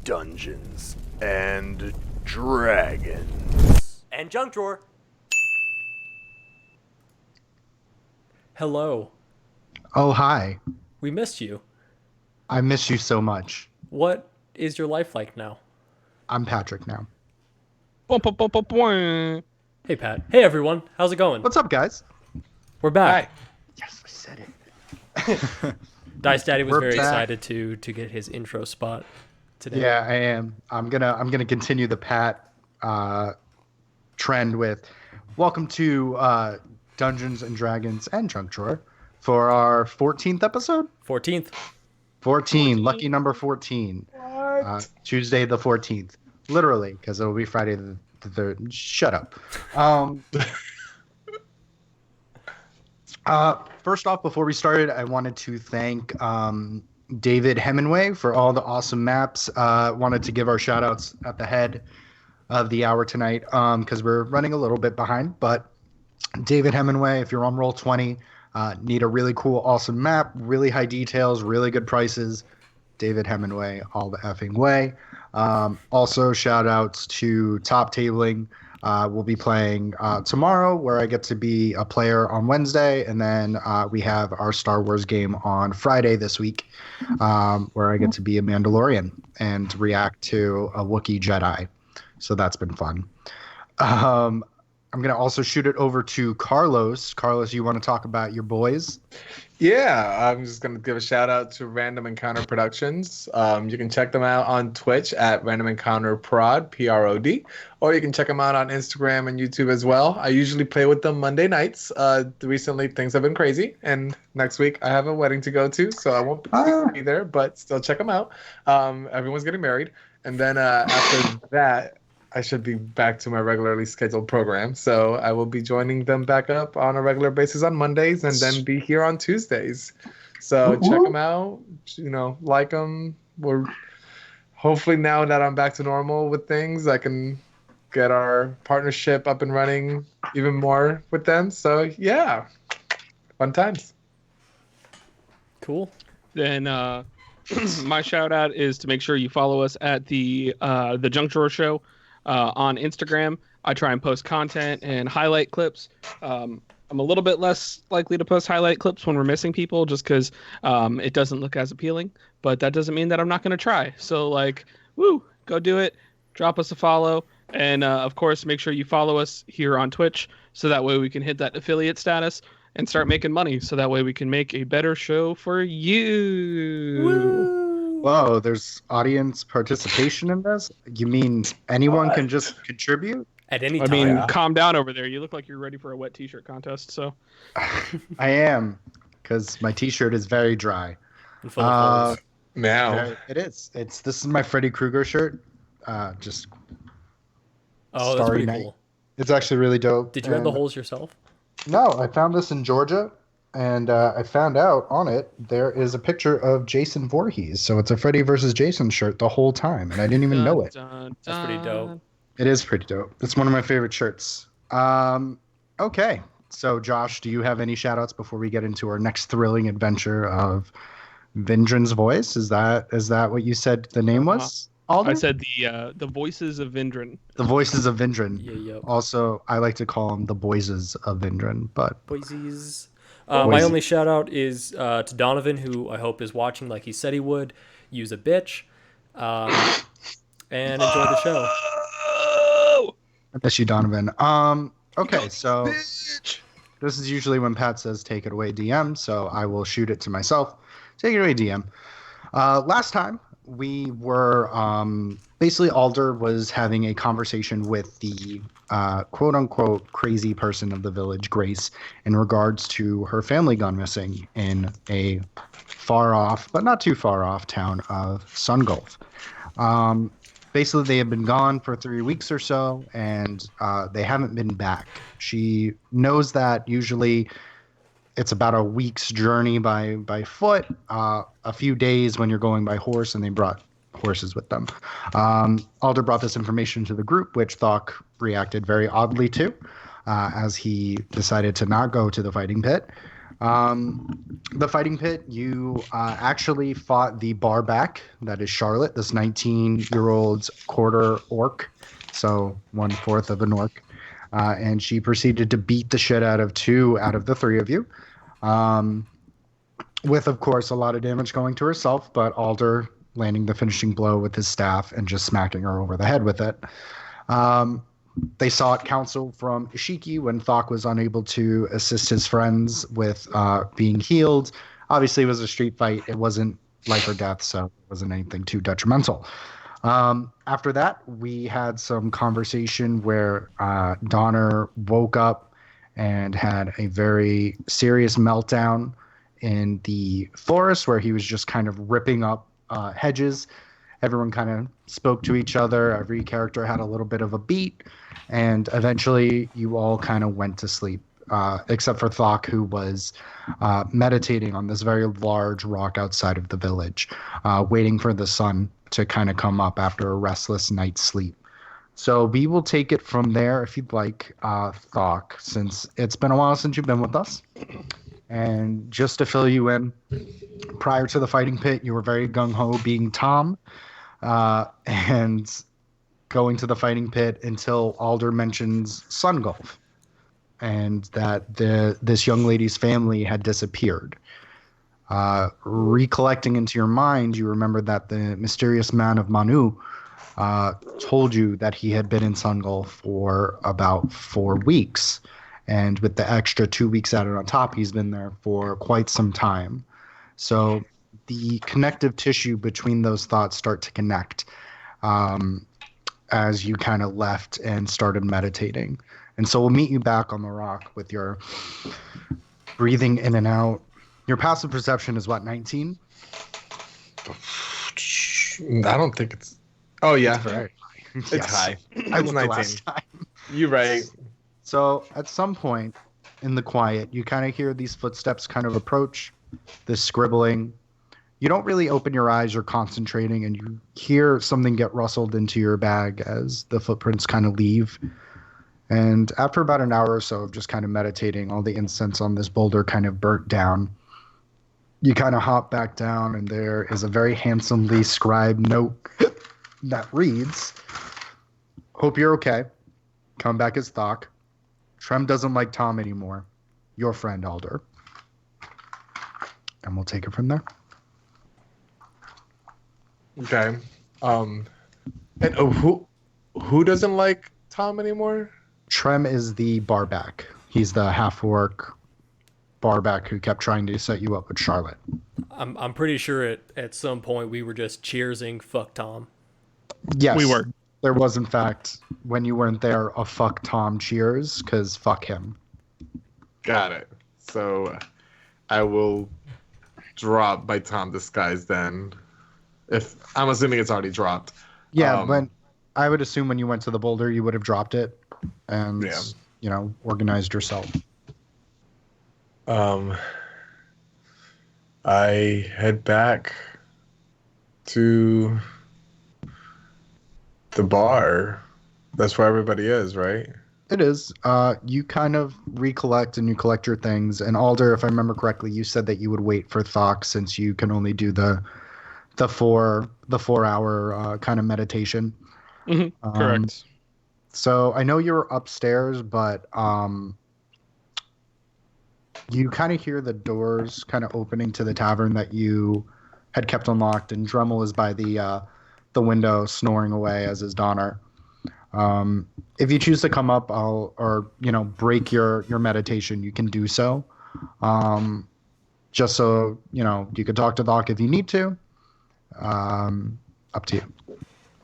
Dungeons and Dragons. And junk drawer. Hello. Oh, hi. We missed you. I miss you so much. What is your life like now? I'm Patrick now. Hey, Pat. Hey, everyone. How's it going? What's up, guys? We're back. Yes, I said it. Dice Daddy was We're very back. excited to get his intro spot today. Yeah, I am. I'm gonna continue the Pat trend with welcome to Dungeons and Dragons and Junk Drawer for our 14th episode. 14th. 14, lucky number 14. Tuesday the 14th, literally, because it'll be Friday the 3rd. Shut up. First off, before we started, I wanted to thank David Hemingway for all the awesome maps. Wanted to give our shout outs at the head of the hour tonight because we're running a little bit behind. But David Hemingway, if you're on Roll20, need a really cool, awesome map, really high details, really good prices. David Hemingway, all the effing way. Also, shout outs to Top Tabling. We'll be playing tomorrow, where I get to be a player on Wednesday, and then we have our Star Wars game on Friday this week, where I get to be a Mandalorian and react to a Wookiee Jedi. So that's been fun. I'm going to also shoot it over to Carlos. Carlos, you want to talk about your boys? Yeah, I'm just going to give a shout out to Random Encounter Productions. You can check them out on Twitch at Random Encounter Prod, P-R-O-D, or you can check them out on Instagram and YouTube as well. I usually play with them Monday nights. Recently, things have been crazy, and next week I have a wedding to go to, so I won't be there, but still check them out. Everyone's getting married, and then after that, I should be back to my regularly scheduled program. So I will be joining them back up on a regular basis on Mondays and then be here on Tuesdays. So check them out, like them. We're hopefully, now that I'm back to normal with things, I can get our partnership up and running even more with them. So yeah, fun times. Cool. Then my shout out is to make sure you follow us at the Junk Drawer Show. On Instagram, I try and post content and highlight clips. I'm a little bit less likely to post highlight clips when we're missing people just because it doesn't look as appealing. But that doesn't mean that I'm not going to try. So, go do it. Drop us a follow. And, of course, make sure you follow us here on Twitch so that way we can hit that affiliate status and start making money. So that way we can make a better show for you. Woo! Whoa, there's audience participation in this? You mean anyone can just contribute? At any I time. mean, calm down over there. You look like you're ready for a wet t-shirt contest. So I am, because my t-shirt is very dry. And full of holes. Now. It is. This is my Freddy Krueger shirt. Just Oh, that's Starry pretty Night. cool. It's actually really dope. Did you have the And- holes yourself? No, I found this in Georgia, and I found out on it there is a picture of Jason Voorhees. So it's a Freddy versus Jason shirt the whole time, and I didn't even know it. That's pretty dope. It is pretty dope. It's one of my favorite shirts. Okay. So, Josh, do you have any shout-outs before we get into our next thrilling adventure of Vindran's Voice? Is that what you said the name was? Alder? I said the voices of Vindran. The Voices of Vindran. Yeah. Also, I like to call them the Boises of Vindran, but Boises. My only shout out is to Donovan, who I hope is watching like he said he would. Use a bitch. And enjoy the show. I miss you, Donovan. Okay, so this is usually when Pat says take it away, DM, so I will shoot it to myself. Take it away, DM. Last time we were basically Alder was having a conversation with the quote unquote crazy person of the village, Grace, in regards to her family gone missing in a far off, but not too far off town of Sungulf. Basically, they have been gone for 3 weeks or so, and they haven't been back. She knows that usually it's about a week's journey by foot, a few days when you're going by horse, and they brought horses with them. Alder brought this information to the group, which Thok reacted very oddly to, as he decided to not go to the fighting pit. The fighting pit, you actually fought the barback, that is Charlotte, this 19-year-old quarter orc, so 1/4 of an orc. And she proceeded to beat the shit out of 2 out of the 3 of you. With, of course, a lot of damage going to herself, but Alder landing the finishing blow with his staff and just smacking her over the head with it. They sought counsel from Ishiki when Thok was unable to assist his friends with being healed. Obviously, it was a street fight. It wasn't life or death, so it wasn't anything too detrimental. After that, we had some conversation where Donner woke up and had a very serious meltdown in the forest where he was just kind of ripping up hedges. Everyone kind of spoke to each other. Every character had a little bit of a beat. And eventually you all kind of went to sleep, except for Thok, who was meditating on this very large rock outside of the village, waiting for the sun to kind of come up after a restless night's sleep. So we will take it from there if you'd like, Thok, since it's been a while since you've been with us. And just to fill you in, prior to the fighting pit, you were very gung-ho being Tom. And going to the fighting pit until Alder mentions Sun Golf and that this young lady's family had disappeared. Recollecting into your mind, you remember that the mysterious man of Manu told you that he had been in Sun Golf for about 4 weeks. And with the extra 2 weeks added on top, he's been there for quite some time. So the connective tissue between those thoughts start to connect as you kind of left and started meditating. And so we'll meet you back on the rock with your breathing in and out. Your passive perception is what, 19? I don't think it's... Oh, yeah. It's very high. It's Yes. high. I It's looked 19. last time. You're right. So at some point in the quiet, you kind of hear these footsteps kind of approach, this scribbling. You don't really open your eyes, you're concentrating, and you hear something get rustled into your bag as the footprints kind of leave. And after about an hour or so of just kind of meditating, all the incense on this boulder kind of burnt down. You kind of hop back down, and there is a very handsomely scribed note that reads, "Hope you're okay. Come back as Thok. Trem doesn't like Tom anymore. Your friend, Alder." And we'll take it from there. Okay. And who doesn't like Tom anymore? Trem is the barback. He's the half-orc barback who kept trying to set you up with Charlotte. I'm pretty sure at some point we were just cheersing "fuck Tom." Yes, We were. There was, in fact, when you weren't there, a "fuck Tom" cheers, because fuck him. Got it. So I will drop by Tom Disguise then. If I'm assuming it's already dropped. Yeah, when I would assume when you went to the boulder, you would have dropped it and, organized yourself. I head back to the bar. That's where everybody is, right? It is. You kind of recollect and you collect your things. And Alder, if I remember correctly, you said that you would wait for Thok since you can only do the 4 hour kind of meditation. Mm-hmm. Correct. So I know you're upstairs, but you kind of hear the doors kind of opening to the tavern that you had kept unlocked, and Dremel is by the window snoring away, as is Donner. If you choose to come up, break your meditation, you can do so. Just so you could talk to Doc if you need to. Up to you.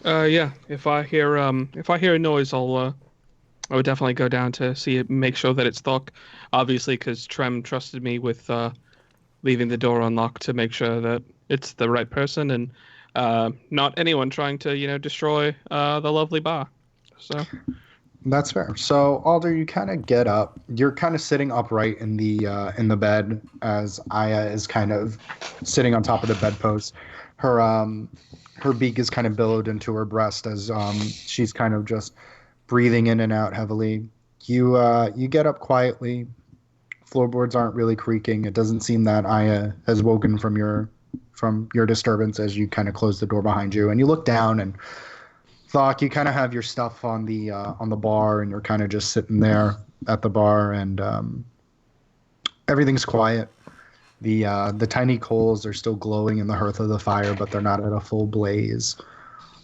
Yeah. If I hear a noise, I would definitely go down to see it, make sure that it's Thok. Obviously, because Trem trusted me with leaving the door unlocked to make sure that it's the right person and not anyone trying to destroy the lovely bar. So that's fair. So Alder, you kind of get up. You're kind of sitting upright in the bed as Aya is kind of sitting on top of the bedpost. Her beak is kind of billowed into her breast as she's kind of just breathing in and out heavily. You get up quietly, Floorboards aren't really creaking. It doesn't seem that Aya has woken from your disturbance as you kind of close the door behind you. And you look down, and Thok, you kind of have your stuff on the bar, and you're kind of just sitting there at the bar, and everything's quiet. The tiny coals are still glowing in the hearth of the fire, but they're not at a full blaze.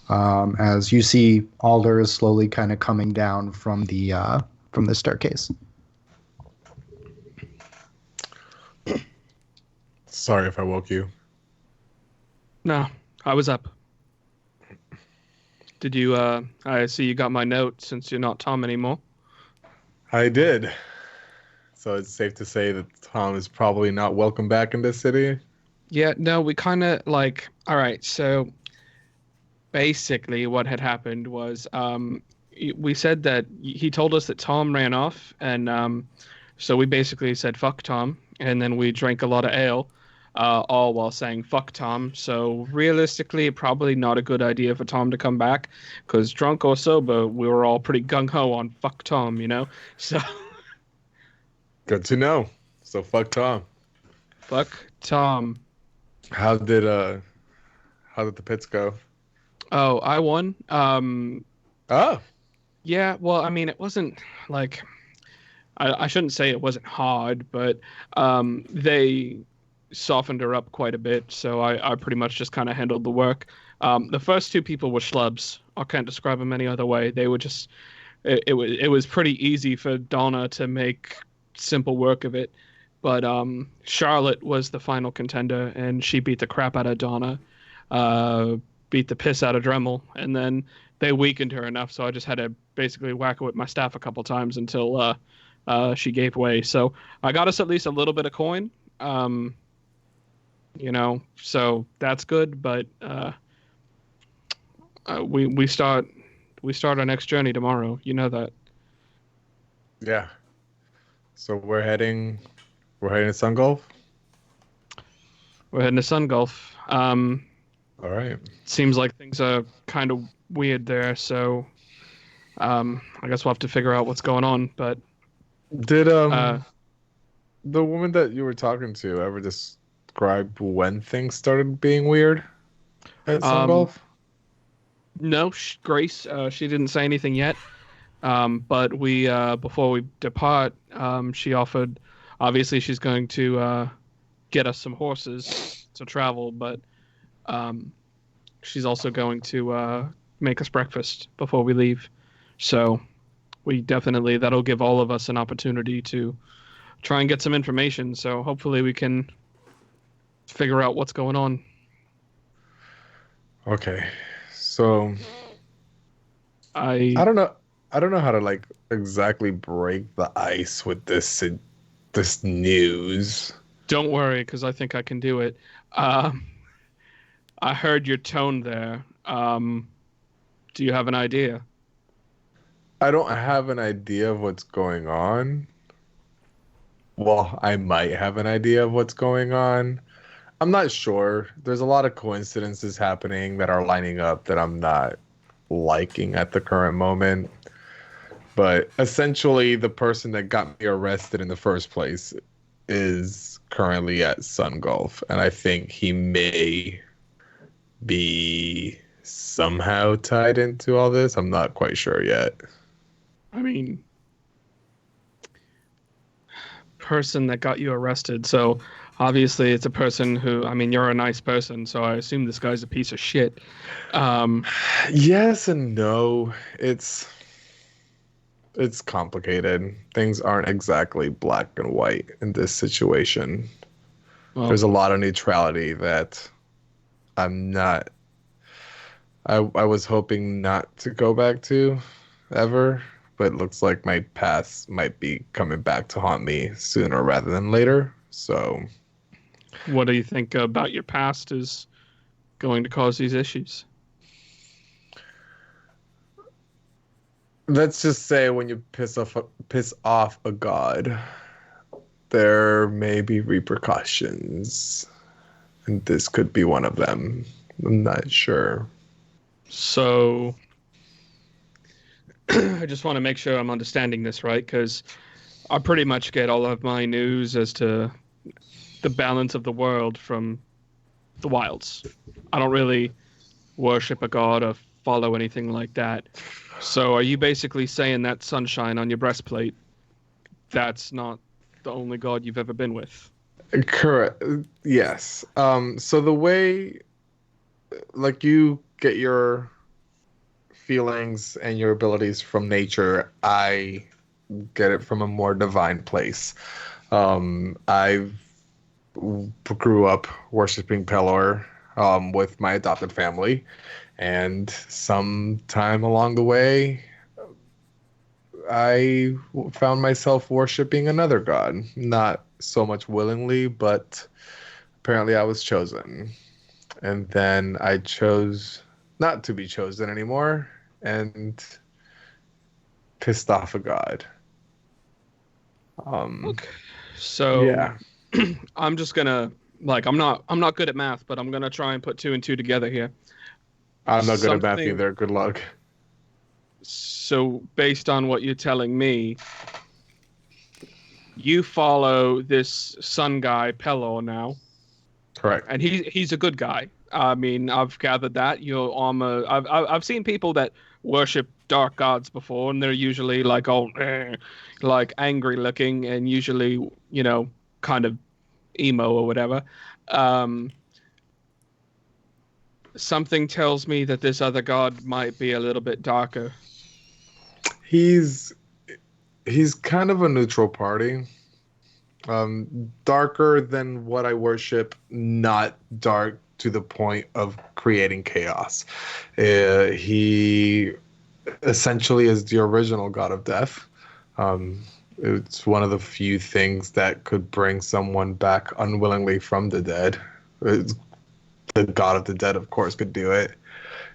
As you see, Alder is slowly kind of coming down from the staircase. Sorry if I woke you. No, I was up. Did you, I see you got my note since you're not Tom anymore. I did. So it's safe to say that Tom is probably not welcome back in this city? Yeah, no, we kind of like, all right, so basically what had happened was we said that he told us that Tom ran off, and so we basically said, fuck Tom, and then we drank a lot of ale. All while saying fuck Tom. So realistically, probably not a good idea for Tom to come back, because drunk or sober, we were all pretty gung-ho on fuck Tom, you know? So Good to know. So fuck Tom. fuck Tom. How did the pits go? Oh, I won. Oh. Yeah, well, I mean, it wasn't like I shouldn't say it wasn't hard, but they softened her up quite a bit, so I pretty much just kind of handled the work. The first two people were schlubs. I can't describe them any other way. They were just it was pretty easy for Donna to make simple work of it, but Charlotte was the final contender, and she beat the crap out of Donna, beat the piss out of Dremel, and then they weakened her enough, so I just had to basically whack her with my staff a couple times until she gave way. So I got us at least a little bit of coin. You know, so that's good, but we start our next journey tomorrow. You know that. Yeah. So we're heading to Sun Gulf? We're heading to Sun Gulf. All right. Seems like things are kind of weird there, so I guess we'll have to figure out what's going on. But Did the woman that you were talking to ever describe when things started being weird at Sun Gulf? No, Grace, she didn't say anything yet. But we before we depart, she offered. Obviously, she's going to get us some horses to travel, but she's also going to make us breakfast before we leave. So that'll give all of us an opportunity to try and get some information. So hopefully we can figure out what's going on. Okay. So I don't know how to like exactly break the ice with this news. Don't worry, because I think I can do it. I heard your tone there. Do you have an idea? I don't have an idea of what's going on. Well, I might have an idea of what's going on. I'm not sure. There's a lot of coincidences happening that are lining up that I'm not liking at the current moment. But essentially, the person that got me arrested in the first place is currently at Sun Gulf, and I think he may be somehow tied into all this. I'm not quite sure yet. I mean, person that got you arrested. So obviously it's a person who, I mean, you're a nice person, so I assume this guy's a piece of shit. Yes and no. It's complicated. Things aren't exactly black and white in this situation. Well, There's a lot of neutrality that I'm not. I was hoping not to go back to ever, but it looks like my past might be coming back to haunt me sooner rather than later. So, what do you think about your past is going to cause these issues? let's just say when you piss off a god, there may be repercussions, and this could be one of them. I'm not sure. So I just want to make sure I'm understanding this right, because I pretty much get all of my news as to the balance of the world from the wilds. I don't really worship a god or follow anything like that. So are you basically saying that sunshine on your breastplate, that's not the only god you've ever been with? Correct. Yes. So the way, like, you get your feelings and your abilities from nature, I get it from a more divine place. I grew up worshiping Pelor with my adopted family, and sometime along the way, I found myself worshiping another god. Not so much willingly, but apparently I was chosen. And then I chose not to be chosen anymore and pissed off a god. Okay. So Yeah. I'm just gonna I'm not good at math, but I'm gonna try and put two and two together here. I'm not good at math Something- either. Good luck. So based on what you're telling me, you follow this sun guy Pelor now, Correct. and he's a good guy. I mean, I've gathered that your armor. I've seen people that worship dark gods before, and they're usually like all like angry looking, and usually kind of emo or whatever. Something tells me that this other god might be a little bit darker. He's kind of a neutral party. Darker than what I worship, not dark to the point of creating chaos. He essentially is the original god of death. It's one of the few things that could bring someone back unwillingly from the dead. The god of the dead, of course, could do it.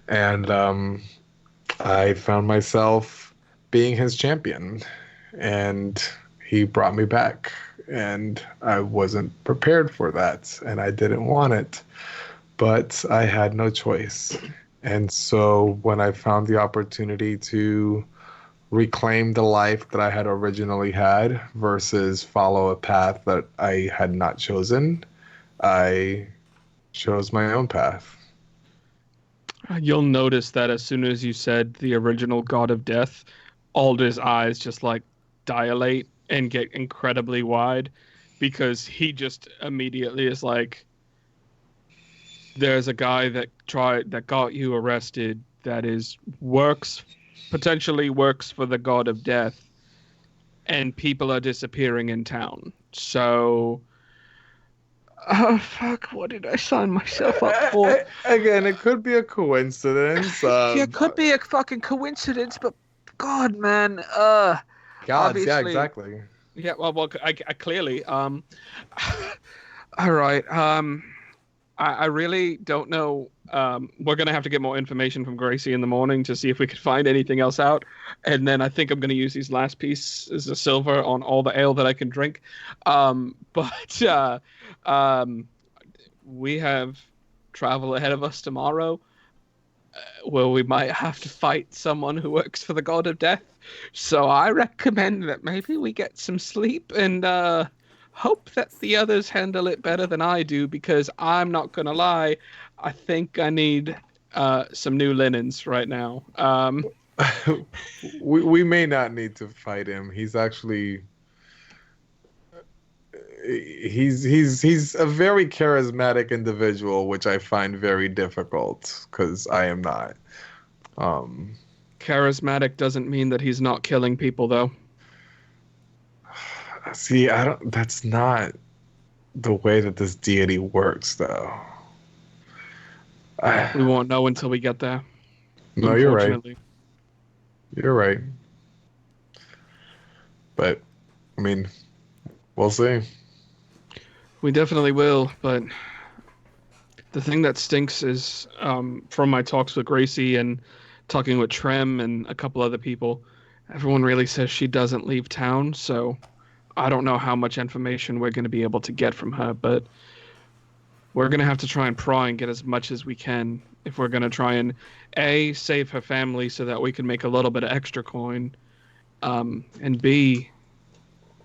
And I found myself being his champion, and he brought me back, and I wasn't prepared for that, and I didn't want it, but I had no choice. And so when I found the opportunity to reclaim the life that I had originally had versus follow a path that I had not chosen, I chose my own path. You'll notice that as soon as you said the original god of death, Alder's eyes just like dilate and get incredibly wide, because he just immediately is like, there's a guy that got you arrested that potentially works for the god of death, and people are disappearing in town. So oh fuck, what did I sign myself up for? Again, it could be a coincidence. Yeah, it could be a fucking coincidence, but God, man, Gods, yeah, obviously. exactly. Yeah, well, I clearly, all right, I really don't know. We're gonna have to get more information from Gracie in the morning to see if we could find anything else out, and then I think I'm gonna use these last pieces of silver on all the ale that I can drink. But we have travel ahead of us tomorrow, where we might have to fight someone who works for the god of death. So I recommend that maybe we get some sleep and hope that the others handle it better than I do, because I'm not gonna lie, I think I need some new linens right now. We may not need to fight him. He's actually he's a very charismatic individual, which I find very difficult because I am not. Charismatic doesn't mean that he's not killing people, though. See, I don't. That's not the way that this deity works, though. We won't know until we get there. No, you're right. Unfortunately. You're right. But, I mean, we'll see. We definitely will, but the thing that stinks is, from my talks with Gracie and talking with Trem and a couple other people, everyone really says she doesn't leave town, so I don't know how much information we're going to be able to get from her, but we're going to have to try and pry and get as much as we can if we're going to try and, A, save her family so that we can make a little bit of extra coin, and B,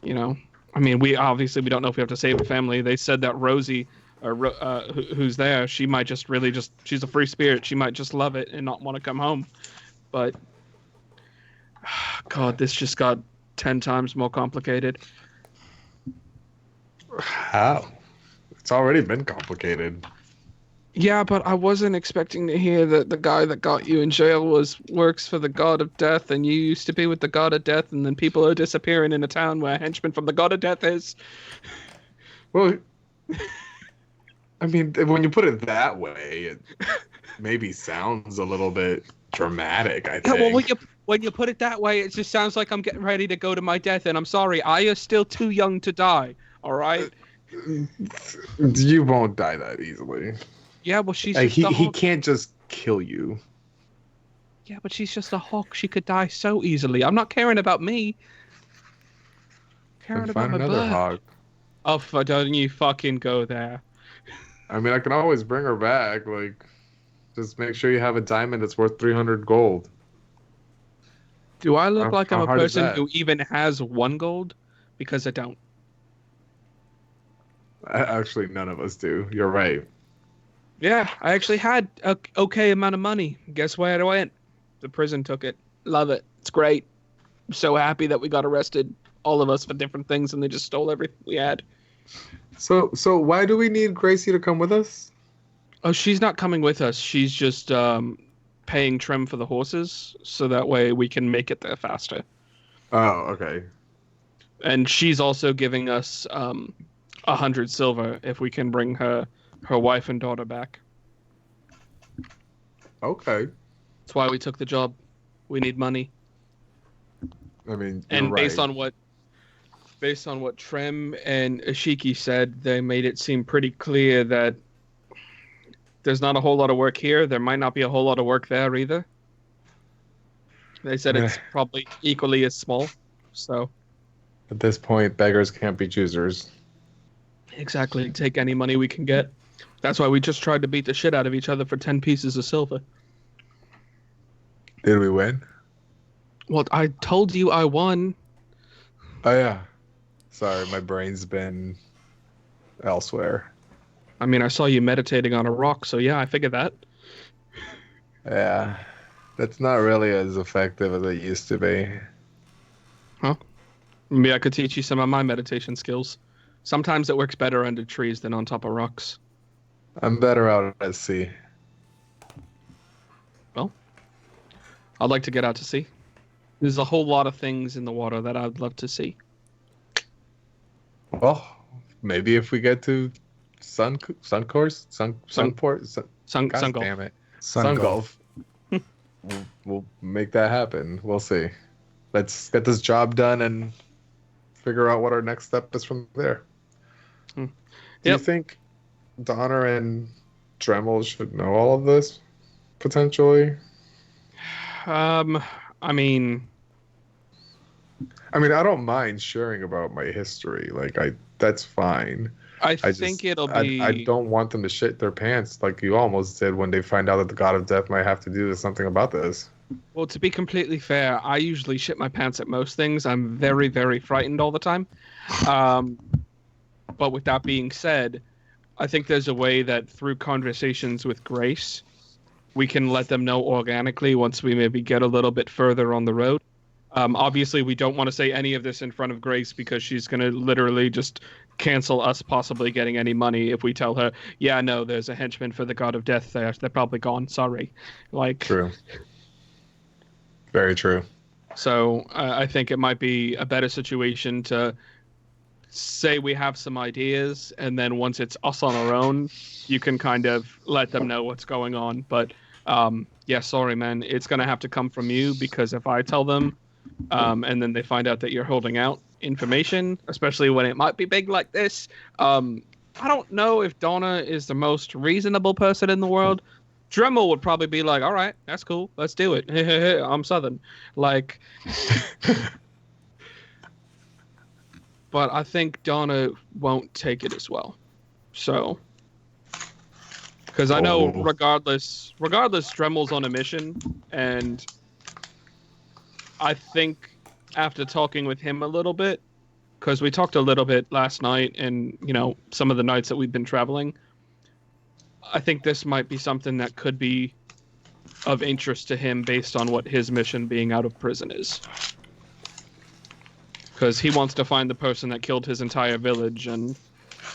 you know, I mean, we don't know if we have to save the family. They said that Rosie, who's there, she might just really she's a free spirit. She might just love it and not want to come home. But God, this just got 10 times more complicated. How? It's already been complicated. Yeah, but I wasn't expecting to hear that the guy that got you in jail works for the god of death, and you used to be with the god of death, and then people are disappearing in a town where a henchman from the god of death is. Well, I mean, when you put it that way, it maybe sounds a little bit dramatic, I think. Yeah, well, when you put it that way, it just sounds like I'm getting ready to go to my death, and I'm sorry, I is still too young to die, all right? You won't die that easily. Yeah, well, she's like, just he can't just kill you. Yeah, but she's just a hawk. She could die so easily. I'm not caring about me. Caring about my another bird. hawk. Oh, don't you fucking go there. I mean, I can always bring her back. Like, just make sure you have a diamond that's worth 300 gold. Do I look like I'm a hard is person that? who even has 1 gold? Because I don't. Actually, none of us do. You're right. Yeah, I actually had a okay amount of money. Guess where it went? The prison took it. Love it. It's great. I'm so happy that we got arrested, all of us, for different things, and they just stole everything we had. So why do we need Gracie to come with us? Oh, she's not coming with us. She's just paying Trim for the horses, so that way we can make it there faster. Oh, okay. And she's also giving us 100 silver if we can bring her wife and daughter back. Okay. That's why we took the job. We need money. I mean, And you're based right. on what Trem and Ashiki said, they made it seem pretty clear that there's not a whole lot of work here. There might not be a whole lot of work there either. They said it's probably equally as small. So At this point, beggars can't be choosers. exactly, take any money we can get. That's why we just tried to beat the shit out of each other for 10 pieces of silver. Did we win? Well, I told you I won. Oh, yeah. Sorry, my brain's been elsewhere. I mean, I saw you meditating on a rock, so yeah, I figured that. Yeah. That's not really as effective as it used to be. Maybe I could teach you some of my meditation skills. Sometimes it works better under trees than on top of rocks. I'm better out at sea. Well, I'd like to get out to sea. There's a whole lot of things in the water that I'd love to see. Well, maybe if we get to Sunport, God damn it, Sungulf, we'll make that happen. We'll see. Let's get this job done and figure out what our next step is from there. Do you think Donner and Dremel should know all of this potentially? I mean, I don't mind sharing about my history. Like, that's fine. I think it'll be. I don't want them to shit their pants like you almost did when they find out that the God of Death might have to do something about this. Well, to be completely fair, I usually shit my pants at most things. I'm very, very frightened all the time. But with that being said, I think there's a way that through conversations with Grace, we can let them know organically once we maybe get a little bit further on the road. Obviously, we don't want to say any of this in front of Grace because she's going to literally just cancel us possibly getting any money if we tell her, yeah, no, there's a henchman for the God of Death there. They're probably gone. Sorry. True. Very true. So I think it might be a better situation to say we have some ideas, and then once it's us on our own, you can kind of let them know what's going on. But yeah, sorry, man, it's going to have to come from you, because if I tell them and then they find out that you're holding out information, especially when it might be big like this, I don't know if Donna is the most reasonable person in the world. Dremel would probably be like, all right, that's cool, let's do it. I'm Southern. Like, but I think Donna won't take it as well. So, because I know regardless, Dremel's on a mission, and I think after talking with him a little bit, because we talked a little bit last night and, some of the nights that we've been traveling. I think this might be something that could be of interest to him based on what his mission being out of prison is. Because he wants to find the person that killed his entire village and...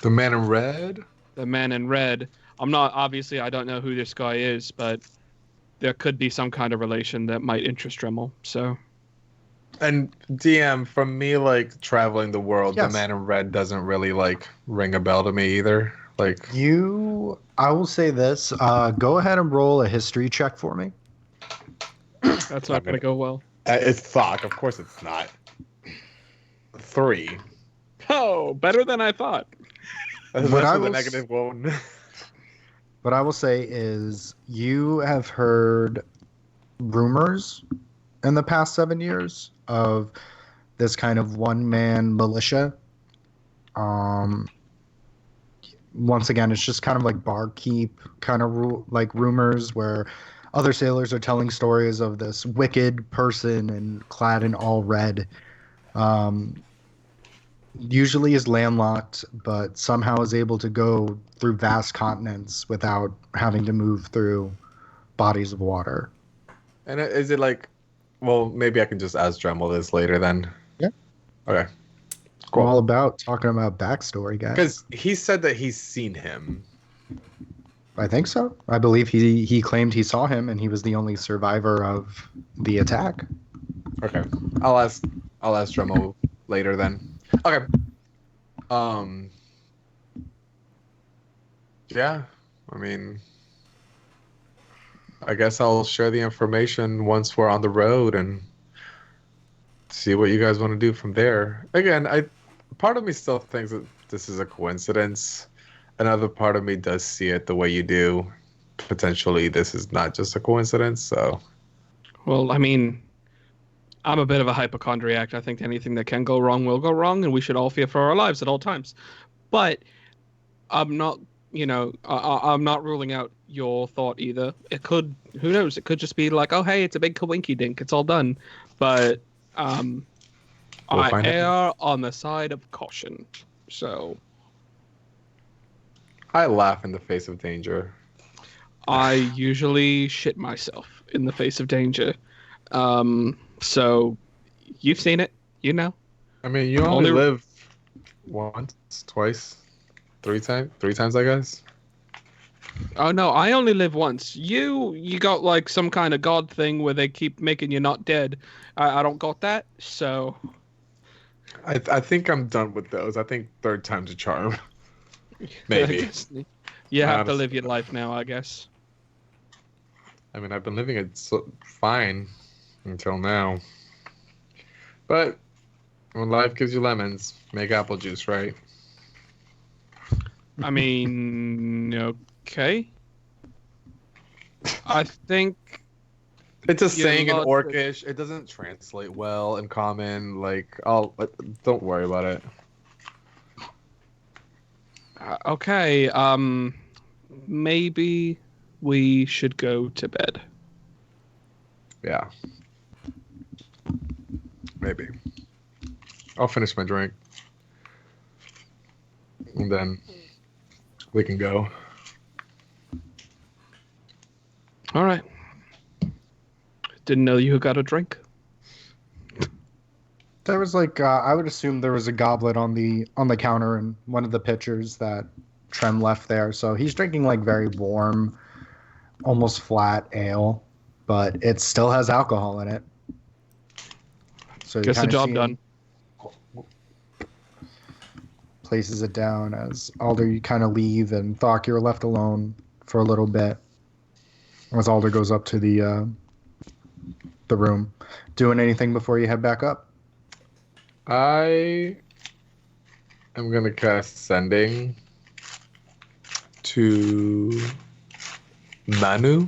The man in red? The man in red. I don't know who this guy is, but there could be some kind of relation that might interest Dremel, so... And DM, from me, like, traveling the world, Yes. the man in red doesn't really, like, ring a bell to me either. Like... I will say this. Go ahead and roll a history check for me. That's not going to go well. It's fuck. Of course it's not. 3. Oh, better than I thought. That's What I the will negative one. What I will say is you have heard rumors in the past 7 years of this kind of one-man militia. Once again, it's just kind of like barkeep kind of rumors where other sailors are telling stories of this wicked person and clad in all red. Usually is landlocked, but somehow is able to go through vast continents without having to move through bodies of water. And is it like... Well, maybe I can just ask Dremel this later then. Yeah. Okay. Cool. All about talking about backstory, guys. Because he said that he's seen him. I think so. I believe he claimed he saw him, and he was the only survivor of the attack. Okay. I'll ask Dremel later then. Okay. Yeah. I mean, I guess I'll share the information once we're on the road and see what you guys want to do from there. Again, part of me still thinks that this is a coincidence. Another part of me does see it the way you do. Potentially, this is not just a coincidence. So, well, I mean, I'm a bit of a hypochondriac. I think anything that can go wrong will go wrong, and we should all fear for our lives at all times. But I'm not, I'm not ruling out your thought either. It could, who knows? It could just be like, oh, hey, it's a big kawinky dink. It's all done. But I err on the side of caution. So I laugh in the face of danger. I usually shit myself in the face of danger. So you've seen it, I mean, you only live once, twice, three times, I guess. Oh no, I only live once. You got like some kind of god thing where they keep making you not dead. I don't got that, so I think I'm done with those. I think third time's a charm. Maybe. You have to live your life now, I guess. I mean, I've been living it fine until now. But when life gives you lemons, make apple juice, right? I mean, okay. I think it's a saying in Orcish. It doesn't translate well in common. Like, don't worry about it. Okay. Maybe we should go to bed. Yeah. Maybe. I'll finish my drink. And then we can go. All right. Didn't know you got a drink. There was I would assume there was a goblet on the counter and one of the pitchers that Trem left there. So he's drinking very warm, almost flat ale, but it still has alcohol in it. So guess the job done. Places it down as Alder, you kind of leave, and Thok, you're left alone for a little bit. As Alder goes up to the room, doing anything before you head back up? I am gonna cast Sending to Manu.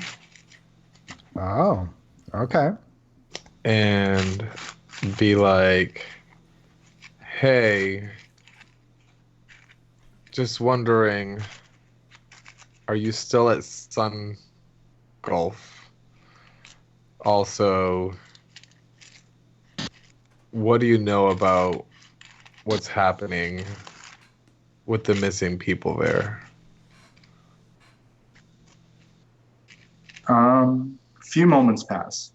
Oh, okay. And be like, hey, just wondering, are you still at Sun Gulf? Also, what do you know about what's happening with the missing people there. A few moments pass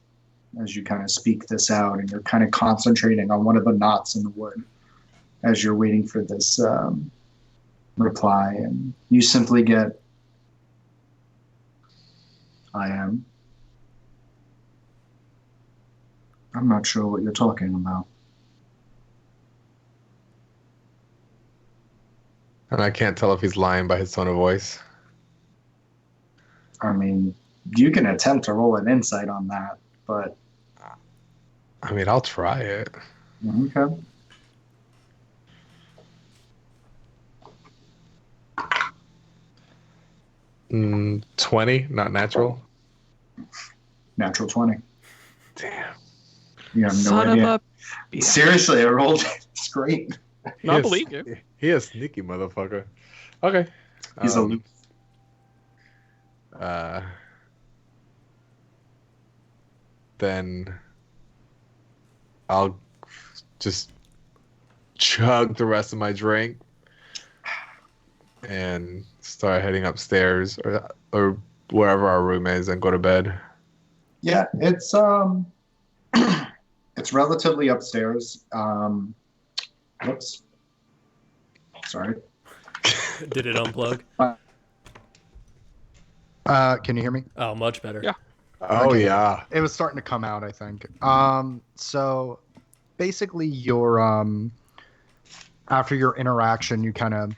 as you kind of speak this out, and you're kind of concentrating on one of the knots in the wood as you're waiting for this reply, and you simply get, I'm not sure what you're talking about. And I can't tell if he's lying by his tone of voice. I mean, you can attempt to roll an insight on that, but... I mean, I'll try it. Okay. Mm, 20, not natural. Natural 20. Damn. You have no Son idea. of a... Seriously, I rolled. It's great. I believe you. He is sneaky motherfucker. Okay. He's aloof. Then I'll just chug the rest of my drink and start heading upstairs or wherever our room is and go to bed. Yeah, it's it's relatively upstairs. Whoops. Sorry. Did it unplug? Can you hear me? Oh, much better. Yeah. Oh, Okay. yeah. It was starting to come out, I think. So basically your after your interaction, you kind of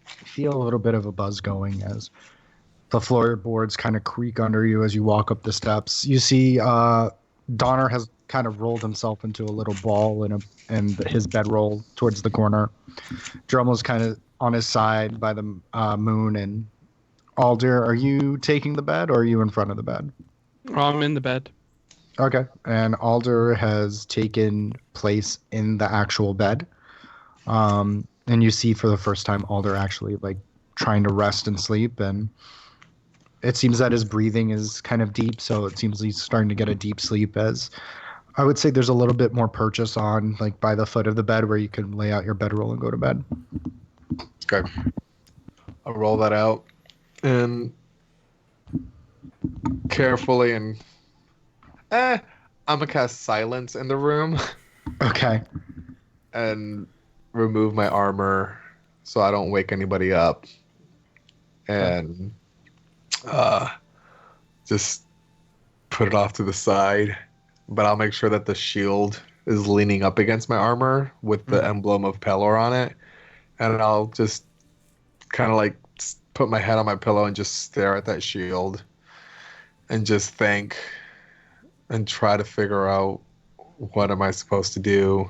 feel a little bit of a buzz going as the floorboards kind of creak under you as you walk up the steps. You see Donner has kind of rolled himself into a little ball in his bedroll towards the corner. Drummel's kind of on his side by the moon. And Alder, are you taking the bed or are you in front of the bed? I'm in the bed. Okay. And Alder has taken place in the actual bed. And you see for the first time Alder actually like trying to rest and sleep, and it seems that his breathing is kind of deep, so it seems he's starting to get a deep sleep. As I would say there's a little bit more purchase on like by the foot of the bed where you can lay out your bedroll and go to bed. Okay. I'll roll that out and carefully and I'm gonna cast silence in the room Okay. and remove my armor so I don't wake anybody up, and just put it off to the side, but I'll make sure that the shield is leaning up against my armor with the emblem of Pelor on it, and I'll just kind of like put my head on my pillow and just stare at that shield and just think and try to figure out what am I supposed to do,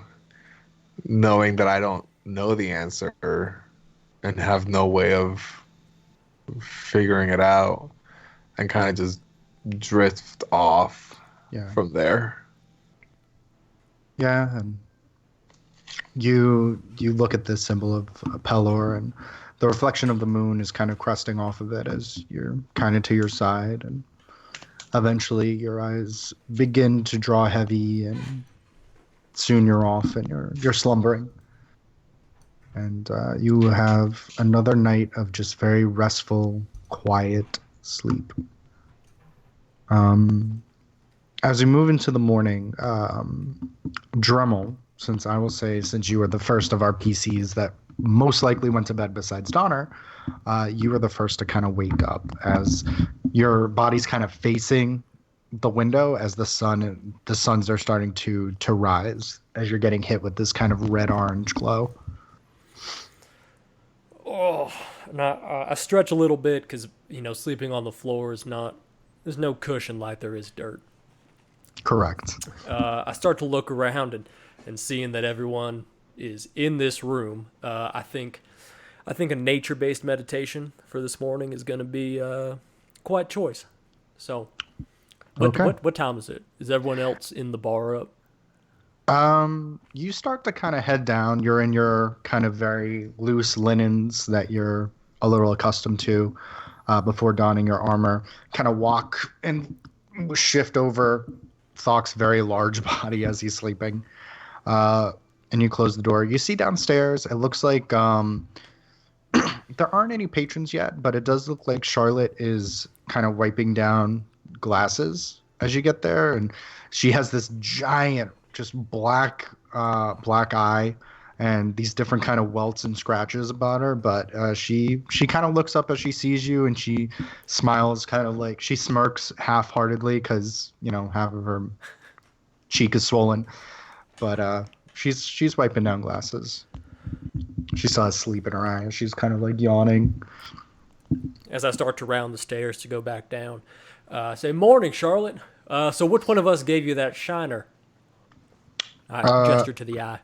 knowing that I don't know the answer and have no way of figuring it out, and kind of just drift off from there. Yeah, and you look at this symbol of Pelor, and the reflection of the moon is kind of cresting off of it as you're kind of to your side, and eventually your eyes begin to draw heavy, and soon you're off and you're slumbering. And you have another night of just very restful, quiet sleep. As we move into the morning, Dremel, since you were the first of our PCs that most likely went to bed besides Donner, you were the first to kind of wake up as your body's kind of facing the window as the suns are starting to rise as you're getting hit with this kind of red-orange glow. Oh, and I stretch a little bit because, sleeping on the floor is not, there's no cushion like there is dirt. Correct. I start to look around and seeing that everyone is in this room. I think a nature-based meditation for this morning is going to be quite choice. So, what time is it? Is everyone else in the bar up? You start to kind of head down. You're in your kind of very loose linens that you're a little accustomed to before donning your armor. Kind of walk and shift over Thok's very large body as he's sleeping. and you close the door. You see downstairs, it looks like there aren't any patrons yet, but it does look like Charlotte is kind of wiping down glasses as you get there, and she has this giant, just black eye, and these different kind of welts and scratches about her. But she kind of looks up as she sees you, and she smiles, kind of like she smirks half-heartedly because half of her cheek is swollen. But she's wiping down glasses. She still has sleep in her eyes. She's kind of like yawning. As I start to round the stairs to go back down, I say, "Morning, Charlotte. So which one of us gave you that shiner?" I gesture to the eye.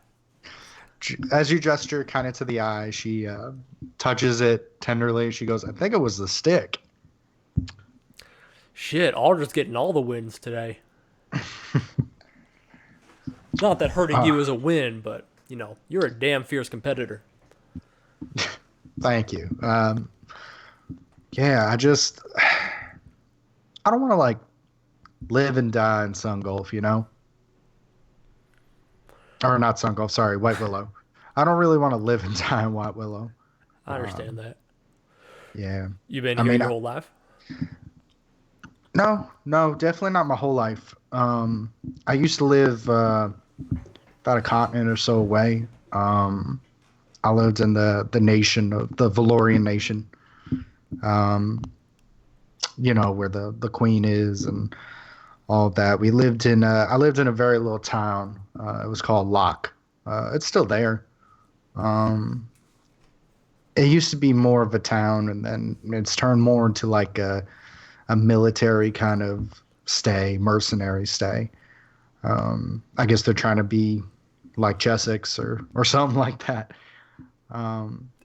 As you gesture kind of to the eye, she touches it tenderly. She goes, "I think it was the stick." Shit, Aldra's getting all the wins today. Not that hurting you is a win, but, you're a damn fierce competitor. Thank you. Yeah, I don't want to, live and die in Sun Gulf, Or not Sun Gulf, sorry, White Willow. I don't really want to live and die in White Willow. I understand that. Yeah. You've been here your whole life? No, definitely not my whole life. I used to live about a continent or so away. I lived in the nation of the Valorian nation. Where the queen is and all of that. I lived in a very little town. It was called Locke. It's still there. It used to be more of a town, and then it's turned more into like a military kind of mercenary stay. I guess they're trying to be like Chessex or something like that.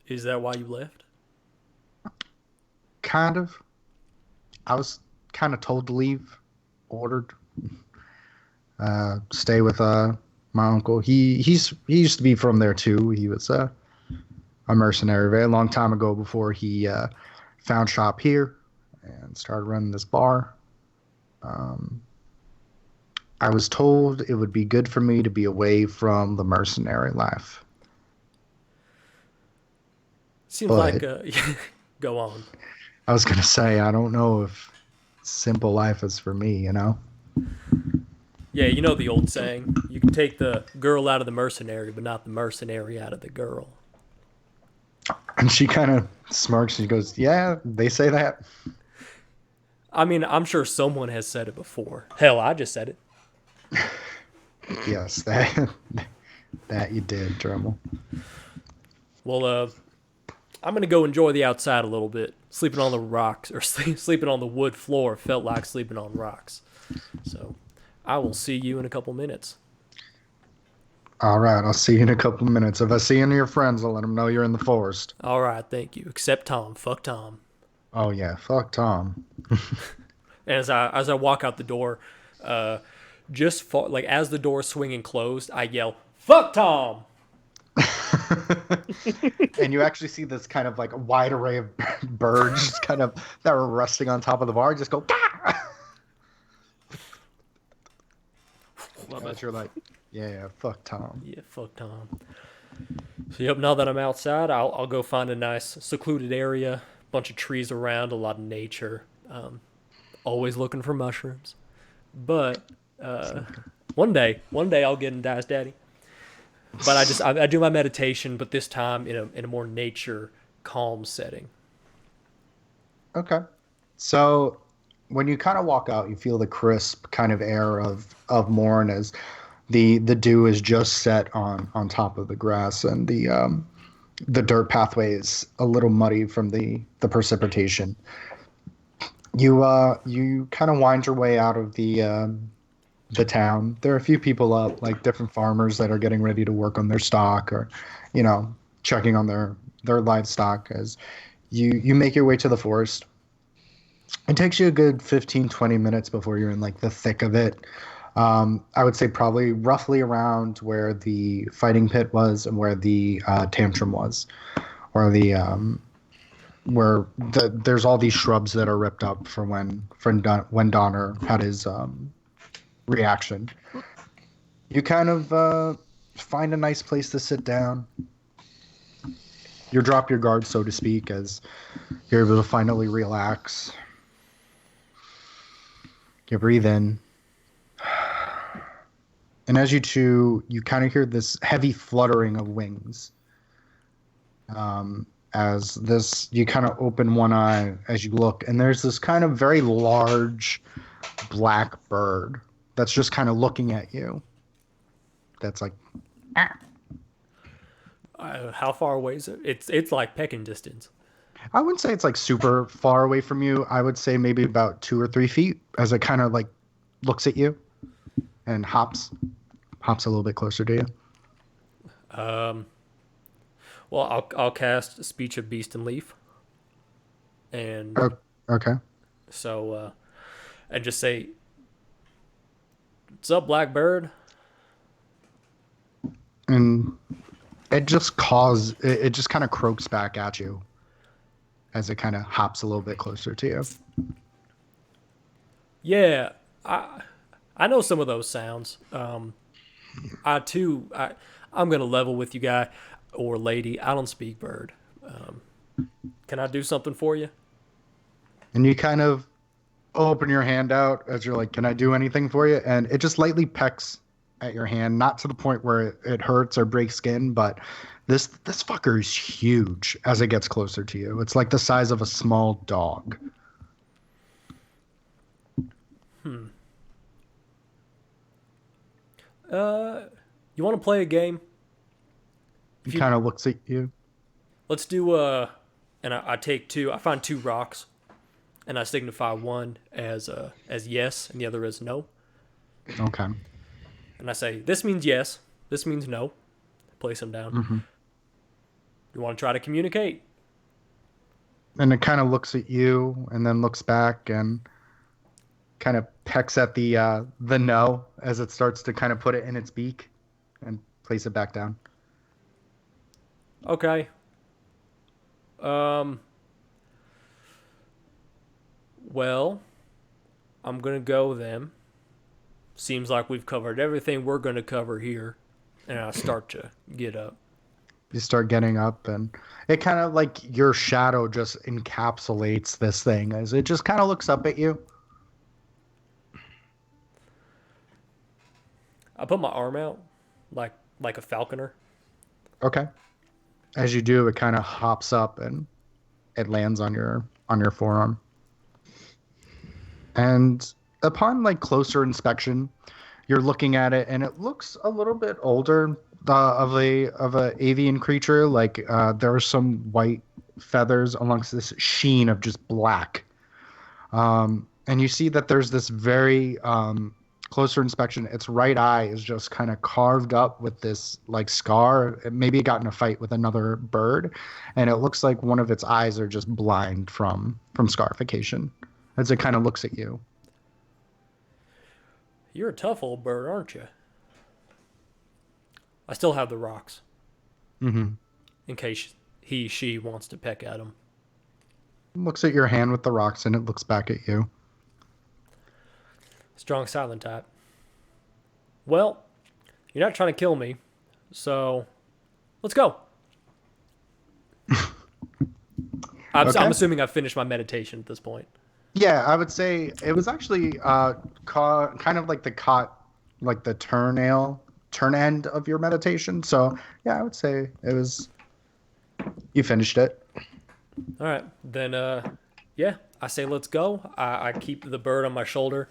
Is that why you left? Kind of. I was kind of told to leave, ordered. Stay with my uncle. He used to be from there too. He was a mercenary a very long time ago before he found shop here and started running this bar. I was told it would be good for me to be away from the mercenary life. Seems like go on. I was gonna say I don't know if simple life is for me, Yeah, you know the old saying, you can take the girl out of the mercenary, but not the mercenary out of the girl. And she kind of smirks and she goes, "Yeah, they say that." I mean, I'm sure someone has said it before. Hell, I just said it. Yes, that you did, Dremel. Well, I'm going to go enjoy the outside a little bit. Sleeping on the rocks, or sleeping on the wood floor felt like sleeping on rocks. So, I will see you in a couple minutes. All right, I'll see you in a couple minutes. If I see any of your friends, I'll let them know you're in the forest. All right, thank you. Except Tom. Fuck Tom. Oh, yeah, fuck Tom. And as I walk out the door, as the door swinging closed, I yell, "Fuck Tom!" And you actually see this kind of like a wide array of birds kind of that were resting on top of the bar just go, "Gah!" But you're like, yeah, fuck Tom. Yeah, fuck Tom. So, yep, now that I'm outside, I'll go find a nice secluded area, bunch of trees around, a lot of nature. Always looking for mushrooms. But one day I'll get in Dice Daddy. But I do my meditation, but this time in a more nature, calm setting. Okay. So when you kind of walk out, you feel the crisp kind of air of morn as the dew is just set on top of the grass, and the dirt pathway is a little muddy from the precipitation. You kind of wind your way out of the town. There are a few people up, like different farmers that are getting ready to work on their stock or, checking on their livestock as you make your way to the forest. It takes you a good 15, 20 minutes before you're in like the thick of it. I would say probably roughly around where the fighting pit was and where the tantrum was, or there's all these shrubs that are ripped up for when Donner had his reaction. You kind of find a nice place to sit down. You drop your guard, so to speak, as you're able to finally relax. You breathe in. And as you two, you kind of hear this heavy fluttering of wings. As this, you kind of open one eye as you look, and there's this kind of very large black bird that's just kind of looking at you. That's like, how far away is it? It's like pecking distance. I wouldn't say it's like super far away from you. I would say maybe about 2 or 3 feet as it kind of like looks at you and hops a little bit closer to you. Well, I'll cast Speech of Beast and Leaf, and Okay. so and just say, "What's up, Blackbird?" And it just it just kind of croaks back at you as it kind of hops a little bit closer to you. Yeah, I know some of those sounds. I'm gonna level with you, guy or lady. I don't speak bird. Can I do something for you? And you kind of open your hand out as you're like, "Can I do anything for you?" And it just lightly pecks at your hand, not to the point where it hurts or breaks skin, but this fucker is huge as it gets closer to you. It's like the size of a small dog. You want to play a game? He kind of looks at you. Let's do and I take two. I find 2 rocks, and I signify one as yes, and the other as no. Okay. And I say, this means yes, this means no. Place them down. Mm-hmm. You want to try to communicate? And it kind of looks at you and then looks back and kind of pecks at the no as it starts to kind of put it in its beak and place it back down. Okay. Well, I'm going to go then. Seems like we've covered everything we're going to cover here. And I start to get up. You start getting up, and it kind of like your shadow just encapsulates this thing as it just kind of looks up at you. I put my arm out like a falconer. Okay. As you do, it kind of hops up and it lands on your forearm. And upon like closer inspection, you're looking at it, and it looks a little bit older of a avian creature. Like there are some white feathers amongst this sheen of just black. And you see that there's this very closer inspection. Its right eye is just kind of carved up with this like scar. Maybe it got in a fight with another bird, and it looks like one of its eyes are just blind from scarification as it kind of looks at you. You're a tough old bird, aren't you? I still have the rocks. Mm-hmm. In case she wants to peck at them. Looks at your hand with the rocks, and it looks back at you. Strong silent type. Well, you're not trying to kill me, so let's go. I'm assuming I've finished my meditation at this point. Yeah, I would say it was actually kind of like the turn end of your meditation. So yeah, I would say it was. You finished it. All right, then. Yeah, I say let's go. I keep the bird on my shoulder,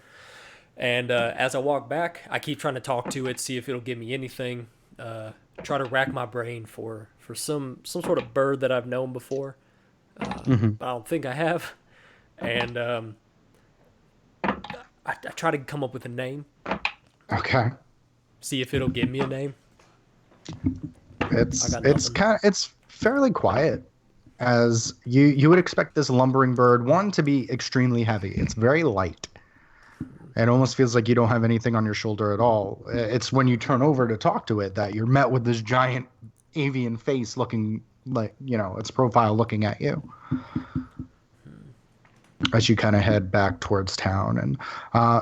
and as I walk back, I keep trying to talk to it, see if it'll give me anything. Try to rack my brain for some sort of bird that I've known before, but I don't think I have. And I try to come up with a name. Okay. See if it'll give me a name. It's fairly quiet, as you would expect this lumbering bird to be extremely heavy. It's very light. It almost feels like you don't have anything on your shoulder at all. It's when you turn over to talk to it that you're met with this giant avian face looking like, its profile looking at you. As you kind of head back towards town, and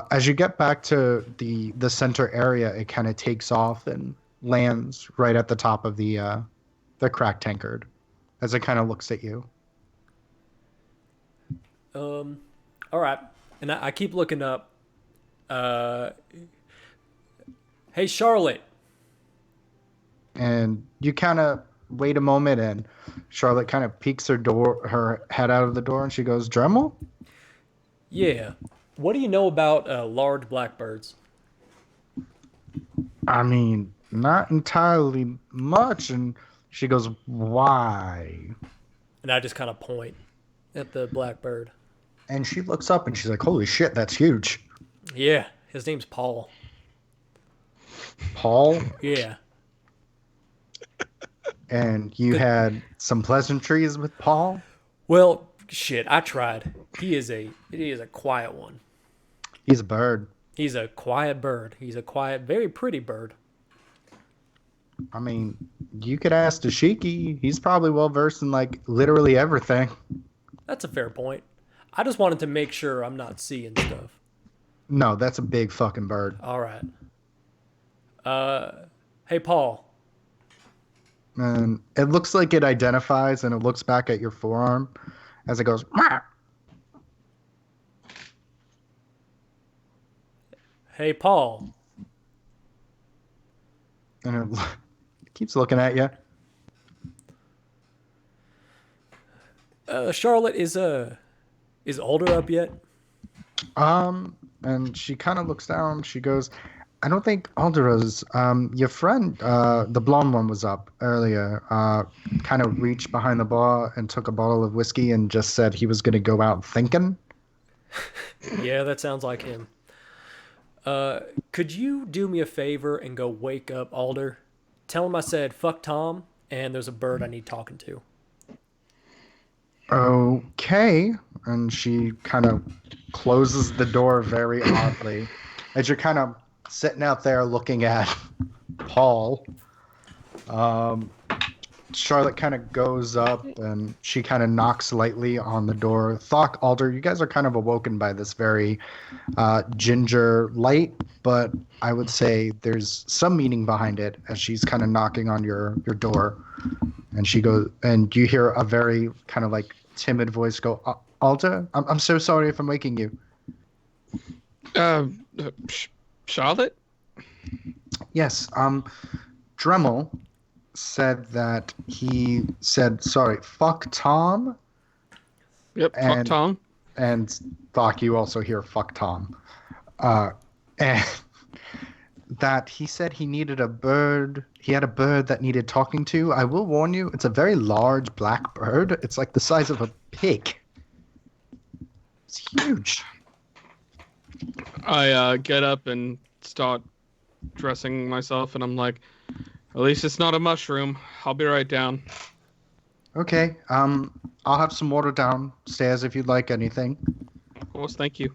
as you get back to the center area, it kind of takes off and lands right at the top of the crack tankard as it kind of looks at you. All right. And I keep looking up. Hey, Charlotte. And you kind of wait a moment, and Charlotte kind of peeks her head out of the door, and she goes, "Dremel?" Yeah. What do you know about large blackbirds? I mean, not entirely much. And she goes, "Why?" And I just kind of point at the blackbird. And she looks up and she's like, "Holy shit, that's huge." Yeah, his name's Paul. Paul? Yeah. And you had some pleasantries with Paul? Well, shit, I tried. He is a quiet one. He's a bird. He's a quiet bird. He's a quiet, very pretty bird. I mean, you could ask Dashiki. He's probably well versed in like literally everything. That's a fair point. I just wanted to make sure I'm not seeing stuff. No, that's a big fucking bird. All right. Hey, Paul. And it looks like it identifies and it looks back at your forearm as it goes, "Meow." Hey, Paul. And it keeps looking at you. Charlotte is Alder up yet? And she kind of looks down. She goes, "I don't think Aldera's, your friend, the blonde one was up earlier, kind of reached behind the bar and took a bottle of whiskey and just said he was going to go out thinking." Yeah, that sounds like him. Could you do me a favor and go wake up Alder? Tell him I said fuck Tom and there's a bird I need talking to. Okay. And she kind of closes the door very oddly as you're kind of sitting out there looking at Paul. Charlotte kind of goes up and she kind of knocks lightly on the door. Thok, Alder, you guys are kind of awoken by this very ginger light, but I would say there's some meaning behind it as she's kind of knocking on your door. And she goes, and you hear a very kind of like timid voice go, "Alder, I'm so sorry if I'm waking you." Charlotte? Yes, Dremel said that he said, sorry, fuck Tom. Yep, fuck Tom. And Thok, you also hear fuck Tom. And that he said he needed a bird. He had a bird that needed talking to. I will warn you, it's a very large black bird. It's like the size of a pig. It's huge. I get up and start dressing myself, and I'm like, at least it's not a mushroom. I'll be right down. Okay. I'll have some water downstairs if you'd like anything. Of course, thank you.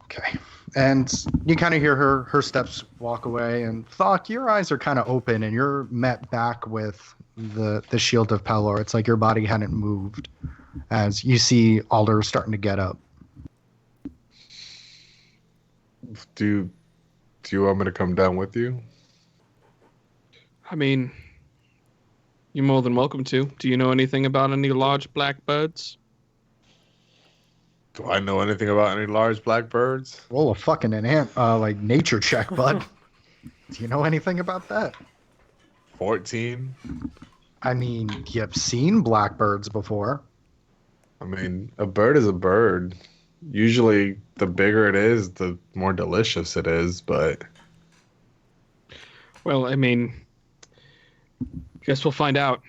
Okay. And you kind of hear her steps walk away, and Thok, your eyes are kind of open, and you're met back with the shield of Pelor. It's like your body hadn't moved as you see Alder starting to get up. Do you want me to come down with you? I mean, you're more than welcome to. Do you know anything about any large blackbirds? Do I know anything about any large blackbirds? Roll a fucking like nature check, bud. Do you know anything about that? 14. I mean, you've seen blackbirds before. I mean, a bird is a bird. Usually, the bigger it is, the more delicious it is, but... Well, I mean, guess we'll find out.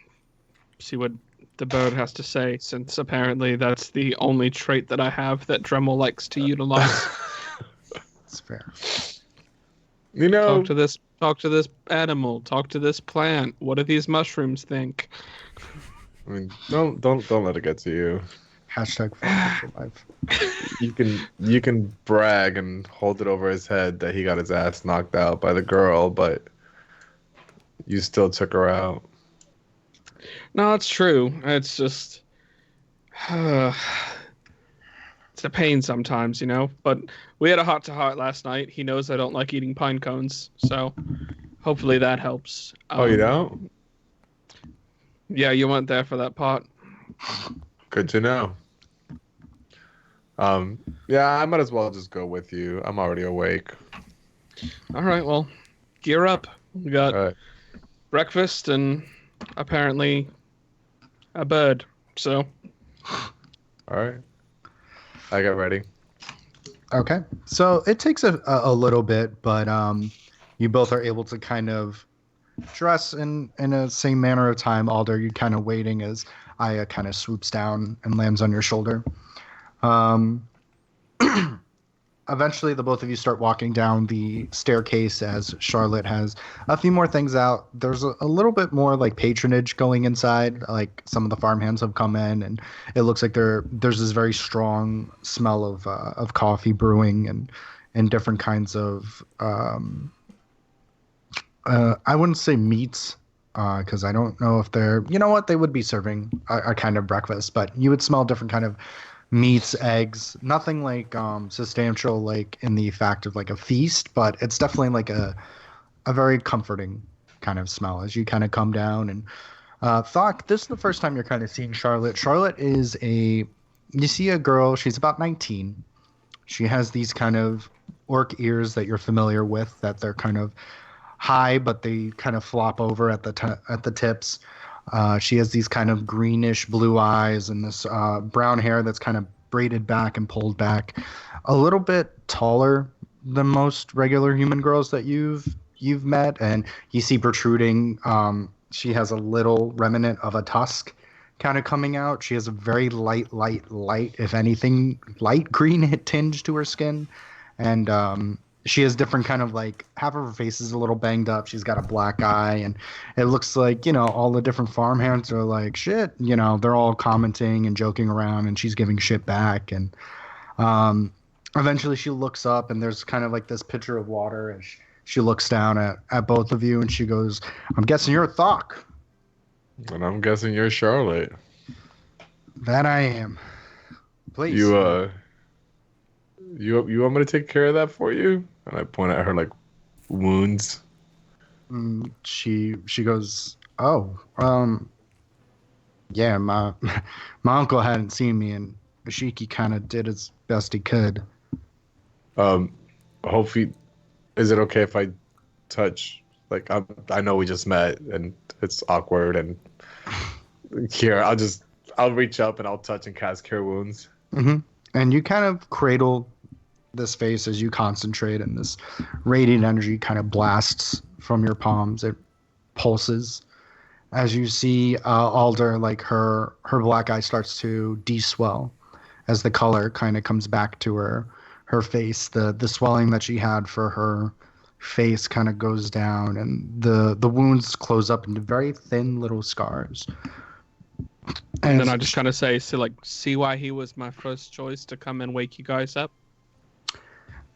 See what the bird has to say, since apparently that's the only trait that I have that Dremel likes to utilize. That's fair. You know... Talk to this animal. Talk to this plant. What do these mushrooms think? I mean, don't let it get to you. Hashtag for life. You can brag and hold it over his head that he got his ass knocked out by the girl, but you still took her out. No, it's true. It's just it's a pain sometimes, you know. But we had a heart to heart last night. He knows I don't like eating pine cones, so Hopefully that helps. Oh, you don't? Yeah, you went there for that pot. Good to know. Yeah, I might as well just go with you. I'm already awake. All right, well, gear up. We got All right. breakfast and apparently a bird. So, All right. I got ready. Okay. So it takes a little bit, but you both are able to kind of dress in a same manner of time. Alder, you kind of waiting as Aya kind of swoops down and lands on your shoulder. Eventually, the both of you start walking down the staircase as Charlotte has a few more things out. There's a little bit more like patronage going inside. Like some of the farmhands have come in, and it looks like there's this very strong smell of coffee brewing and different kinds of I wouldn't say meats because I don't know if they're, you know what, they would be serving a kind of breakfast, but you would smell different kind of meats, eggs, nothing like substantial like in the fact of like a feast, but it's definitely like a very comforting kind of smell as you kind of come down. And Thok, this is the first time you're kind of seeing Charlotte. Charlotte is you see a girl, she's about 19. She has these kind of orc ears that you're familiar with, that they're kind of high, but they kind of flop over at the tips. She has these kind of greenish blue eyes and this brown hair that's kind of braided back and pulled back. A little bit taller than most regular human girls that you've met, and you see protruding. She has a little remnant of a tusk kind of coming out. She has a very light, if anything, light green tinge to her skin, and she has different kind of like half of her face is a little banged up. She's got a black eye, and it looks like, all the different farmhands are like, shit, they're all commenting and joking around, and she's giving shit back. And eventually she looks up, and there's kind of like this pitcher of water, and she looks down at both of you, and she goes, I'm guessing you're Thok. And I'm guessing you're Charlotte. That I am. Please. You want me to take care of that for you? And I point at her like wounds. She goes, oh, yeah, my uncle hadn't seen me, and Ashiki kind of did as best he could. Hopefully, is it okay if I touch? Like, I know we just met and it's awkward, and here I'll reach up and I'll touch and cast Cure Wounds. Mm-hmm. And you kind of cradle this face as you concentrate, and this radiant energy kind of blasts from your palms. It pulses as you see Alder, like her black eye starts to de-swell as the color kind of comes back to her face. The swelling that she had for her face kind of goes down, and the wounds close up into very thin little scars. And then I just kind of say, so like, see why he was my first choice to come and wake you guys up?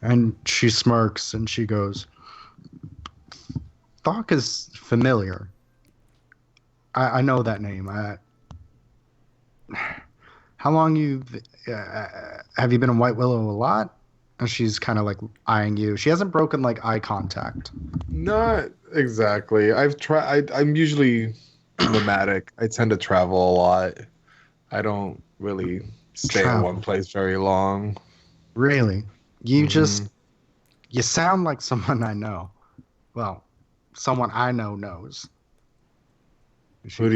And she smirks and she goes, Thok is familiar. I know that name. How long have you been in White Willow a lot? And she's kind of like eyeing you. She hasn't broken like eye contact. Not exactly. I'm usually nomadic. I tend to travel a lot. I don't really stay in one place very long. Really? You you sound like someone I know. Well, someone I know knows. Who do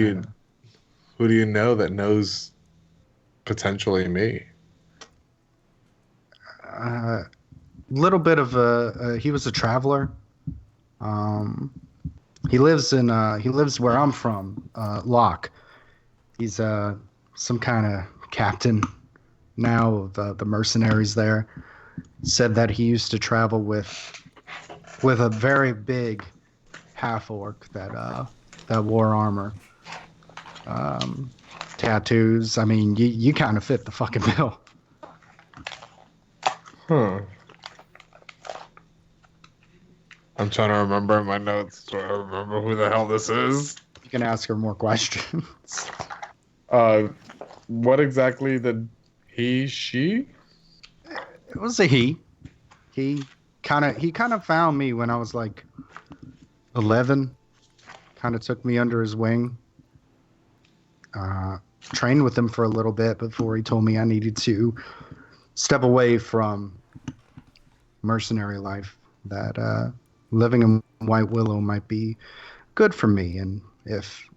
you know that knows potentially me? Little bit of he was a traveler. He lives where I'm from, Locke. He's some kind of captain now of the mercenaries there. Said that he used to travel with a very big half orc that wore armor, tattoos. I mean, you kind of fit the fucking bill. Huh. I'm trying to remember my notes so I remember who the hell this is. You can ask her more questions. What exactly did she? It was a he. He kind of found me when I was like 11 kind of took me under his wing. Trained with him for a little bit before he told me I needed to step away from mercenary life, that living in White Willow might be good for me, and if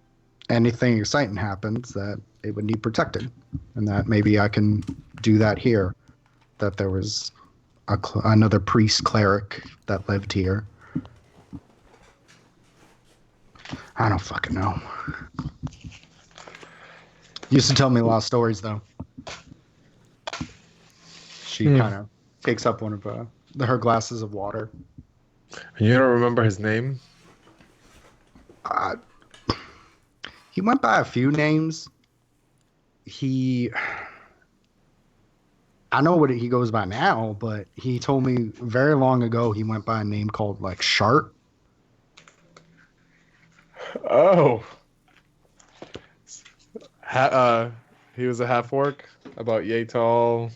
anything exciting happens, that it would need protected, and that maybe I can do that here, that there was another priest cleric that lived here. I don't fucking know. Used to tell me a lot of stories, though. She kind of takes up one of her glasses of water. You don't remember his name? He went by a few names. I know what he goes by now, but he told me very long ago he went by a name called like Shart. Oh. He was a half orc, about yay tall,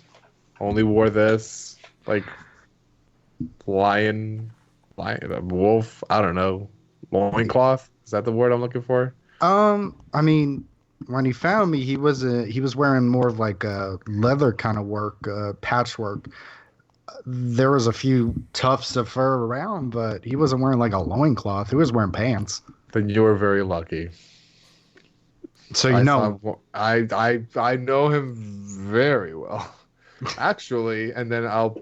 only wore this, like, lion, wolf, I don't know, loincloth? Is that the word I'm looking for? I mean, when he found me, he was wearing more of like a leather kind of work, patchwork. There was a few tufts of fur around, but he wasn't wearing like a loincloth. He was wearing pants. Then you were very lucky. So you know, I know him very well, actually. And then I'll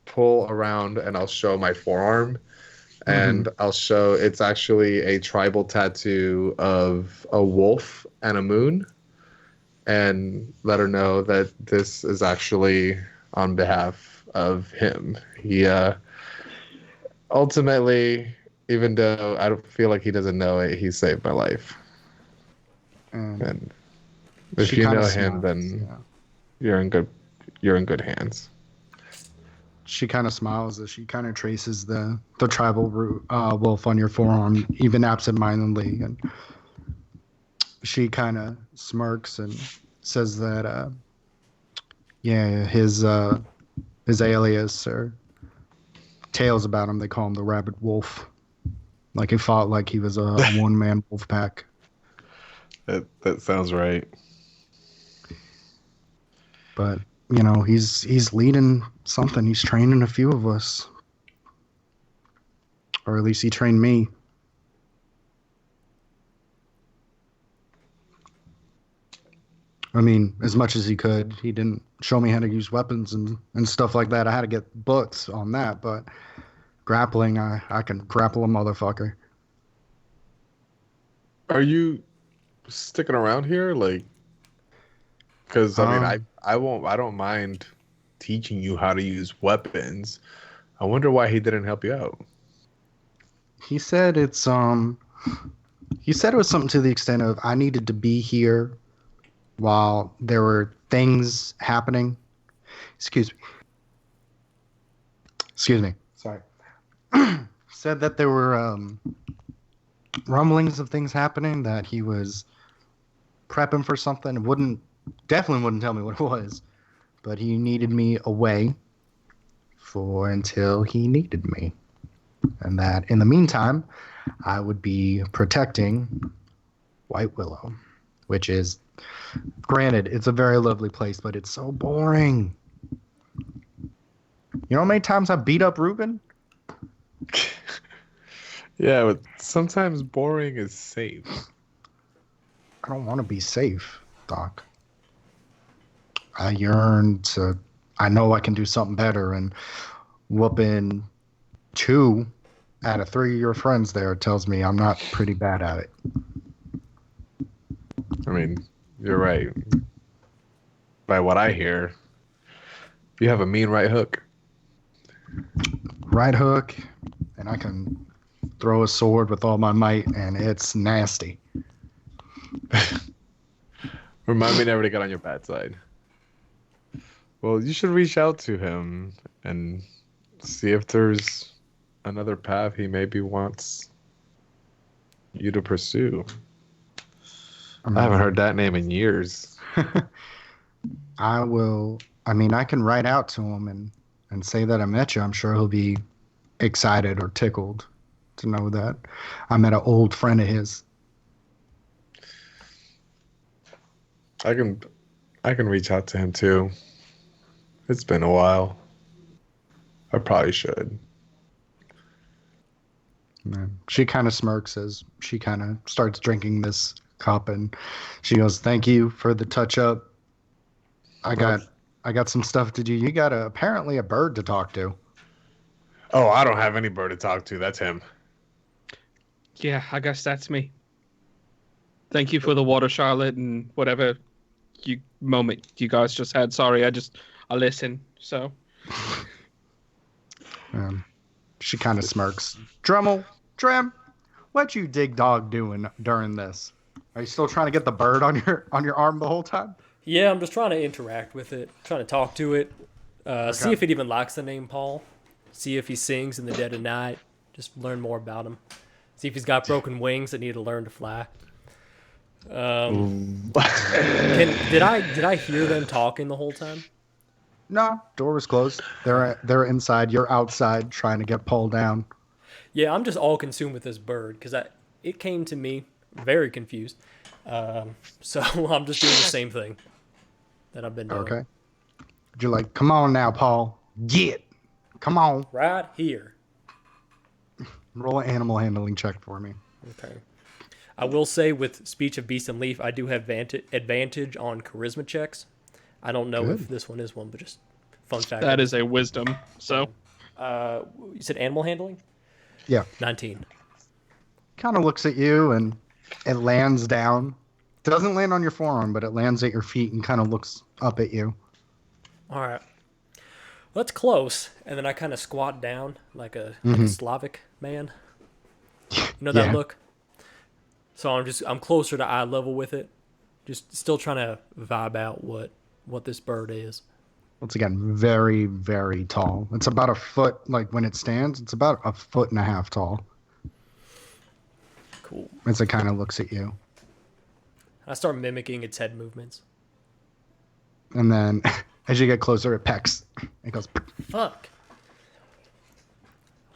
pull around and I'll show my forearm, and I'll show it's actually a tribal tattoo of a wolf and a moon, and let her know that this is actually on behalf of him. He ultimately, even though I don't feel like he doesn't know it, he saved my life. And if you know him, then you're in good hands. She kind of smiles as she kind of traces the tribal wolf on your forearm, even absentmindedly, and she kind of smirks and says that his alias or tales about him, they call him the Rabid Wolf, like he fought like he was a one-man wolf pack. That sounds right. But you know, he's leading something. He's training a few of us, or at least he trained me. I mean, as much as he could. He didn't show me how to use weapons and stuff like that. I had to get books on that, but grappling, I can grapple a motherfucker. Are you sticking around here, like? Because I mean, I don't mind teaching you how to use weapons. I wonder why he didn't help you out. He said it was something to the extent of I needed to be here while there were things happening. Excuse me. Sorry. Said that there were rumblings of things happening, that he was prepping for something. Definitely wouldn't tell me what it was, but he needed me away until he needed me, and that in the meantime I would be protecting White Willow, which is, granted, it's a very lovely place, but it's so boring. You know how many times I beat up Ruben? Yeah, but sometimes boring is safe. I don't want to be safe, Doc. I yearn to. I know I can do something better, and whooping 2 out of 3 of your friends there tells me I'm not pretty bad at it. I mean, you're right. By what I hear, you have a mean right hook. Right hook, and I can throw a sword with all my might, and it's nasty. Remind me never to get on your bad side. Well, you should reach out to him and see if there's another path he maybe wants you to pursue. I haven't heard that name in years. I will. I mean, I can write out to him and say that I met you. I'm sure he'll be excited or tickled. to know that I met an old friend of his. I can reach out to him too. It's been a while. I probably should. She kind of smirks as she kind of starts drinking this cup, and she goes, "Thank you for the touch up. I got some stuff to do. You got apparently a bird to talk to." Oh, I don't have any bird to talk to. That's him. Yeah, I guess that's me. Thank you for the water, Charlotte, and whatever moment you guys just had. Sorry, I listen. So She kind of smirks. Drem, what you dig dog doing during this? Are you still trying to get the bird on your arm the whole time? Yeah, I'm just trying to interact with it, trying to talk to it, see if it even likes the name Paul, see if he sings in the dead of night, just learn more about him, see if he's got broken wings that need to learn to fly. Did I hear them talking the whole time? No, door was closed. They're inside. You're outside trying to get Paul down. Yeah, I'm just all consumed with this bird because it came to me very confused. So I'm just doing the same thing that I've been doing. Okay. You're like, come on now, Paul. Come on. Right here. Roll an animal handling check for me. Okay. I will say with Speech of Beast and Leaf, I do have advantage on charisma checks. I don't know if this one is one, but just fun fact. that is a wisdom. So You said animal handling? Yeah. 19. Kind of looks at you and it lands down. Doesn't land on your forearm, but it lands at your feet and kind of looks up at you. All right. Well, that's close. And then I kind of squat down like a Slavic man. You know that look? So I'm closer to eye level with it. Just still trying to vibe out what this bird is. Once again, very, very tall. It's about a foot, like when it stands, it's about 1.5 feet tall. Cool. As it kind of looks at you. I start mimicking its head movements. And then as you get closer, it pecks. It goes, Fuck.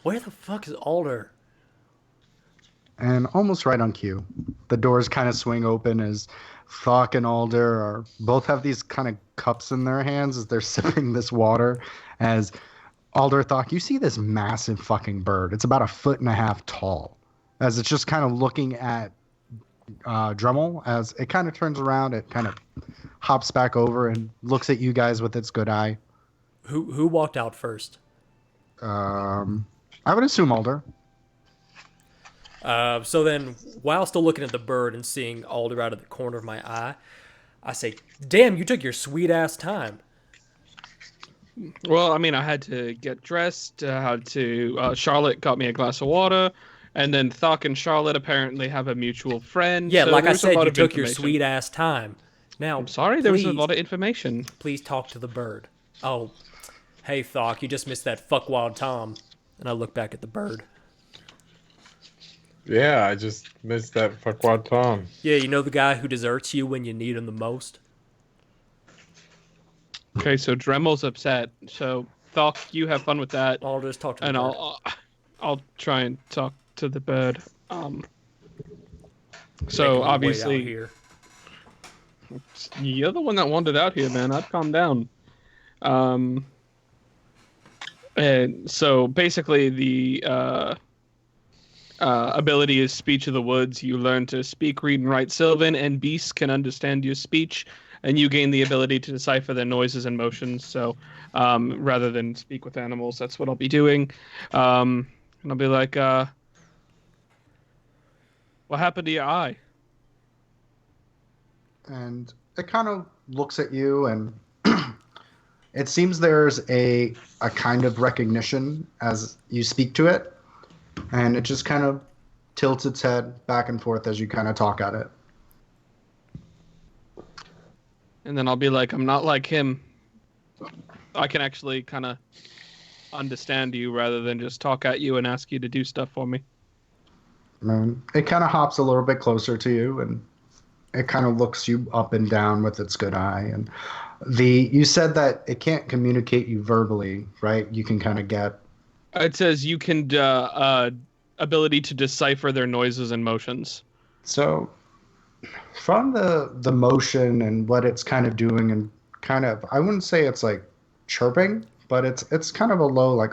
Where the fuck is Alder? and almost right on cue, the doors kind of swing open as Thok and Alder both have these kind of cups in their hands as they're sipping this water. As Alder, Thok, you see this massive fucking bird. It's about 1.5 feet tall. As it's just kind of looking at Dremel, as it kind of turns around, it kind of hops back over and looks at you guys with its good eye. Who walked out first? I would assume Alder. So then, while still looking at the bird and seeing Alder out of the corner of my eye, I say, "Damn, you took your sweet ass time." Well, I mean, I had to get dressed. Charlotte got me a glass of water, and then Thok and Charlotte apparently have a mutual friend. Yeah, so like I there's a said, lot you of took your information. sweet ass time. Now, I'm sorry, there was a lot of information. Please talk to the bird. Oh, hey Thok, you just missed that fuck wild Tom. And I look back at the bird. Yeah, I just missed that fuckwad Tom. Yeah, you know the guy who deserts you when you need him the most? Okay, so Dremel's upset. So Thok, you have fun with that, I'll just talk to the and bird. I'll try and talk to the bird. Making So me wait out obviously, here. you're the one that wandered out here, man. I'd calm down. And so basically, the ability is speech of the woods. You learn to speak, read, and write Sylvan, and beasts can understand your speech, and you gain the ability to decipher their noises and motions. So rather than speak with animals, that's what I'll be doing. And I'll be like, what happened to your eye? And it kind of looks at you, and it seems there's a kind of recognition as you speak to it, and it just kind of tilts its head back and forth as you kind of talk at it. And then I'll be like, I'm not like him. I can actually kind of understand you rather than just talk at you and ask you to do stuff for me. And it kind of hops a little bit closer to you, and it kind of looks you up and down with its good eye. And you said that it can't communicate you verbally, right? You can kind of get. It says you can ability to decipher their noises and motions. So, from the motion and what it's kind of doing, and kind of, I wouldn't say it's like chirping, but it's kind of a low, like,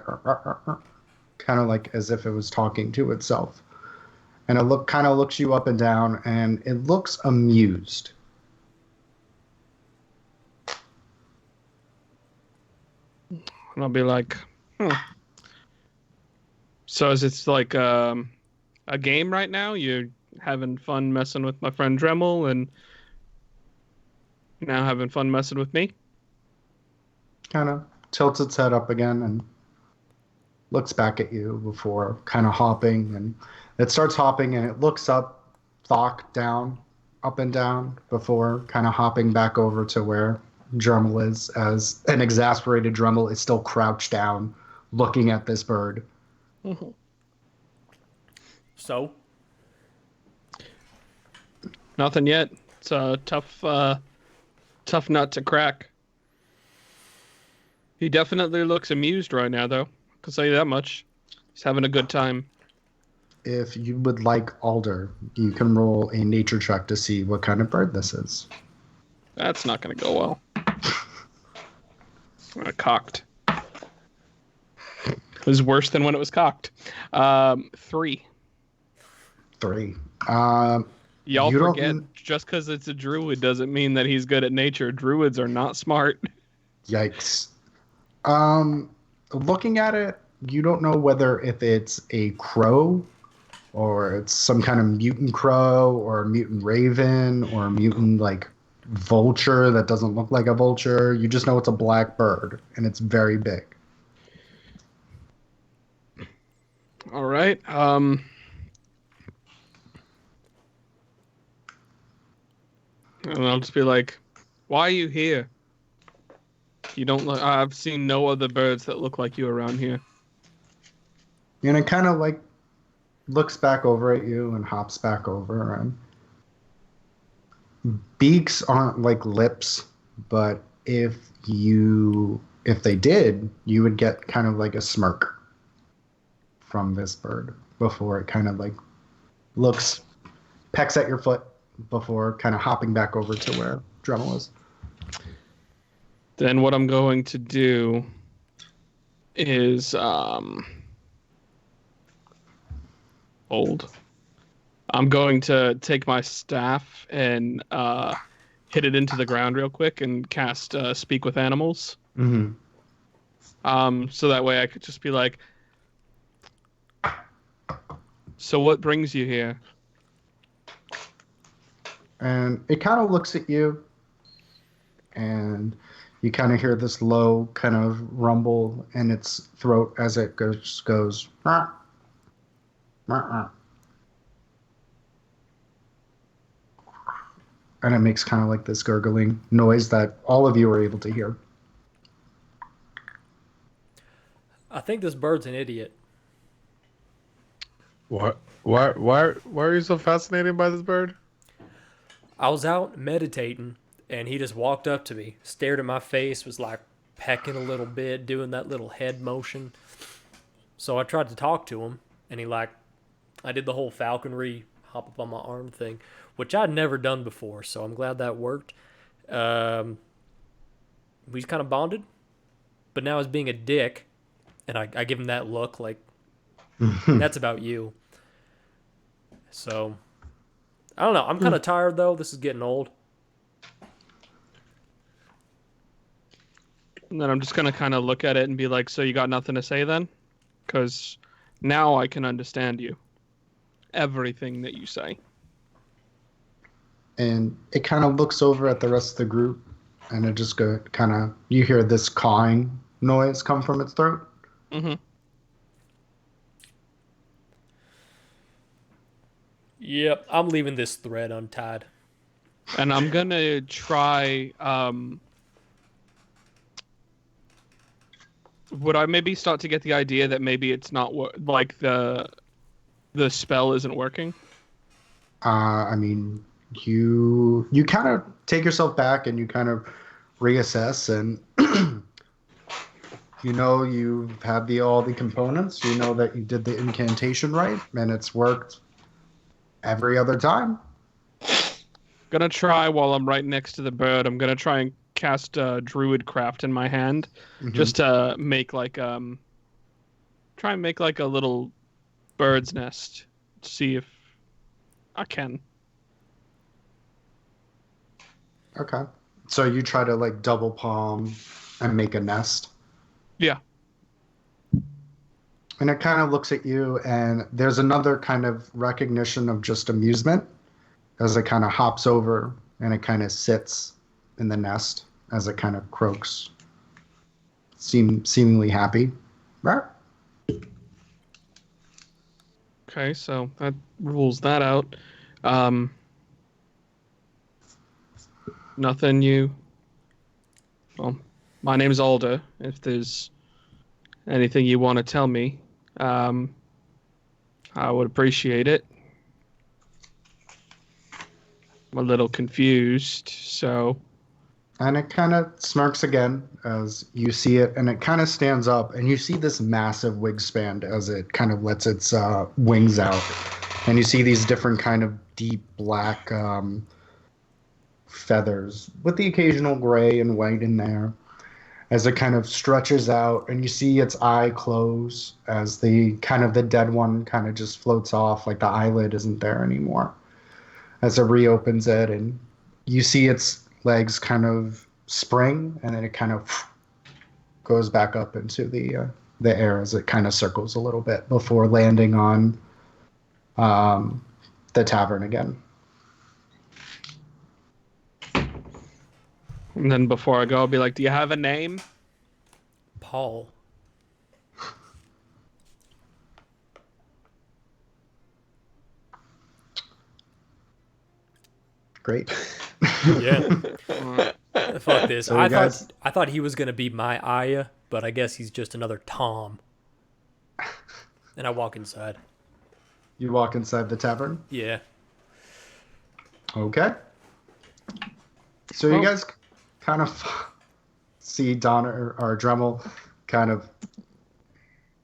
kind of like as if it was talking to itself. And it kind of looks you up and down, and it looks amused. And I'll be like, So is it like a game right now? You're having fun messing with my friend Dremel, and now having fun messing with me? Kind of tilts its head up again and looks back at you before kind of hopping, and it starts hopping, and it looks up, Thok down, up and down, before kind of hopping back over to where Dremel is, as an exasperated Dremel is still crouched down looking at this bird. Mm-hmm. So? Nothing yet. It's a tough nut to crack. He definitely looks amused right now, though. I can tell you that much. He's having a good time. If you would like Alder, you can roll a nature check to see what kind of bird this is. That's not going to go well. Cocked. It was worse than when it was cocked. 3. 3. Y'all You don't- forget, just because it's a druid doesn't mean that he's good at nature. Druids are not smart. Yikes. Looking at it, you don't know whether if it's a crow, or it's some kind of mutant crow, or a mutant raven, or a mutant, like, vulture that doesn't look like a vulture. You just know it's a black bird, and it's very big. All right. And I'll just be like, "Why are you here? You don't look. I've seen no other birds that look like you around here." And it kind of, like, looks back over at you and hops back over, and beaks aren't like lips, but if they did, you would get kind of like a smirk from this bird before it kind of like pecks at your foot before kind of hopping back over to where Dremel is. Then what I'm going to do is hold. I'm going to take my staff and hit it into the ground real quick and cast Speak with Animals. Mm-hmm. So that way I could just be like, "So what brings you here?" And it kind of looks at you, and you kind of hear this low kind of rumble in its throat as it goes. Rah, rah, rah. And it makes kind of like this gurgling noise that all of you are able to hear. I think this bird's an idiot. What? Why are you so fascinated by this bird? I was out meditating, and he just walked up to me, stared at my face, was like pecking a little bit, doing that little head motion. So I tried to talk to him, and I did the whole falconry, hop up on my arm thing, which I'd never done before, so I'm glad that worked. We kind of bonded, but now he's being a dick, and I give him that look like, that's about you. So, I don't know. I'm kind of tired, though. This is getting old. And then I'm just going to kind of look at it and be like, "So you got nothing to say then? Because now I can understand you. Everything that you say." And it kind of looks over at the rest of the group, and it just you hear this cawing noise come from its throat. Mm-hmm. Yep, I'm leaving this thread untied. And I'm going to try... would I maybe start to get the idea that maybe it's not like the spell isn't working? I mean, you kind of take yourself back and you kind of reassess, and You know you've had all the components. You know that you did the incantation right, and it's worked every other time. Gonna try while I'm right next to the bird. I'm gonna try and cast Druid Craft in my hand, just to make try and make like a little bird's nest. See if I can. Okay. So you try to like double palm and make a nest. Yeah. And it kind of looks at you, and there's another kind of recognition of just amusement as it kind of hops over and it kind of sits in the nest as it kind of croaks, seemingly happy. Right? Okay, so that rules that out. Nothing you. Well, my name's Alder. If there's anything you want to tell me, I would appreciate it. I'm a little confused, so. And it kind of smirks again as you see it, and it kind of stands up, and you see this massive wingspan as it kind of lets its wings out, and you see these different kind of deep black feathers with the occasional gray and white in there as it kind of stretches out, and you see its eye close as the dead one kind of just floats off, like the eyelid isn't there anymore, as it reopens it, and you see its legs kind of spring, and then it kind of goes back up into the air as it kind of circles a little bit before landing on the tavern again. And then before I go, I'll be like, "Do you have a name?" Paul. Great. Yeah. Fuck this. So I thought he was gonna be my Aya, but I guess he's just another Tom. And I walk inside. You walk inside the tavern? Yeah. Okay. So you guys kind of see Donna or Dremel kind of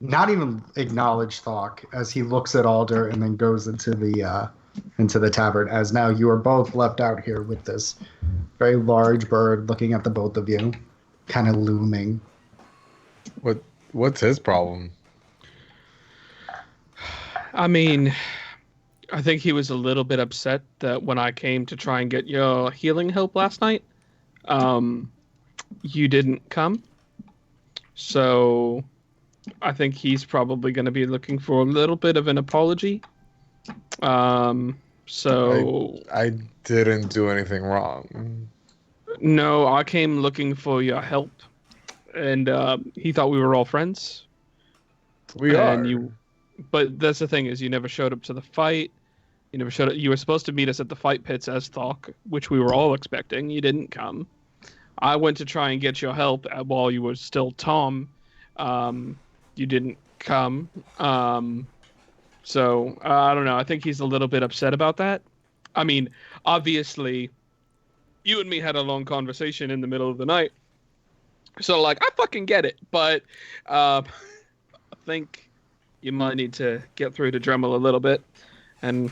not even acknowledge Thok as he looks at Alder and then goes into the tavern, as now you are both left out here with this very large bird looking at the both of you, kind of looming. What's his problem? I mean, I think he was a little bit upset that when I came to try and get your healing help last night, you didn't come. So I think he's probably going to be looking for a little bit of an apology. So I didn't do anything wrong. No, I came looking for your help, and he thought we were all friends. We are. But that's the thing, is you never showed up to the fight. You never showed up. You were supposed to meet us at the fight pits as Thok, which we were all expecting. You didn't come. I went to try and get your help while you were still Tom. You didn't come. So I don't know. I think he's a little bit upset about that. I mean, obviously, you and me had a long conversation in the middle of the night. So, like, I fucking get it. But I think you might need to get through to Dremel a little bit. And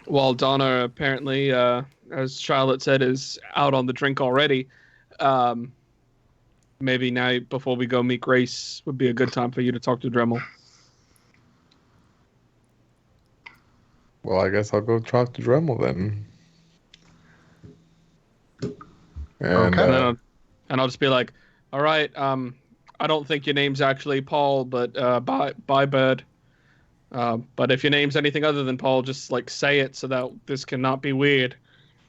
while Donna apparently, as Charlotte said, is out on the drink already, maybe now before we go meet Grace would be a good time for you to talk to Dremel. Well, I guess I'll go talk to Dremel then. And, Okay. And I'll just be like, all right, I don't think your name's actually Paul, but bye, bird. But if your name's anything other than Paul, just like say it so that this cannot be weird.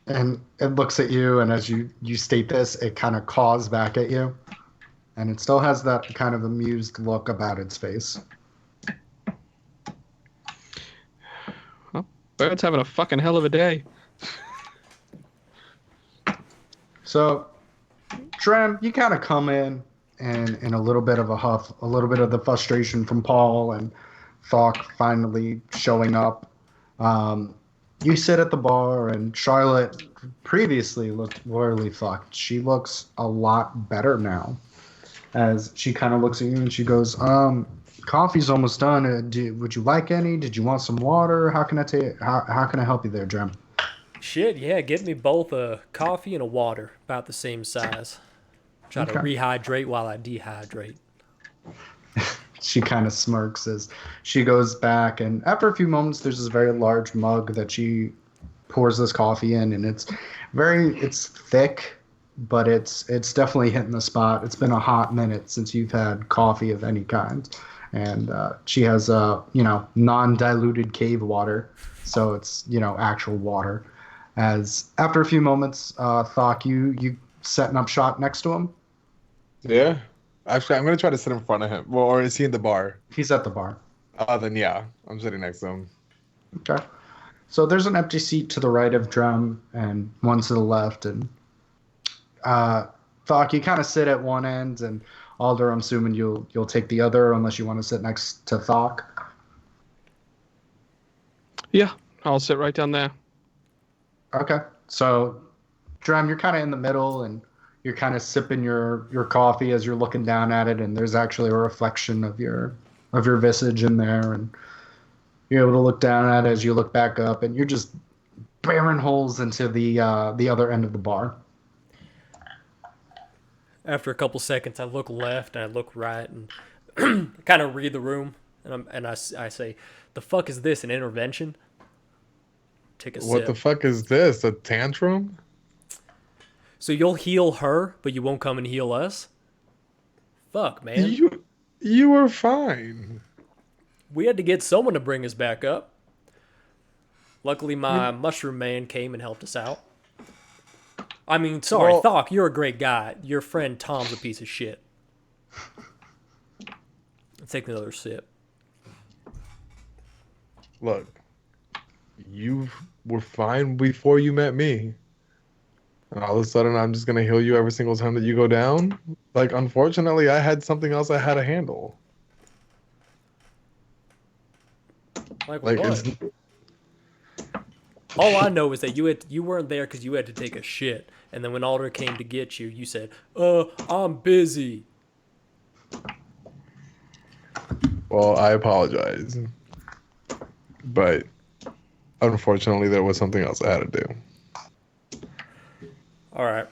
And it looks at you, and as you state this, it kind of caws back at you. And it still has that kind of amused look about its face. Well, bird's having a fucking hell of a day. So, Drem, you kind of come in and in a little bit of a huff, a little bit of the frustration from Paul and Thok finally showing up. You sit at the bar, and Charlotte previously looked royally fucked. She looks a lot better now. as she kind of looks at you and she goes, coffee's almost done. Would you like any? Did you want some water? How can I help you there, Drem? Shit, yeah, get me both a coffee and a water, about the same size. Try to rehydrate while I dehydrate. She kind of smirks as she goes back, and after a few moments, there's this very large mug that she pours this coffee in, and it's thick, but it's definitely hitting the spot. It's been a hot minute since you've had coffee of any kind, and she has non-diluted cave water, so it's actual water. As after a few moments, Thok, you setting up shop next to him? Yeah. Actually, I'm going to try to sit in front of him. Well, or is he in the bar? He's at the bar. Then yeah, I'm sitting next to him. Okay. So there's an empty seat to the right of Drum and one to the left. And Thok, you kind of sit at one end, and Alder, I'm assuming you'll take the other unless you want to sit next to Thok. Yeah, I'll sit right down there. Okay. So, Drum, you're kind of in the middle, and you're kind of sipping your coffee as you're looking down at it, and there's actually a reflection of your visage in there, and you're able to look down at it as you look back up, and you're just bearing holes into the other end of the bar. After a couple seconds, I look left and I look right and kind of read the room, and I say, "The fuck is this? An intervention?" Take a sip. What the fuck is this? A tantrum? So you'll heal her, but you won't come and heal us? Fuck, man. You were fine. We had to get someone to bring us back up. Luckily, my mushroom man came and helped us out. I mean, sorry, Thok, you're a great guy. Your friend Tom's a piece of shit. Let's take another sip. Look, you were fine before you met me. And all of a sudden, I'm just going to heal you every single time that you go down? Like, unfortunately, I had something else I had to handle. Like what? All I know is that you weren't there because you had to take a shit. And then when Alder came to get you, you said, I'm busy. Well, I apologize. But unfortunately, there was something else I had to do. All right.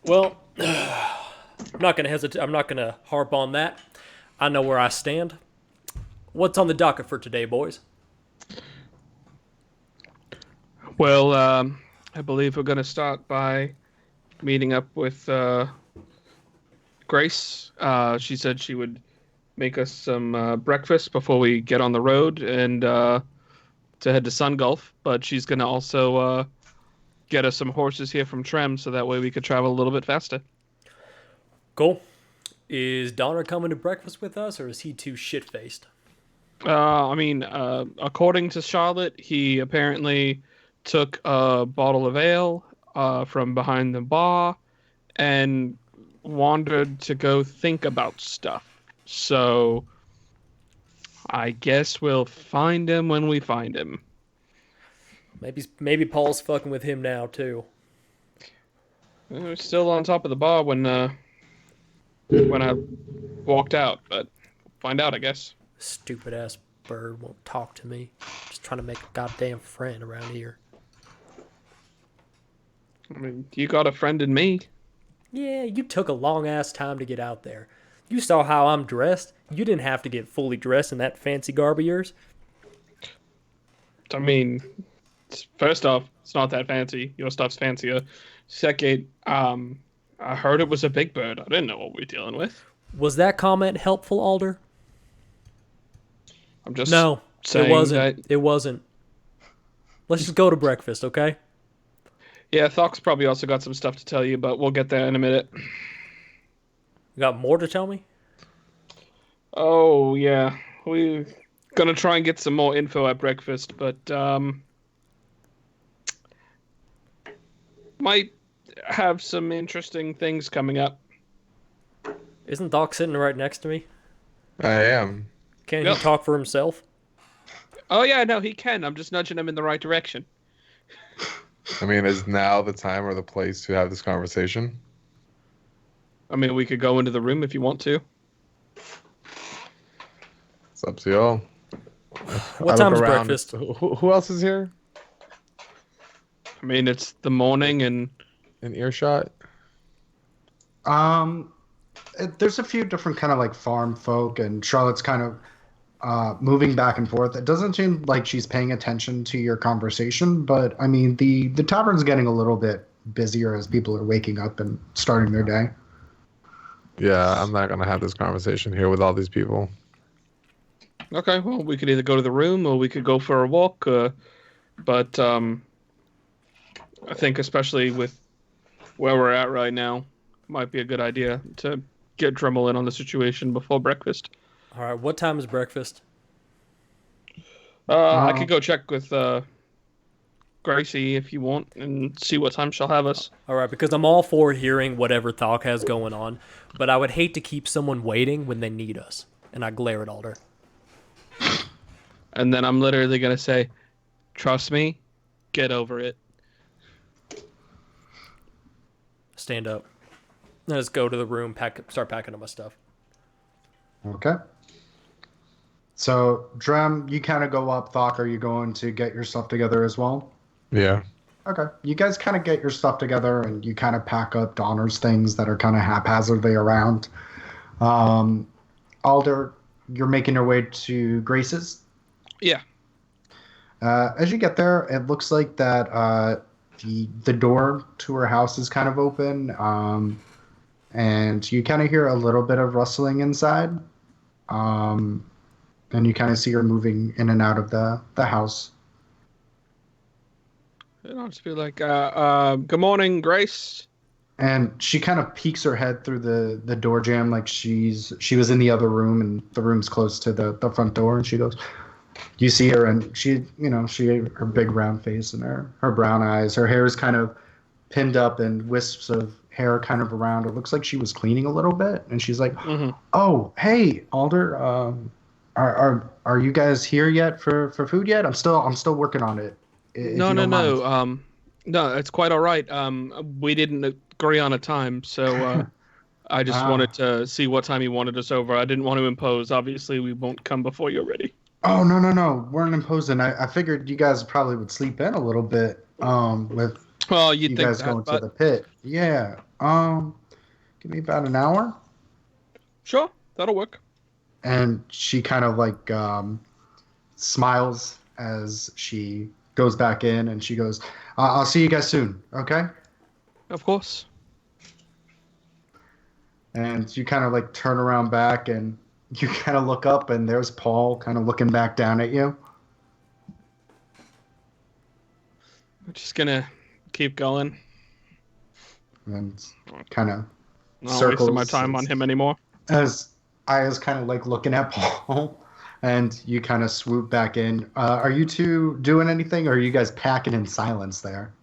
Well, I'm not going to hesitate. I'm not going to harp on that. I know where I stand. What's on the docket for today, boys? Well, I believe we're going to start by meeting up with Grace. She said she would make us some breakfast before we get on the road and to head to Sun Gulf. But she's going to also get us some horses here from Trem so that way we could travel a little bit faster. Cool. Is Donner coming to breakfast with us, or is he too shit-faced? According to Charlotte, he apparently took a bottle of ale from behind the bar and wandered to go think about stuff. So I guess we'll find him when we find him. Maybe Paul's fucking with him now too. We're still on top of the bar when I walked out, but find out, I guess. Stupid ass bird won't talk to me. Just trying to make a goddamn friend around here. I mean, you got a friend in me. Yeah, you took a long ass time to get out there. You saw how I'm dressed. You didn't have to get fully dressed in that fancy garb of yours. I mean, first off, it's not that fancy. Your stuff's fancier. Second, I heard it was a big bird. I didn't know what we were dealing with. Was that comment helpful, Alder? I'm just No, saying it wasn't. that... It wasn't. Let's just go to breakfast, okay? Yeah, Thok's probably also got some stuff to tell you, but we'll get there in a minute. You got more to tell me? Oh, yeah. We're gonna try and get some more info at breakfast, but might have some interesting things coming up. Isn't Doc sitting right next to me? I am. Can't he talk for himself? Oh, yeah, no, he can. I'm just nudging him in the right direction. I mean, is now the time or the place to have this conversation? I mean, we could go into the room if you want to. It's up to y'all. What I time look is around. breakfast? Who else is here I mean, it's the morning, and in earshot? There's a few different kind of like farm folk, and Charlotte's kind of moving back and forth. It doesn't seem like she's paying attention to your conversation, but I mean, the tavern's getting a little bit busier as people are waking up and starting their day. Yeah, I'm not gonna have this conversation here with all these people. okay, well, we could either go to the room or we could go for a walk. But I think, especially with where we're at right now, might be a good idea to get Dremel in on the situation before breakfast. All right, what time is breakfast? I could go check with Gracie if you want and see what time she'll have us. All right, because I'm all for hearing whatever Thok has going on, but I would hate to keep someone waiting when they need us. And I glare at Alder. And then I'm literally going to say, trust me, get over it. Stand up. Let's go to the room, start packing up my stuff. Okay. So, Drem, you kind of go up. Thok, are you going to get your stuff together as well? Yeah. Okay. You guys kind of get your stuff together and you kind of pack up Donner's things that are kind of haphazardly around. Alder, you're making your way to Grace's. Yeah. As you get there, it looks like that the door to her house is kind of open, and you kind of hear a little bit of rustling inside, and you kind of see her moving in and out of the house. And I'll just be like, good morning, Grace. And she kind of peeks her head through the door jamb like she was in the other room, and the room's close to the front door, and she goes, you see her, and she her big round face and her brown eyes, her hair is kind of pinned up and wisps of hair kind of around. It looks like she was cleaning a little bit, and she's like, oh, hey, Alder, are you guys here yet for food yet? I'm still working on it. No. No, it's quite all right. We didn't agree on a time, so I just wanted to see what time you wanted us over. I didn't want to impose. Obviously, we won't come before you're ready. Oh, no. We're imposing. I figured you guys probably would sleep in a little bit with You'd you think guys that, going but to the pit. Yeah. Give me about an hour. Sure, that'll work. And she kind of like smiles as she goes back in, and she goes, I'll see you guys soon, okay? Of course. And you kind of like turn around back, and you kind of look up, and there's Paul kind of looking back down at you. I'm just gonna keep going. And kind of Not circles. wasting my time on him anymore. As Aya's kind of like looking at Paul, and you kind of swoop back in. Are you two doing anything, or are you guys packing in silence there?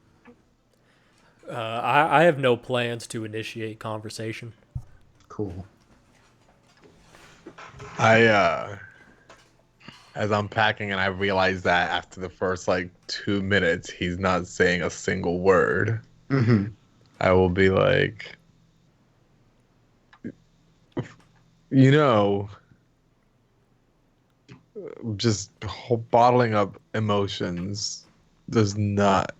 I have no plans to initiate conversation. Cool. As I'm packing and I realize that after the first like 2 minutes he's not saying a single word, I will be like, just bottling up emotions does not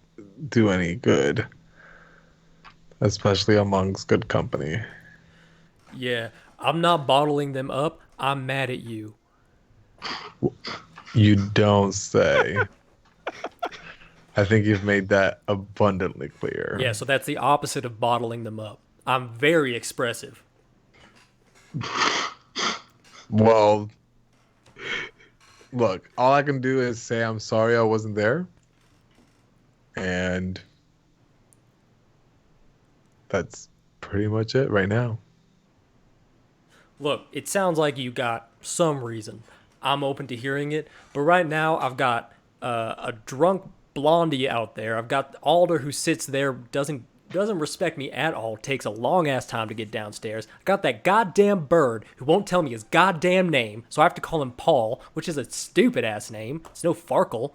do any good, especially amongst good company. Yeah, I'm not bottling them up. I'm mad at you. You don't say. I think you've made that abundantly clear. Yeah, so that's the opposite of bottling them up. I'm very expressive. Well, look, all I can do is say I'm sorry I wasn't there. And that's pretty much it right now. Look, it sounds like you got some reason. I'm open to hearing it, but right now I've got a drunk blondie out there. I've got Alder who sits there, doesn't respect me at all, takes a long ass time to get downstairs. I got that goddamn bird who won't tell me his goddamn name, so I have to call him Paul, which is a stupid ass name. It's no Farkle.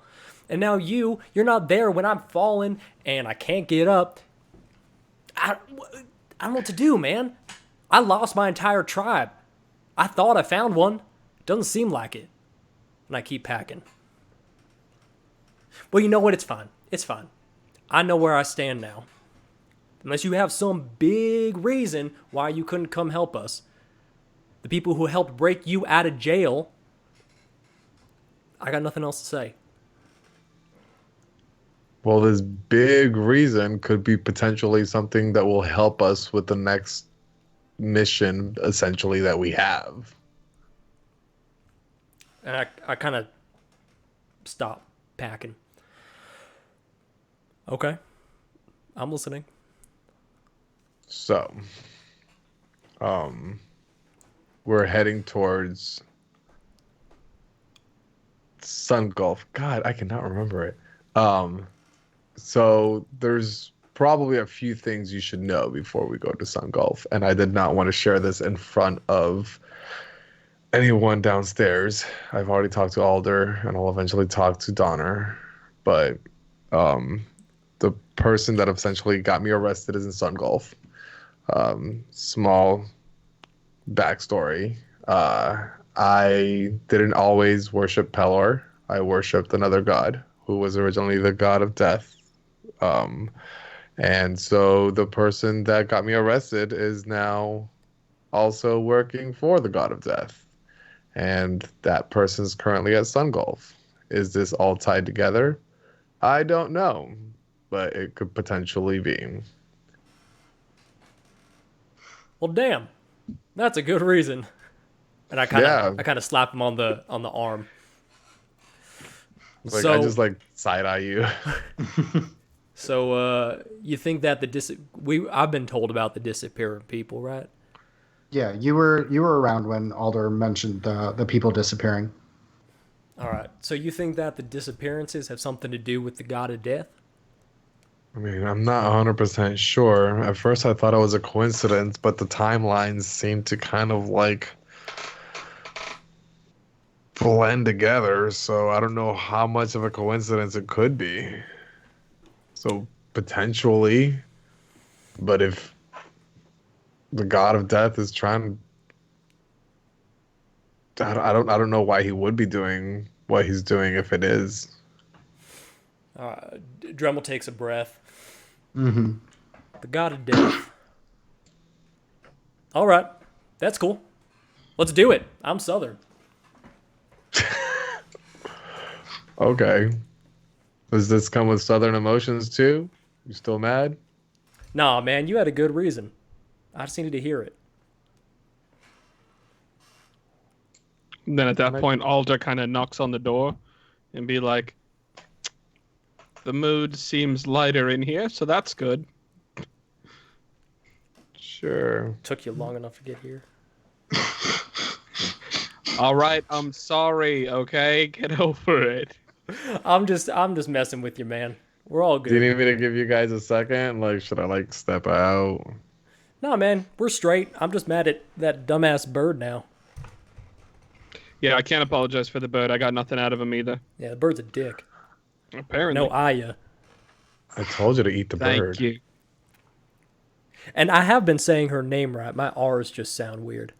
And now you're not there when I'm falling and I can't get up. I don't know what to do, man. I lost my entire tribe. I thought I found one. Doesn't seem like it. And I keep packing. Well, you know what? It's fine. It's fine. I know where I stand now. Unless you have some big reason why you couldn't come help us. The people who helped break you out of jail, I got nothing else to say. Well, this big reason could be potentially something that will help us with the next mission, essentially, that we have. And I kind of stop packing. Okay. I'm listening. So, we're heading towards Sun Gulf. God, I cannot remember it. So there's probably a few things you should know before we go to Sun Gulf, and I did not want to share this in front of anyone downstairs. I've already talked to Alder, and I'll eventually talk to Donner, but the person that essentially got me arrested is in Sun Gulf. Small backstory. I didn't always worship Pelor. I worshipped another god who was originally the god of death. And so the person that got me arrested is now also working for the god of death. And that person's currently at Sun Gulf. Is this all tied together? I don't know, but it could potentially be. Well, damn. That's a good reason. And I kind of slap him on the arm. Like, I just like side eye you. So you think that I've been told about the disappearing people, right? Yeah, you were around when Alder mentioned the people disappearing. All right. So you think that the disappearances have something to do with the god of death? I mean, I'm not 100% sure. At first, I thought it was a coincidence, but the timelines seem to kind of like blend together. So I don't know how much of a coincidence it could be. So potentially, but if the god of death is trying, I don't know why he would be doing what he's doing if it is. Dremel takes a breath. Mm-hmm. The god of death. All right, that's cool. Let's do it. I'm Southern. Okay. Does this come with Southern emotions too? You still mad? Nah, man, you had a good reason. I just needed to hear it. And then at that point, Alder kind of knocks on the door and be like, the mood seems lighter in here, so that's good. Sure. Took you long enough to get here. All right, I'm sorry, okay? Get over it. I'm just messing with you, man. We're all good. Do you need me to give you guys a second? Like, should I like step out? No, man, we're straight. I'm just mad at that dumbass bird now. Yeah, I can't apologize for the bird. I got nothing out of him either. Yeah, the bird's a dick. Apparently. No, Aya. I told you to eat the bird. Thank you. And I have been saying her name right. My R's just sound weird.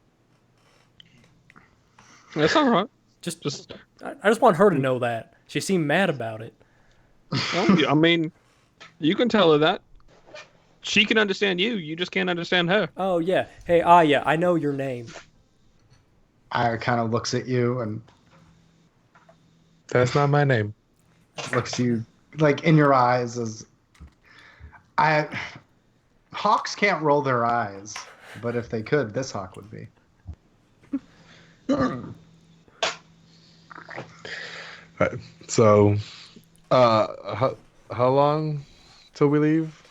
That's all right. I just want her to know that. She seemed mad about it. Well, I mean, you can tell her that. She can understand you. You just can't understand her. Oh, yeah. Hey, Aya, I know your name. Aya kind of looks at you and That's not my name. looks you like in your eyes as hawks can't roll their eyes, but if they could, this hawk would be. So, how long till we leave?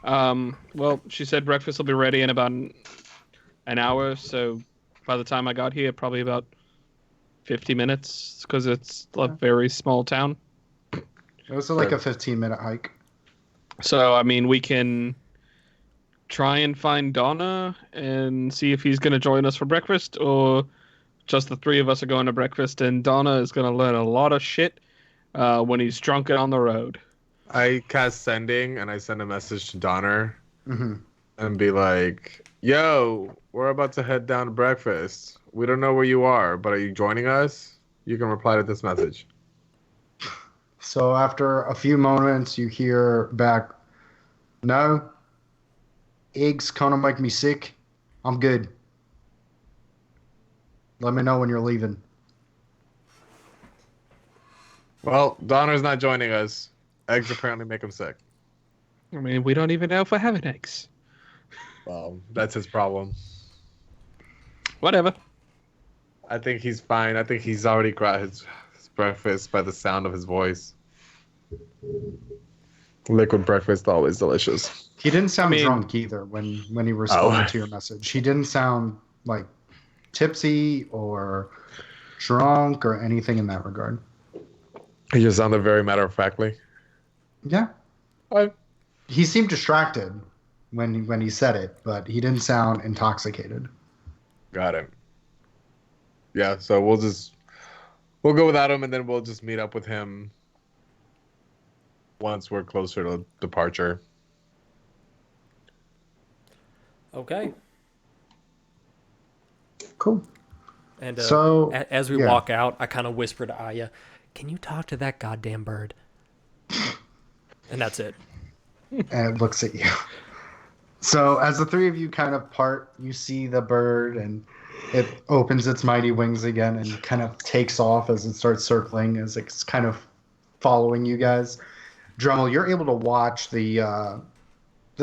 Well, she said breakfast will be ready in about an hour, so by the time I got here, probably about 50 minutes, because it's a very small town. It was like a 15-minute hike. So, I mean, we can try and find Donna and see if he's going to join us for breakfast, or just the three of us are going to breakfast, and Donna is going to learn a lot of shit when he's drunk and on the road. I cast sending, and I send a message to Donner. Mm-hmm. and be like, "Yo, we're about to head down to breakfast. We don't know where you are, but are you joining us?" You can reply to this message. So after a few moments, you hear back, "No, eggs kind of make me sick. I'm good. Let me know when you're leaving." Well, Donner's not joining us. Eggs apparently make him sick. I mean, we don't even know if we're having eggs. Well, that's his problem. Whatever. I think he's fine. I think he's already got his breakfast by the sound of his voice. Liquid breakfast, always delicious. He didn't sound I mean- drunk either when he responded to your message. He didn't sound like tipsy or drunk or anything in that regard. He just sounded very matter-of-factly. Yeah. I- He seemed distracted when he said it, but he didn't sound intoxicated. Got it. Yeah, so we'll go without him, and then we'll just meet up with him once we're closer to departure. Okay. Cool. And So, as we yeah. walk out, I kind of whisper to Aya, "Can you talk to that goddamn bird?" And that's it. And it looks at you. So as the three of you kind of part, you see the bird and it opens its mighty wings again and kind of takes off as it starts circling, as it's kind of following you guys. Drummel, you're able to watch the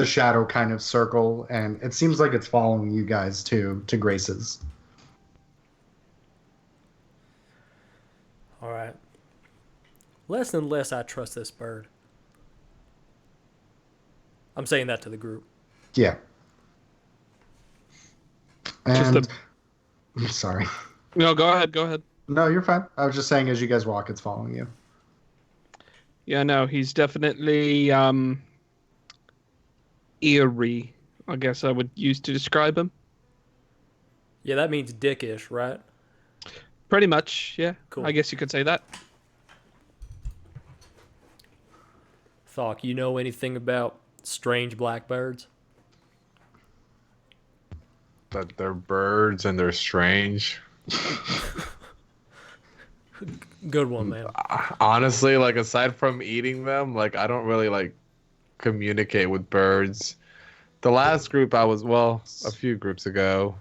shadow kind of circle, and it seems like it's following you guys to Grace's. All right. Less and less I trust this bird. I'm saying that to the group. Yeah. Just And I'm sorry. No, go ahead. No, you're fine. I was just saying as you guys walk, it's following you. Yeah, no, he's definitely eerie, I guess I would use to describe him. Yeah, that means dickish, right? Pretty much, yeah. Cool. I guess you could say that. Thok, you know anything about strange blackbirds? That they're birds and they're strange. Good one, man. Honestly, like aside from eating them, like I don't really like communicate with birds. The last group I was, well, a few groups ago,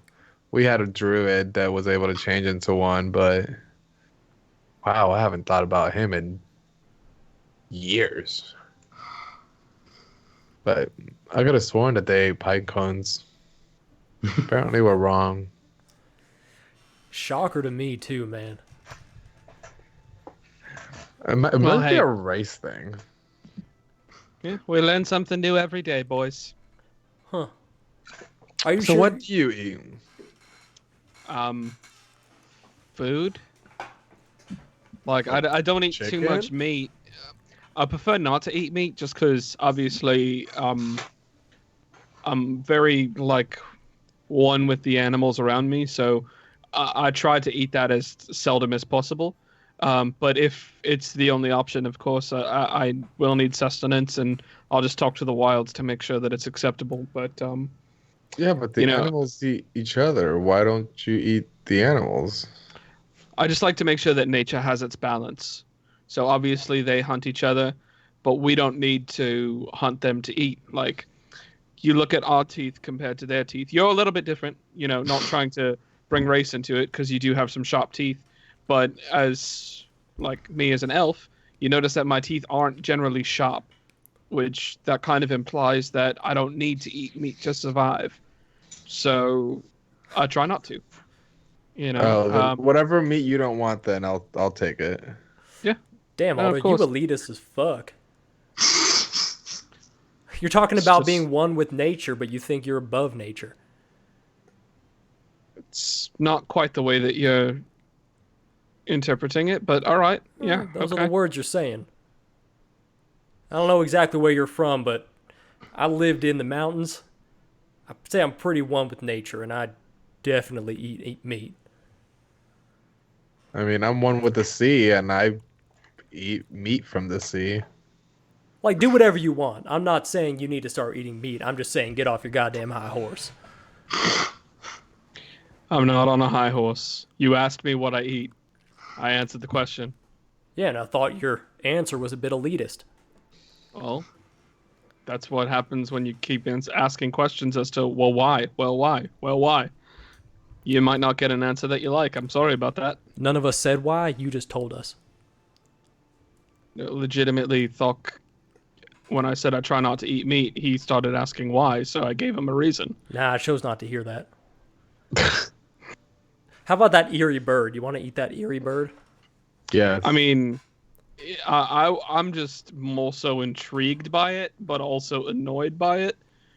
we had a druid that was able to change into one, but wow, I haven't thought about him in years. But I could have sworn that they ate pine cones. Apparently we're wrong. Shocker to me, too, man. It might Well, be hey. a race thing. Yeah, we learn something new every day, boys. Huh. Are you So sure? what do you eat? Food. Like, I don't eat too Chicken? much meat. I prefer not to eat meat just because, obviously, I'm very, like, one with the animals around me, so I try to eat that as seldom as possible. But if it's the only option, of course, I will need sustenance, and I'll just talk to the wilds to make sure that it's acceptable. But Yeah, but the You know- animals eat each other. Why don't you eat the animals? I just like to make sure that nature has its balance. So obviously they hunt each other, but we don't need to hunt them to eat. Like, you look at our teeth compared to their teeth. You're a little bit different, not trying to bring race into it because you do have some sharp teeth. But as, like, me as an elf, you notice that my teeth aren't generally sharp, which that kind of implies that I don't need to eat meat to survive. So I try not to. Then whatever meat you don't want, then I'll take it. Damn, No, of Alder, you course. elitist as fuck. You're talking about just- being one with nature, but you think you're above nature. It's not quite the way that you're interpreting it, but all right. Yeah, Those okay. are the words you're saying. I don't know exactly where you're from, but I lived in the mountains. I'd say I'm pretty one with nature, and I definitely eat meat. I mean, I'm one with the sea, and I eat meat from the sea. Like, do whatever you want. I'm not saying you need to start eating meat. I'm just saying get off your goddamn high horse. I'm not on a high horse. You asked me what I eat. I answered the question. Yeah, and I thought your answer was a bit elitist. Well, that's what happens when you keep asking questions as to, well, why? Well, why? Well, why? You might not get an answer that you like. I'm sorry about that. None of us said why. You just told us. Legitimately, Thok, when I said I try not to eat meat, he started asking why, so I gave him a reason. Nah, I chose not to hear that. How about that eerie bird? You want to eat that eerie bird? Yeah. I mean, I'm just more so intrigued by it, but also annoyed by it.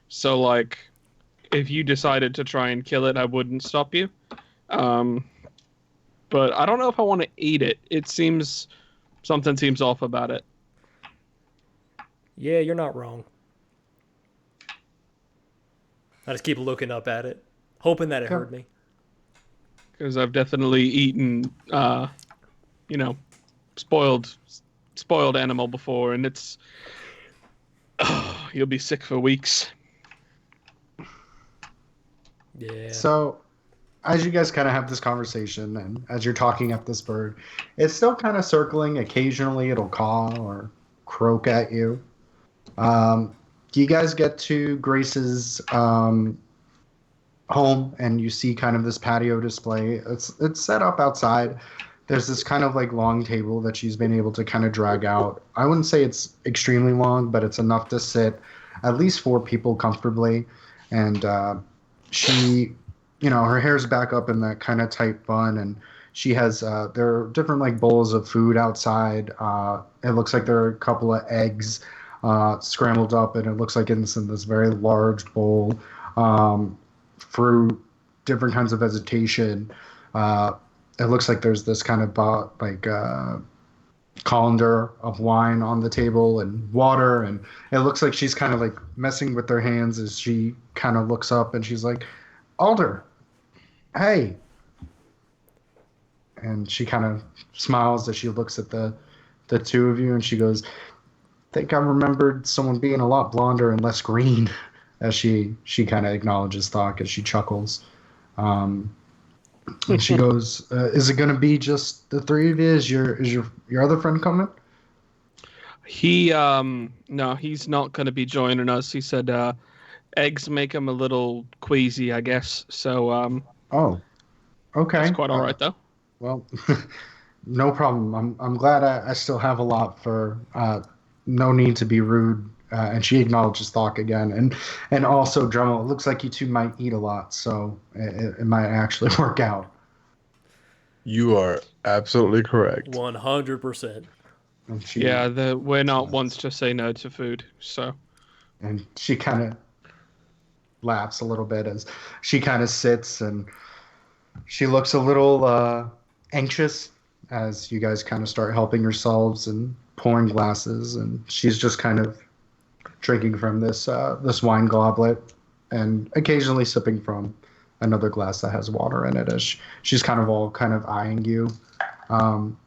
So, like, if you decided to try and kill it, I wouldn't stop you. But I don't know if I want to eat it. Something seems off about it. Yeah, you're not wrong. I just keep looking up at it, hoping that it heard me. Because I've definitely eaten, spoiled animal before, and it's you'll be sick for weeks. Yeah. So, as you guys kind of have this conversation, and as you're talking at this bird, it's still kind of circling. Occasionally, it'll caw or croak at you. You guys get to Grace's home, and you see kind of this patio display. It's set up outside. There's this kind of like long table that she's been able to kind of drag out. I wouldn't say it's extremely long, but it's enough to sit at least 4 people comfortably. And she, her hair's back up in that kind of tight bun, and she has there are different like bowls of food outside. It looks like there are a couple of eggs scrambled up, and it looks like it's in this very large bowl. Fruit, different kinds of vegetation. It looks like there's this kind of colander of wine on the table and water, and it looks like she's kind of like messing with her hands as she kind of looks up, and she's like, "Alder, hey." And she kind of smiles as she looks at the two of you, and she goes, "Think I remembered someone being a lot blonder and less green." As she kind of acknowledges Thok as she chuckles. And she goes, "Is it going to be just the 3 of you? Is your other friend coming?" No, he's not going to be joining us. He said eggs make him a little queasy, I guess. So Oh, okay. that's quite all right though. Well, no problem. I'm glad I still have a lot for no need to be rude. And she acknowledges Thok again, and also Drummel. It looks like you two might eat a lot, so it might actually work out. You are absolutely correct. 100%. Yeah, we're not ones to say no to food, so. And she kind of laughs a little bit as she kind of sits, and she looks a little anxious as you guys kind of start helping yourselves and pouring glasses, and she's just kind of drinking from this wine goblet and occasionally sipping from another glass that has water in it as she's kind of eyeing you.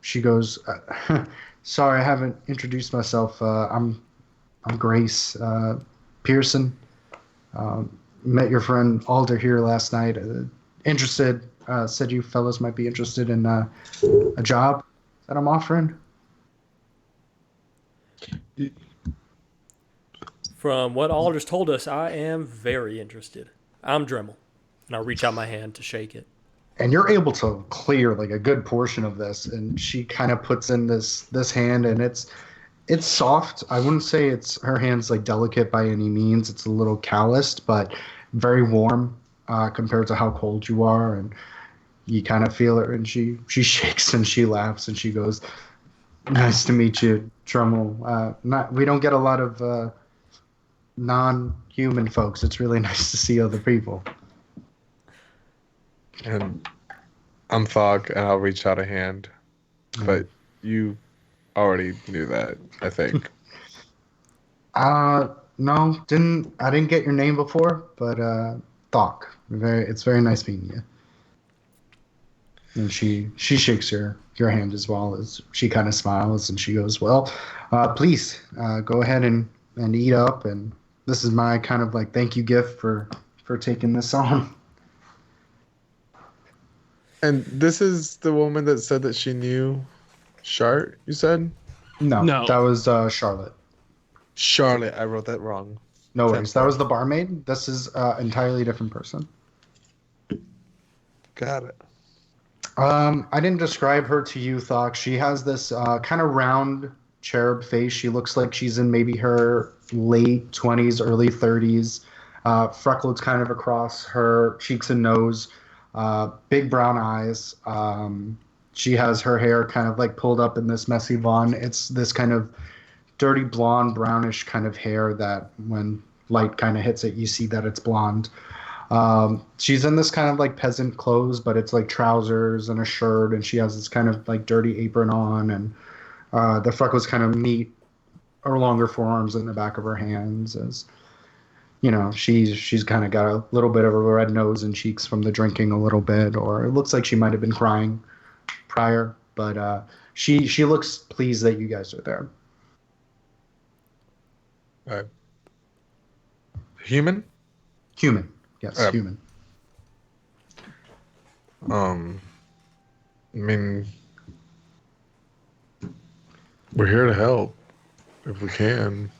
She goes, "Sorry, I haven't introduced myself. I'm Grace Pearson. Met your friend Alder here last night. Interested, said you fellas might be interested in a job that I'm offering." From what Alder's told us, I am very interested. I'm Dremel, and I'll reach out my hand to shake it. And you're able to clear like a good portion of this, and she kind of puts in this hand, and it's soft. I wouldn't say her hand's like delicate by any means. It's a little calloused, but very warm compared to how cold you are, and you kind of feel it. And she shakes and she laughs and she goes, "Nice to meet you, Drummel. We don't get a lot of non-human folks. It's really nice to see other people." And I'm Thok, and I'll reach out a hand. But you already knew that, I think. No, I didn't get your name before, but Thok. It's very nice meeting you. And she shakes your hand as well as she kind of smiles, and she goes, "Well, Please go ahead and eat up. And this is my kind of like thank you gift for taking this on. And this is the woman that said that she knew Shart, you said? No, No. that was Charlotte. Charlotte, I wrote that wrong. No worries. That 10-4. was the barmaid. This is entirely different person. Got it. I didn't describe her to you, Thok. She has this kind of round cherub face. She looks like she's in maybe her late 20s, early 30s. Freckles kind of across her cheeks and nose. Big brown eyes. She has her hair kind of like pulled up in this messy bun. It's this kind of dirty blonde, brownish kind of hair that when light kind of hits it, you see that it's blonde. She's in this kind of like peasant clothes, but it's like trousers and a shirt, and she has this kind of like dirty apron on, and the freckles kind of meet her longer forearms in the back of her hands. As you know, she's kind of got a little bit of a red nose and cheeks from the drinking a little bit, or it looks like she might have been crying prior, but she looks pleased that you guys are there. Human? Human, yes, human. I mean, we're here to help if we can.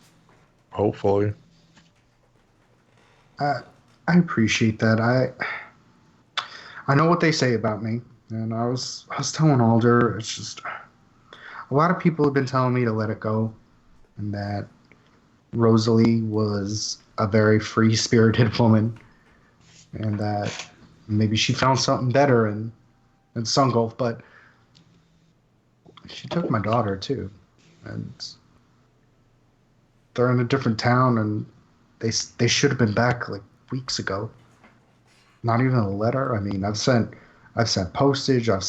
Hopefully. I appreciate that. I know what they say about me, and I was telling Alder, it's just a lot of people have been telling me to let it go, and that Rosalie was a very free-spirited woman, and that maybe she found something better in Sungolf, but she took my daughter too, and they're in a different town, and they should have been back like weeks ago. Not even a letter. I mean, I've sent postage. I've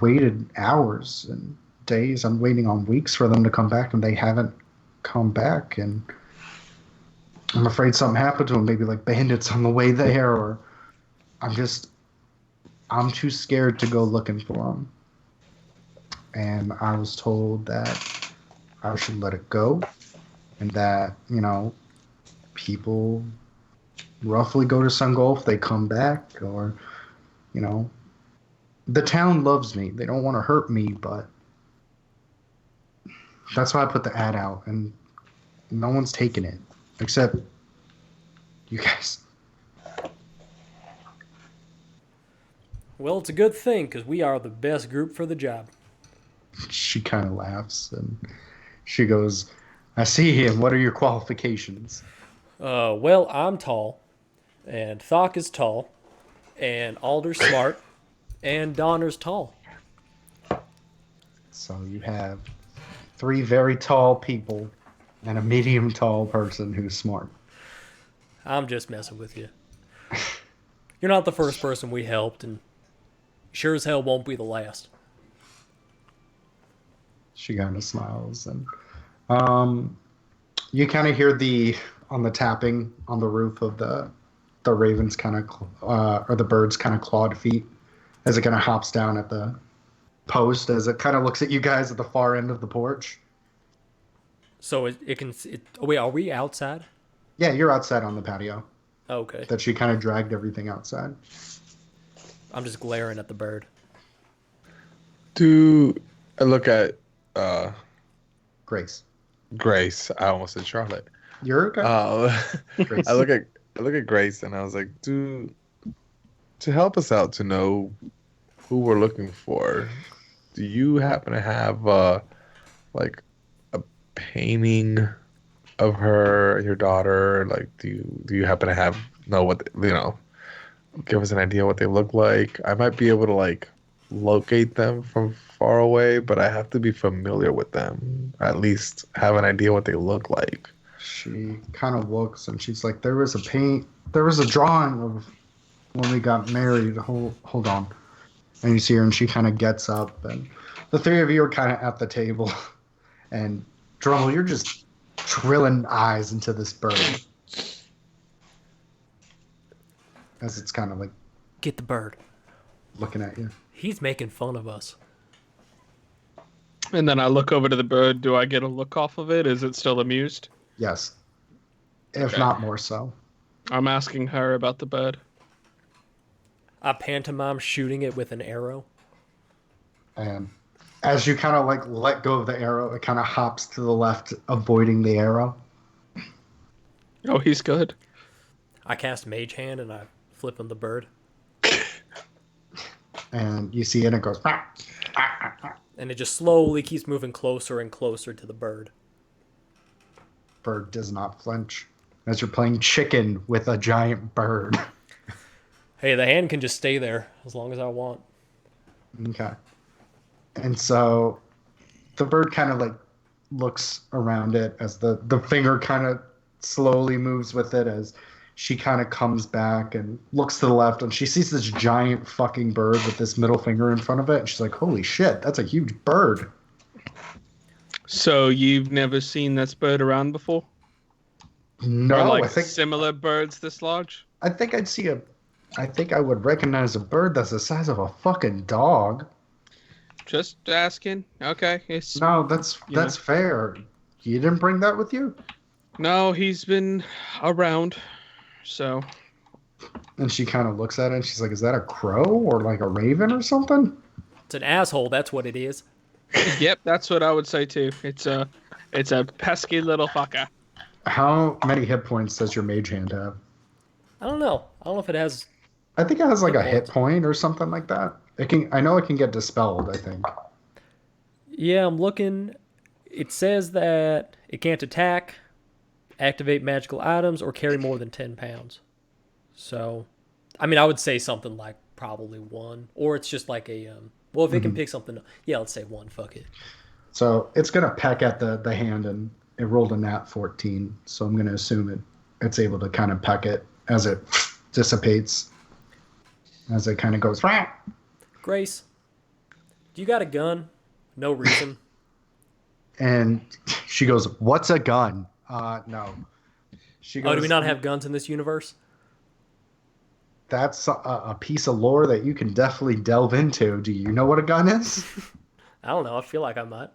waited hours and days. I'm waiting on weeks for them to come back, and they haven't come back. And I'm afraid something happened to them. Maybe like bandits on the way there, or I'm too scared to go looking for them. And I was told that I should let it go, and that, you know, people roughly go to Sungolf, they come back, or, you know, the town loves me. They don't want to hurt me, but that's why I put the ad out, and no one's taking it, except you guys. Well, it's a good thing, because we are the best group for the job. She kind of laughs, and she goes, I see him. What are your qualifications? Well, I'm tall, and Thok is tall, and Alder's smart, and Donner's tall. So you have 3 very tall people and a medium tall person who's smart. I'm just messing with you. You're not the first person we helped, and sure as hell won't be the last. She kind of smiles, and you kind of hear on the tapping on the roof of the raven's kind of or the bird's kind of clawed feet as it kind of hops down at the post as it kind of looks at you guys at the far end of the porch. So wait, are we outside? Yeah, you're outside on the patio. Okay. That she kind of dragged everything outside. I'm just glaring at the bird. Do I look at Grace. Grace? I almost said Charlotte. You're okay. Grace. I look at Grace and I was like, to help us out to know who we're looking for, do you happen to have like a painting of her, your daughter? Like, do you happen to know what, you know, give us an idea what they look like? I might be able to like locate them from far away, but I have to be familiar with them. At least have an idea what they look like. She kind of looks and she's like, there was a drawing of when we got married. Hold on. And you see her and she kind of gets up, and the 3 of you are kind of at the table, and Drummel, you're just drilling eyes into this bird as it's kind of like Get the bird. looking at you. He's making fun of us. And then I look over to the bird. Do I get a look off of it? Is it still amused? Yes, if Okay. not more so. I'm asking her about the bird. I pantomime shooting it with an arrow. And as you kind of like let go of the arrow, it kind of hops to the left, avoiding the arrow. Oh, he's good. I cast Mage Hand and I flip him the bird. And you see it, and it goes. And it just slowly keeps moving closer and closer to the bird. Bird does not flinch. As you're playing chicken with a giant bird. Hey, the hand can just stay there as long as I want. Okay. And so the bird kind of like looks around it as the finger kind of slowly moves with it as she kind of comes back and looks to the left, and she sees this giant fucking bird with this middle finger in front of it. And she's like, holy shit, that's a huge bird. So you've never seen this bird around before? No, or like I think similar birds this large? I think I would recognize a bird that's the size of a fucking dog. Just asking. Okay. No, that's fair. You didn't bring that with you? No, he's been around. So. And she kind of looks at it and she's like, is that a crow or like a raven or something? It's an asshole, that's what it is. Yep, that's what I would say too. It's a pesky little fucker. How many hit points does your mage hand have? I don't know. I don't know if it has... I think it has like a Hit hit point or something like that. I know it can get dispelled, I think. Yeah, I'm looking. It says that it can't attack, activate magical items, or carry more than 10 pounds. So, I mean, I would say something like probably 1. Or it's just like a... well, if it can pick something... Yeah, let's say 1. Fuck it. So it's going to peck at the hand, and it rolled a nat 14. So I'm going to assume it's able to kind of peck it as it dissipates. As it kind of goes... Grace, do you got a gun? No reason. And she goes, what's a gun? No. She goes, Oh, do we not have guns in this universe? That's a piece of lore that you can definitely delve into. Do you know what a gun is? I don't know. I feel like I might.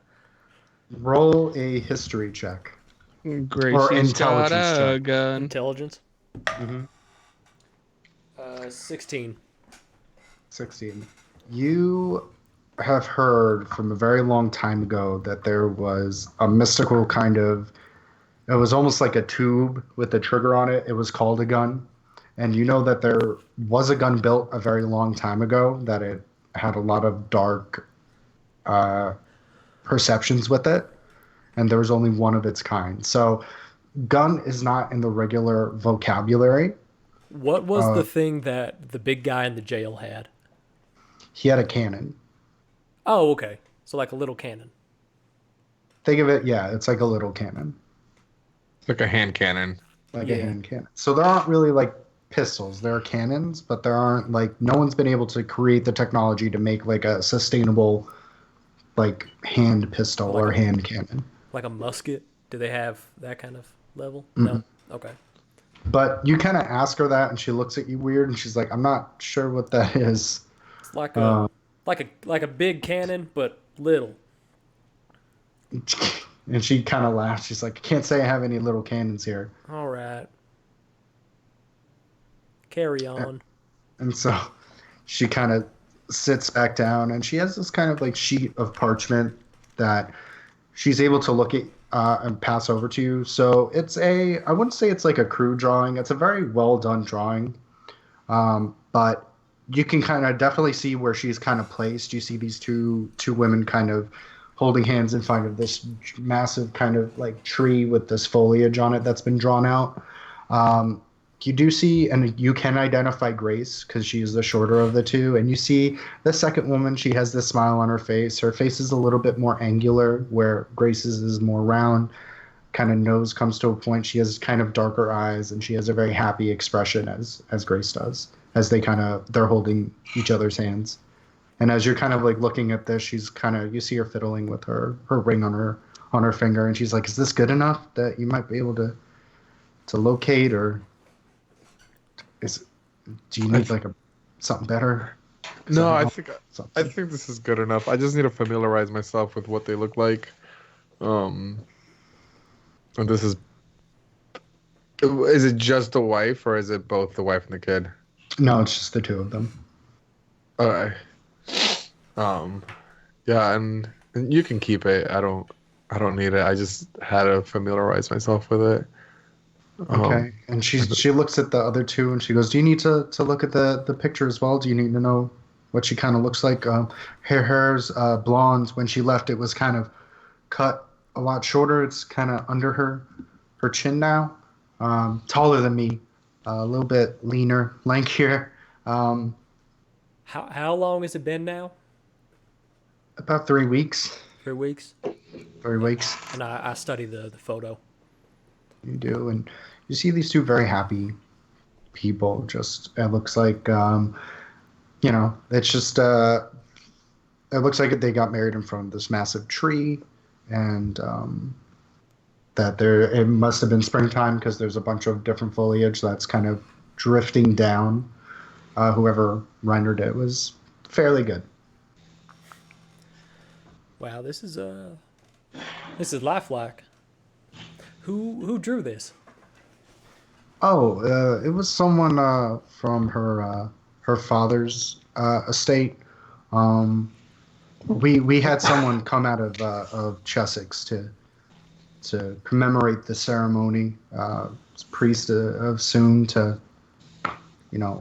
Roll a history check. Gracie's got a gun. Intelligence? Mm-hmm. 16. 16. You have heard from a very long time ago that there was a mystical kind of... It was almost like a tube with a trigger on it. It was called a gun. And you know that there was a gun built a very long time ago, that it had a lot of dark perceptions with it. And there was only one of its kind. So gun is not in the regular vocabulary. What was the thing that the big guy in the jail had? He had a cannon. Oh, okay. So like a little cannon. Think of it, yeah, it's like a little cannon. Like a hand cannon. Like a hand cannon. So there aren't really like pistols. There are cannons, but there aren't like... No one's been able to create the technology to make like a sustainable like hand pistol or hand cannon. Like a musket? Do they have that kind of level? Mm-hmm. No? Okay. But you kind of ask her that and she looks at you weird and she's like, I'm not sure what that is. It's like a big cannon, but little. And she kind of laughs. She's like, I can't say I have any little cannons here. All right. Carry on. And so she kind of sits back down and she has this kind of like sheet of parchment that she's able to look at and pass over to you. So it's I wouldn't say it's like a crude drawing. It's a very well done drawing. But you can kind of definitely see where she's kind of placed. You see these two women kind of holding hands in front of this massive kind of like tree with this foliage on it that's been drawn out. You do see, and you can identify Grace because she is the shorter of the two. And you see the second woman, she has this smile on her face. Her face is a little bit more angular, where Grace's is more round. Kind of nose comes to a point. She has kind of darker eyes, and she has a very happy expression as Grace does, as they're holding each other's hands. And as you're kind of like looking at this, she's kind of, you see her fiddling with her ring on her finger, and she's like, "Is this good enough that you might be able to locate, or do you need like something better?" No, I don't think know, I something. think this is good enough. I just need to familiarize myself with what they look like. Um, and this is it just the wife or is it both the wife and the kid? No, it's just the two of them. Okay. Um, yeah, and you can keep it. I don't need it. I just had to familiarize myself with it. Okay. And she looks at the other two and she goes, "Do you need to look at the picture as well? Do you need to know what she kind of looks like?" Her hair's blonde. When she left, it was kind of cut a lot shorter. It's kind of under her chin now. Taller than me, a little bit leaner, lankier. Um, How long has it been now? about 3 weeks. 3 weeks. 3 weeks. And I study the photo. You do, and you see these two very happy people. Just it looks like it's just it looks like they got married in front of this massive tree, and that there it must have been springtime because there's a bunch of different foliage that's kind of drifting down. Whoever rendered it was fairly good. Wow, this is lifelike. Who drew this? Oh, it was someone from her father's estate. Um, we had someone come out of Chessex to commemorate the ceremony. Priest of Soon to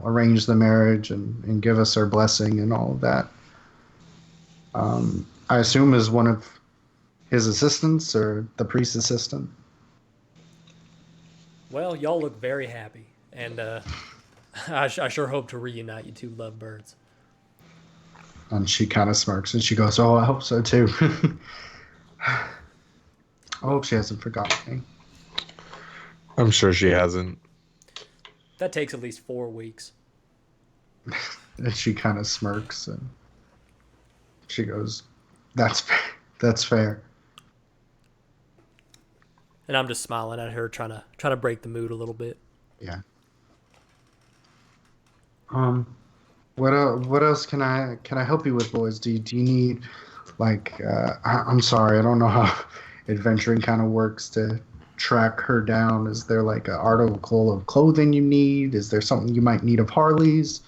arrange the marriage and give us our blessing and all of that. I assume is one of his assistants or the priest's assistant. Well, y'all look very happy, and I sure hope to reunite you two lovebirds. And she kind of smirks and she goes, "Oh, I hope so too." I hope she hasn't forgotten me. I'm sure she hasn't. That takes at least 4 weeks. And she kind of smirks and she goes, "That's fair. That's fair." And I'm just smiling at her, trying to break the mood a little bit. Yeah. What else can I help you with, boys? Do you need like I'm sorry, I don't know how adventuring kind of works to track her down. Is there like an article of clothing you need? Is there something you might need of Harley's?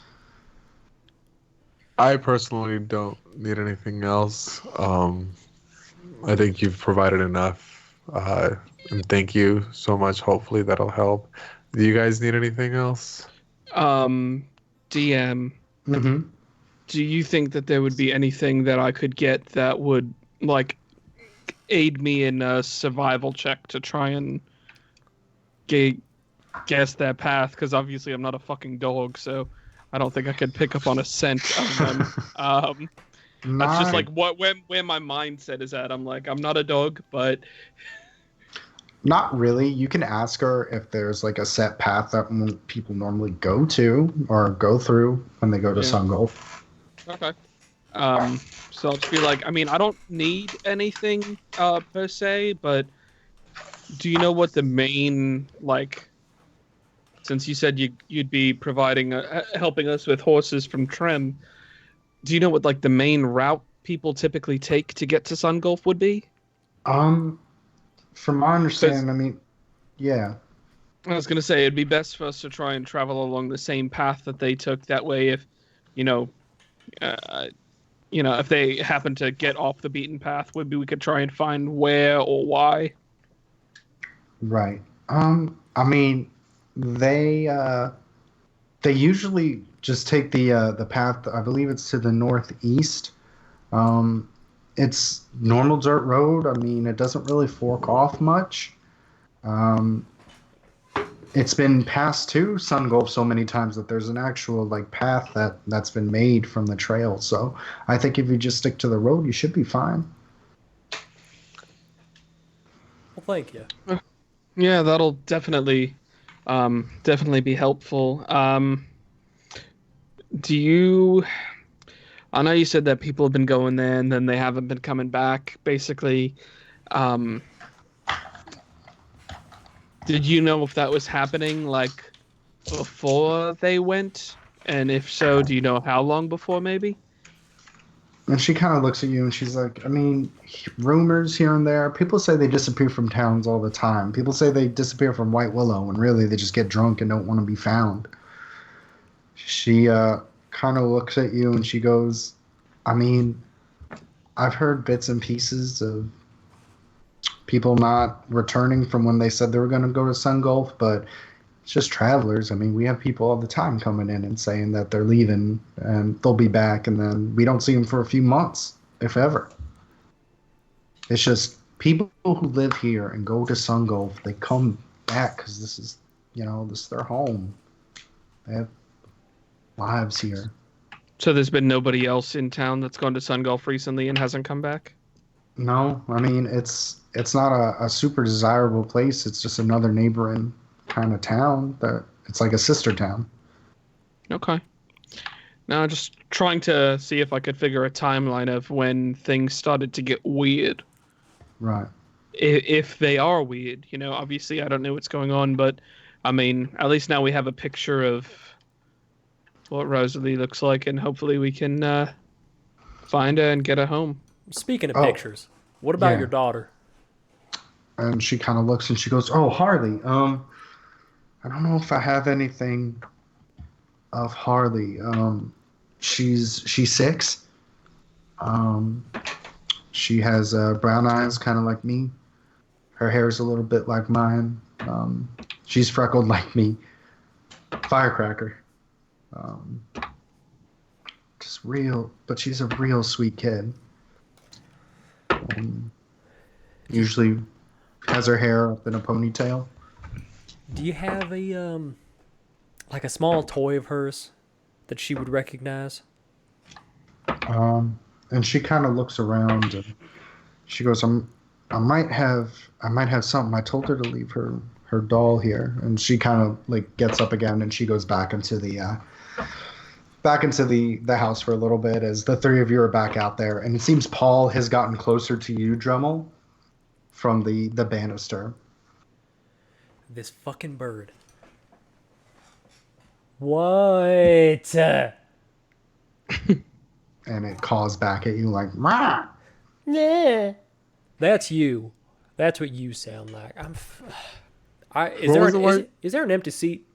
I personally don't need anything else. I think you've provided enough. And thank you so much. Hopefully that'll help. Do you guys need anything else? DM, Mm-hmm. do you think that there would be anything that I could get that would like aid me in a survival check to try and guess that path? Because obviously I'm not a fucking dog, so I don't think I could pick up on a scent of them. That's just like where my mindset is at. I'm like, I'm not a dog, but Not really. You can ask her if there's like a set path that people normally go to or go through when they go to Yeah. Sungulf. okay. So I'll just be like, I mean, I don't need anything per se, but do you know what the main like? Since you said you'd be providing helping us with horses from Trem, do you know what like the main route people typically take to get to Sungulf would be? From my understanding, I mean, yeah. I was gonna say it'd be best for us to try and travel along the same path that they took. That way, if if they happen to get off the beaten path, maybe we could try and find where or why. Right. I mean, they usually just take the path. I believe it's to the northeast. It's normal dirt road. I mean, it doesn't really fork off much. It's been passed to Sungulf so many times that there's an actual like path that's been made from the trail. So I think if you just stick to the road, you should be fine. Well, thank you. Yeah, that'll definitely be helpful. Do you? I know you said that people have been going there and then they haven't been coming back. Basically, did you know if that was happening like before they went And if so, do you know how long before maybe? And she kind of looks at you and she's like, I mean, rumors here and there. People say they disappear from towns all the time. People say they disappear from White Willow, and really they just get drunk and don't want to be found. She kind of looks at you and she goes, I mean, I've heard bits and pieces of people not returning from when they said they were going to go to Sun Gulf, but it's just travelers. I mean, we have people all the time coming in and saying that they're leaving and they'll be back, and then we don't see them for a few months, if ever. It's just people who live here and go to Sun Gulf, they come back because this is their home. They have lives here. So there's been nobody else in town that's gone to Sun Gulf recently and hasn't come back? No, I mean, it's not a super desirable place. It's just another neighboring kind of town that it's like a sister town. Okay. Now, just trying to see if I could figure a timeline of when things started to get weird. Right. If they are weird, obviously I don't know what's going on, but I mean, at least now we have a picture of what Rosalie looks like, and hopefully we can find her and get her home. Speaking of pictures, what about yeah. your daughter? And she kind of looks and she goes, "Oh, Harley. I don't know if I have anything of Harley. She's 6. She has brown eyes, kind of like me. Her hair's a little bit like mine. She's freckled like me. Firecracker. Just real, but she's a real sweet kid. Usually has her hair up in a ponytail." Do you have a like a small toy of hers that she would recognize? And she kind of looks around and she goes, I might have something. I told her to leave her doll here." And she kind of like gets up again and she goes back into the house for a little bit as the three of you are back out there. And it seems Paul has gotten closer to you, Dremel, from the banister. This fucking bird. What? And it calls back at you like, "Rah!" Yeah. That's you. That's what you sound like. Is there an empty seat?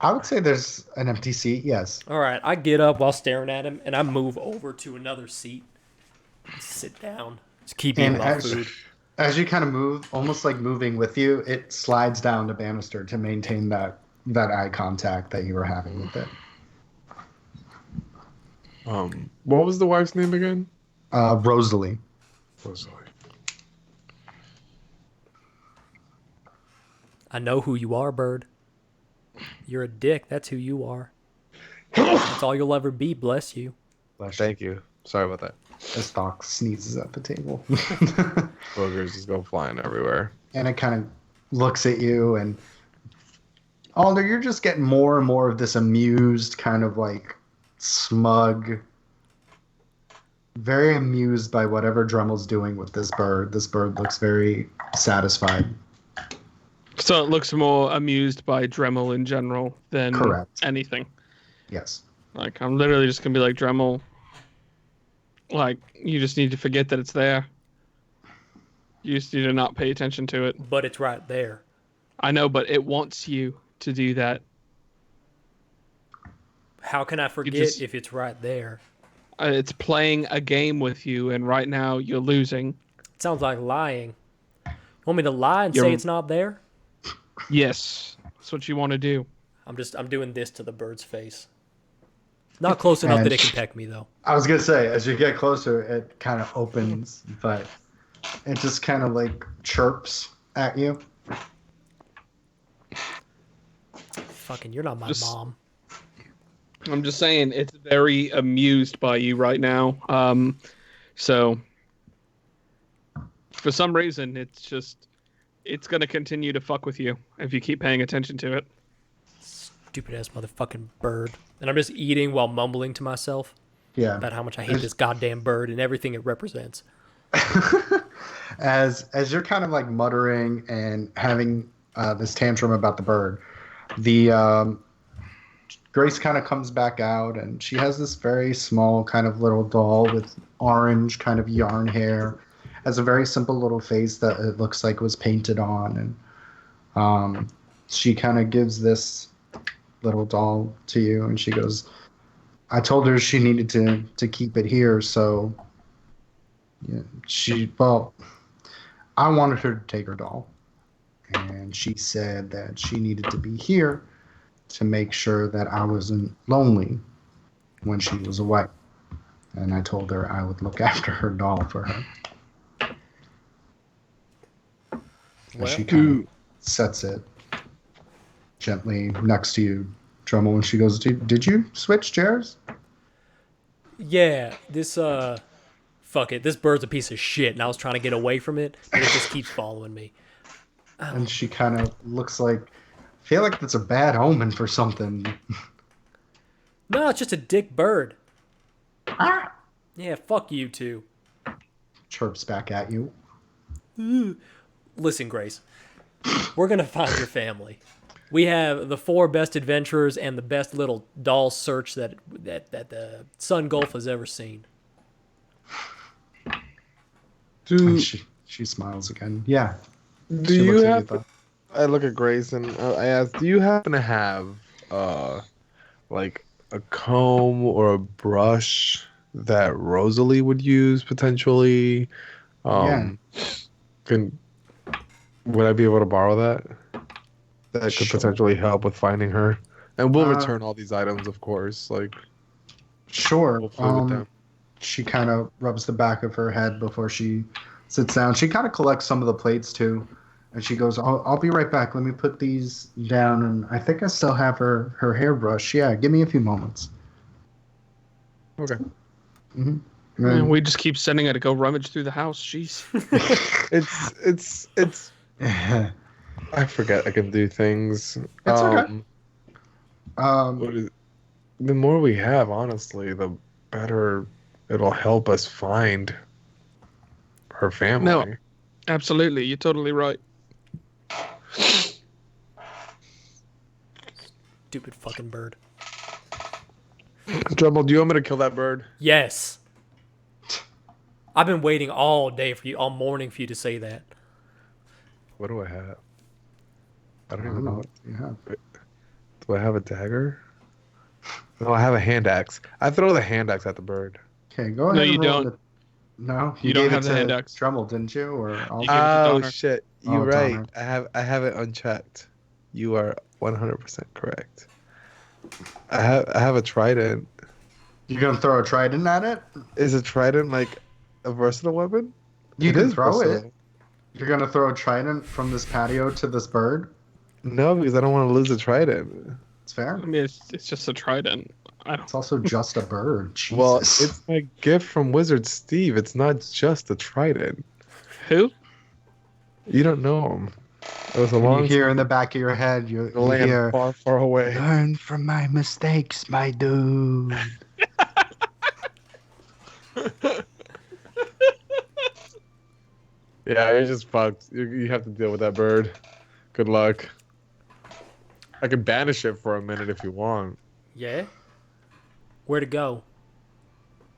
I would say there's an empty seat, yes. All right, I get up while staring at him, and I move over to another seat. Sit down. Just keep eating my food. As you kind of move, almost like moving with you, it slides down the banister to maintain that eye contact that you were having with it. What was the wife's name again? Rosalie. Rosalie. I know who you are, bird. You're a dick. That's who you are. That's all you'll ever be. Bless you. Thank you. Sorry about that. As Doc sneezes at the table. Boogers just go flying everywhere. And it kind of looks at you, and Alder, you're just getting more and more of this amused, kind of like smug, very amused by whatever Dremel's doing with this bird. This bird looks very satisfied. So it looks more amused by Dremel in general than anything. Yes. Like, I'm literally just going to be like, Dremel, like, you just need to forget that it's there. You just need to not pay attention to it. But it's right there. I know, but it wants you to do that. How can I forget if it's right there? It's playing a game with you, and right now you're losing. It sounds like lying. You want me to lie and say it's not there? Yes, that's what you want to do. I'm doing this to the bird's face. Not close enough that it can peck me, though. I was gonna say, as you get closer, it kind of opens, but it just kind of like chirps at you. Fucking, you're not my mom. I'm just saying, it's very amused by you right now. So for some reason, it's going to continue to fuck with you if you keep paying attention to it. Stupid ass motherfucking bird. And I'm just eating while mumbling to myself about how much I hate this goddamn bird and everything it represents. As you're kind of like muttering and having this tantrum about the bird, the Grace kind of comes back out, and she has this very small kind of little doll with orange kind of yarn hair. Has a very simple little face that it looks like was painted on, and she kind of gives this little doll to you, and she goes, I told her she needed to keep it here, so yeah, I wanted her to take her doll, and she said that she needed to be here to make sure that I wasn't lonely when she was away. And I told her I would look after her doll for her. And she kind of sets it gently next to you, Drummel, and she goes, Did you switch chairs? Yeah, this fuck it. This bird's a piece of shit, and I was trying to get away from it, and it just keeps following me. And she kind of looks like, I feel like that's a bad omen for something. No, it's just a dick bird. Ah! Yeah, fuck you too. Chirps back at you. Listen, Grace, we're gonna find your family. We have the 4 best adventurers and the best little doll search that the Sun Gulf has ever seen. And she smiles again. Yeah. Do She you looks at have? though. I look at Grace and I ask, do you happen to have like a comb or a brush that Rosalie would use potentially? Can would I be able to borrow that? That could Sure. potentially help with finding her. And we'll return all these items, of course. Like, Sure. hopefully with them. She kind of rubs the back of her head before she sits down. She kind of collects some of the plates too, and she goes, "I'll be right back. Let me put these down." And I think I still have her hairbrush. Yeah, give me a few moments. Okay. Mm-hmm. Man, we just keep sending her to go rummage through the house. Jeez. It's. I forget I can do things. It's okay. The more we have, honestly, the better it'll help us find her family. No. Absolutely. You're totally right. Stupid fucking bird. Drummel, do you want me to kill that bird? Yes. I've been waiting all morning for you to say that. What do I have? I don't I even don't know know. what you have. Do I have a dagger? No, I have a hand axe. I throw the hand axe at the bird. Okay, go ahead. No, and you roll don't. No, You don't gave have it the to hand axe. Drummel, didn't you? Or You gave it to Oh Donner. shit! Oh, You're right. Donner. I have it unchecked. You are 100% correct. I have a trident. you're gonna throw a trident at it? Is a trident like a versatile weapon? You It can is throw versatile. it. You're gonna throw a trident from this patio to this bird? No, because I don't want to lose a trident. It's fair. I mean, it's just a trident. I don't. It's also just a bird. Jesus. Well, it's my gift from Wizard Steve. It's not just a trident. Who? You don't know him. It was a And long you hear in the back of your head, you land hear, far, far away. learn from my mistakes, my dude. Yeah, you're just fucked. You have to deal with that bird. Good luck. I can banish it for a minute if you want. Yeah? Where to go?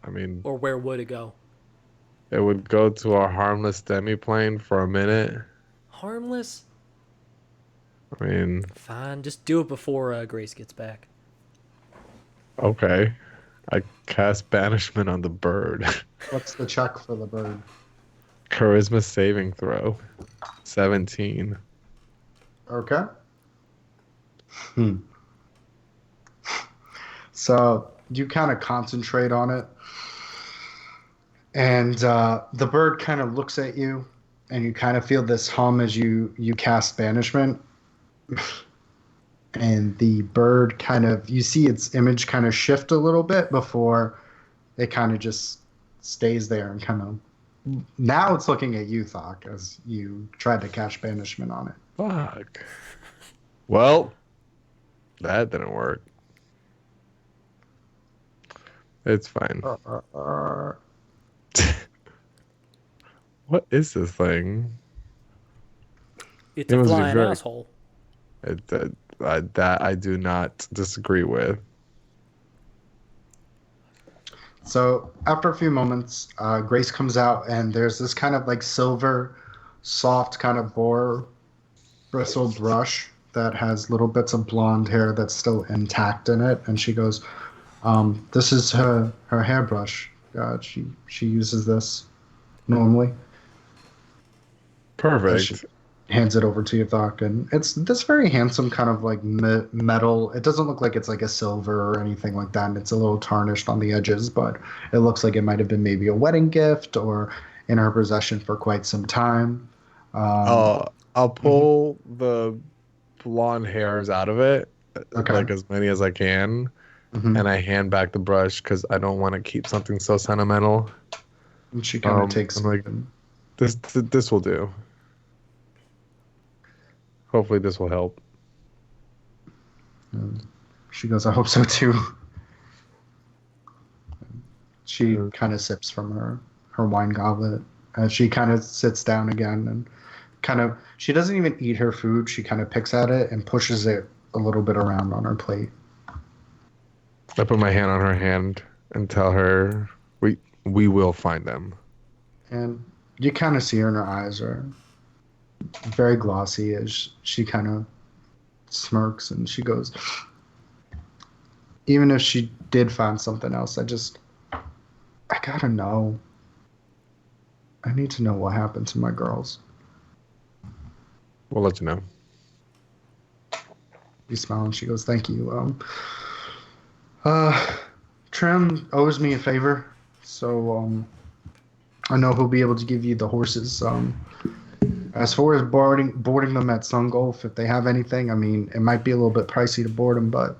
I mean, Or where would it go? it would go to our harmless demiplane for a minute. Harmless? I mean, Fine, just do it before Grace gets back. okay. I cast banishment on the bird. What's the check for the bird? Charisma saving throw. 17. Okay. So you kind of concentrate on it, and the bird kind of looks at you, and you kind of feel this hum as you cast banishment. And the bird kind of, you see its image kind of shift a little bit before it kind of just stays there and kind of, now it's looking at you, Thok, as you tried to cast banishment on it. Fuck. Well, that didn't work. It's fine. What is this thing? It's It a must be flying very- asshole. that I do not disagree with. So after a few moments, Grace comes out, and there's this kind of like silver, soft kind of boar bristle brush that has little bits of blonde hair that's still intact in it. And she goes, "This is her hairbrush. She uses this normally." Perfect. Hands it over to you, Doc, and it's this very handsome kind of like metal. It doesn't look like it's like a silver or anything like that. And it's a little tarnished on the edges, but it looks like it might have been maybe a wedding gift or in her possession for quite some time. I'll pull the blonde hairs out of it, Okay. like as many as I can, Mhm. and I hand back the brush because I don't want to keep something so sentimental. And she kind of takes I'm like, it and this will do. Hopefully this will help. she goes, "I hope so too." She kind of sips from her wine goblet as she kind of sits down again and kind of she doesn't even eat her food. She kind of picks at it and pushes it a little bit around on her plate. I put my hand on her hand and tell her we will find them. And you kind of see her in her eyes are very glossy as she kind of smirks and she goes, "Even if she did find something else, I gotta know. I need to know what happened to my girls." We'll let you know. You smile and she goes, "Thank you. Trim owes me a favor, so I know he'll be able to give you the horses. As far as boarding them at Sungolf, if they have anything, I mean, it might be a little bit pricey to board them, but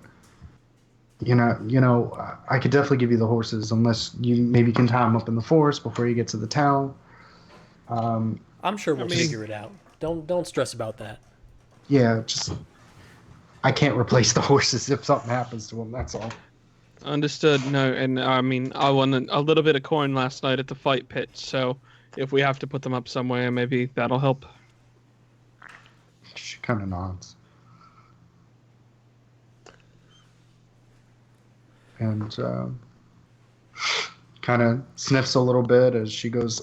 I could definitely give you the horses unless you maybe can tie them up in the forest before you get to the town. I'm sure we'll I mean- figure it out. Don't stress about that. Yeah, just I can't replace the horses if something happens to them. That's all." Understood. No, and I mean, I won a little bit of coin last night at the fight pit, so if we have to put them up somewhere, maybe that'll help. She kind of nods. And kind of sniffs a little bit as she goes,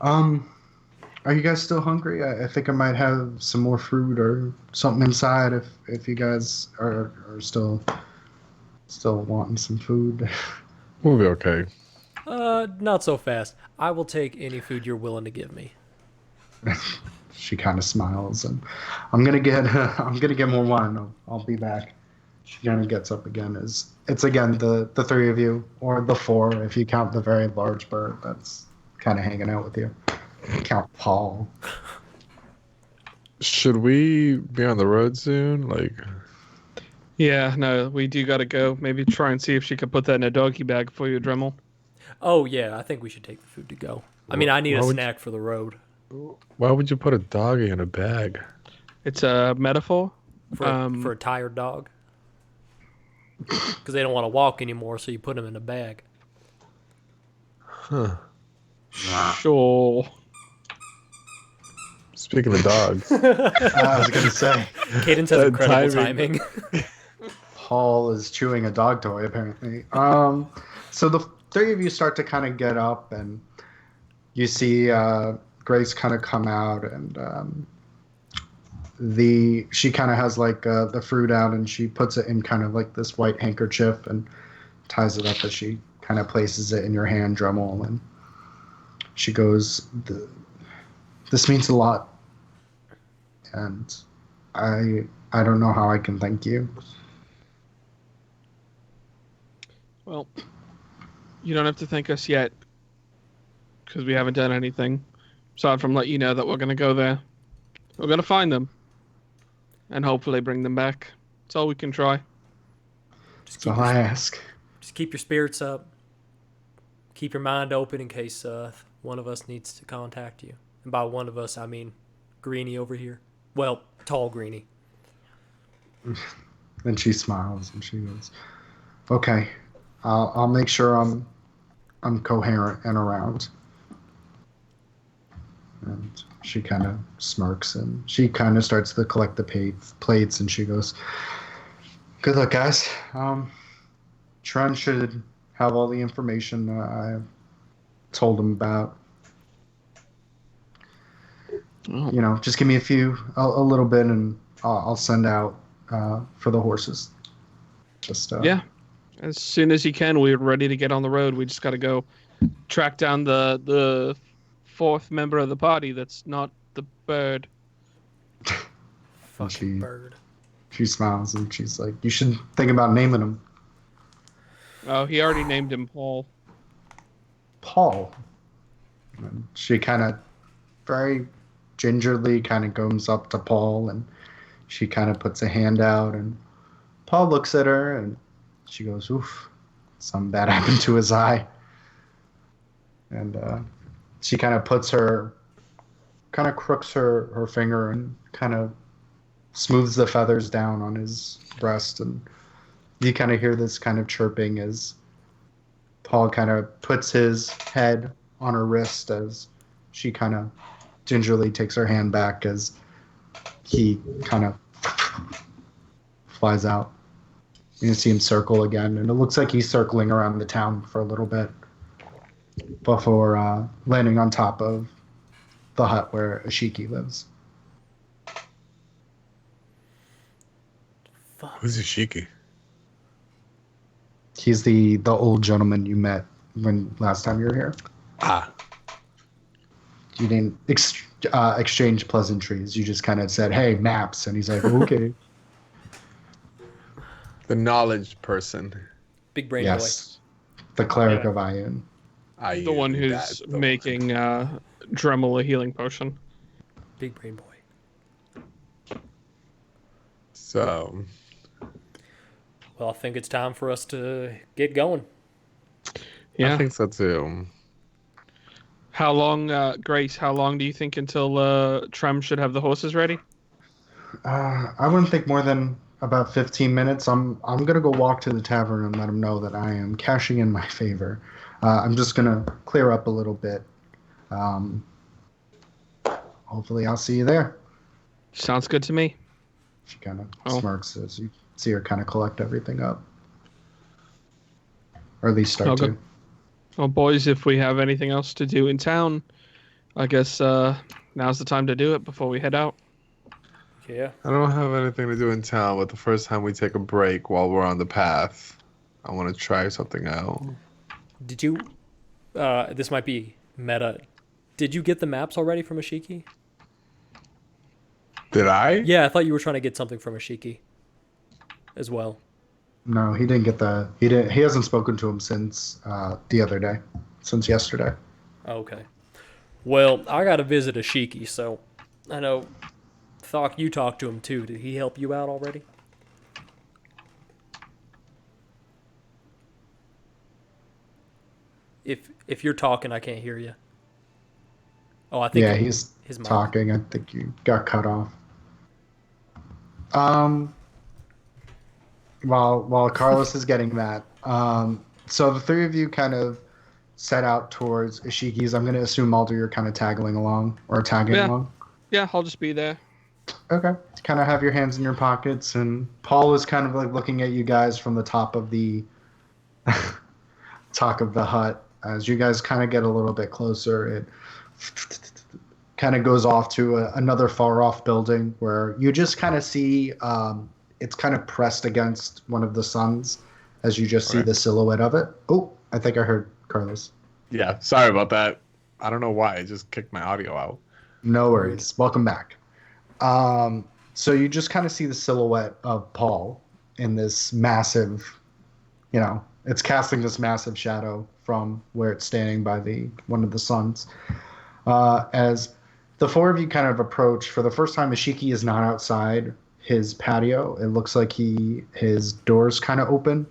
"Are you guys still hungry? I think I might have some more fruit or something inside if you guys are still wanting some food." We'll be okay. Not so fast. I will take any food you're willing to give me. She kind of smiles and, I'm gonna get more wine. I'll be back." She kind of gets up again. It's again the three of you, or the four if you count the very large bird that's kind of hanging out with you. Count Paul. Should we be on the road soon? Like, Yeah, no, we do gotta go. Maybe try and see if she could put that in a doggy bag for you, Dremel. Oh yeah, I think we should take the food to go. I mean, I need Why a would snack for the road why would you put a doggy in a bag? It's a metaphor. for a tired dog. Because they don't want to walk anymore, so you put them in a bag. Huh. Sure. Speaking of dogs, I was gonna say Cadence has That incredible timing. timing. Paul is chewing a dog toy apparently. So the three of you start to kind of get up and you see Grace kind of come out and she kind of has like the fruit out and she puts it in kind of like this white handkerchief and ties it up as she kind of places it in your hand, Dremel, and she goes, "This means a lot, and I don't know how I can thank you." Well, you don't have to thank us yet, because we haven't done anything, aside from let you know that we're gonna go there. We're gonna find them, and hopefully bring them back. That's all we can try. Just That's all I ask. just keep your spirits up. Keep your mind open in case one of us needs to contact you. And by one of us, I mean Greenie over here. Well, tall Greenie. Then she smiles and she goes, "Okay, I'll make sure I'm coherent and around." And she kind of smirks and she kind of starts to collect the plates and she goes, "Good luck, guys. Trent should have all the information I told him about. Oh. Just give me a little bit, and I'll send out for the horses." Yeah. As soon as you can, we're ready to get on the road. We just got to go track down the fourth member of the party that's not the bird. Fucking bird. She smiles and she's like, "You should think about naming him Oh, he already named him Paul. Paul." And she kind of very gingerly kind of goes up to Paul and she kind of puts a hand out and Paul looks at her and she goes, "Oof, something bad happened to his eye." And she kind of crooks her finger and kind of smooths the feathers down on his breast. And you kind of hear this kind of chirping as Paul kind of puts his head on her wrist as she kind of gingerly takes her hand back as he kind of flies out. You see him circle again, and it looks like he's circling around the town for a little bit before landing on top of the hut where Ashiki lives. Who's Ishiki? He's the old gentleman you met when last time you were here. Ah. You didn't exchange pleasantries. You just kind of said, "Hey, maps," and he's like, "Okay." The knowledge person. Big brain Yes, the cleric of Ayun. The one who's making Dremel a healing potion. boy. Big brain boy. So. Well, I think it's time for us to get going. Yeah. I think so too. How long, Grace, how long do you think until Trem should have the horses ready? I wouldn't think more than about 15 minutes. I'm gonna go walk to the tavern and let him know that I am cashing in my favor. I'm just gonna clear up a little bit. Hopefully, I'll see you there. Sounds good to me. She kind of smirks as you see her kind of collect everything up, or at least start to. Well, boys, if we have anything else to do in town, I guess now's the time to do it before we head out. Yeah. I don't have anything to do in town, but the first time we take a break while we're on the path, I want to try something out. Did you, this might be meta, did you get the maps already from Ashiki? Did I? Yeah, I thought you were trying to get something from Ashiki as well. No, he didn't get the. He didn't. He hasn't spoken to him since the other day, since yesterday. Okay. Well, I got to visit Ashiki, so I know, Thok, you talked to him too. Did he help you out already? If you're talking, I can't hear you. Oh, I think he's his mic. talking. I think you got cut off. While Carlos is getting that, so the three of you kind of set out towards Ishiki's. I'm going to assume, Mulder, you're kind of tagging along. Yeah, I'll just be there. Okay. Kind of have your hands in your pockets, and Paul is kind of like looking at you guys from the top of the hut. As you guys kind of get a little bit closer, it kind of goes off to another far-off building where you just kind of see it's kind of pressed against one of the suns as you just see the silhouette of it. Oh, I think I heard Carlos. Yeah, sorry about that. I don't know why. I just kicked my audio out. No worries. Welcome back. So you just kind of see the silhouette of Paul in this massive, it's casting this massive shadow from where it's standing by one of the suns. As the four of you kind of approach, for the first time, Ashiki is not outside his patio. It looks like his doors kind of open,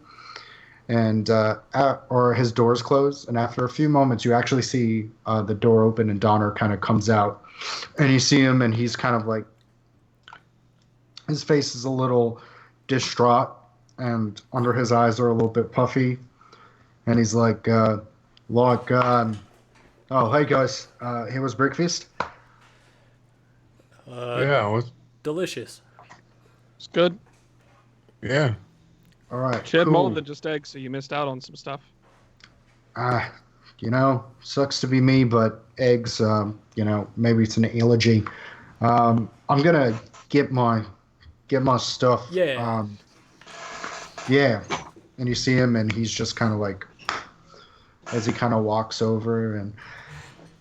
or his doors close. And after a few moments, you actually see the door open and Donner kind of comes out, and you see him, and he's kind of like, his face is a little distraught, and under his eyes are a little bit puffy, and he's like, oh, hey guys, here was breakfast. Yeah, Delicious. It's good. yeah. All right. She had cool. more than just eggs, so you missed out on some stuff. Sucks to be me, but eggs, maybe it's an allergy. I'm gonna get my stuff. Yeah. Yeah. And you see him, and he's just kind of like, as he kind of walks over, and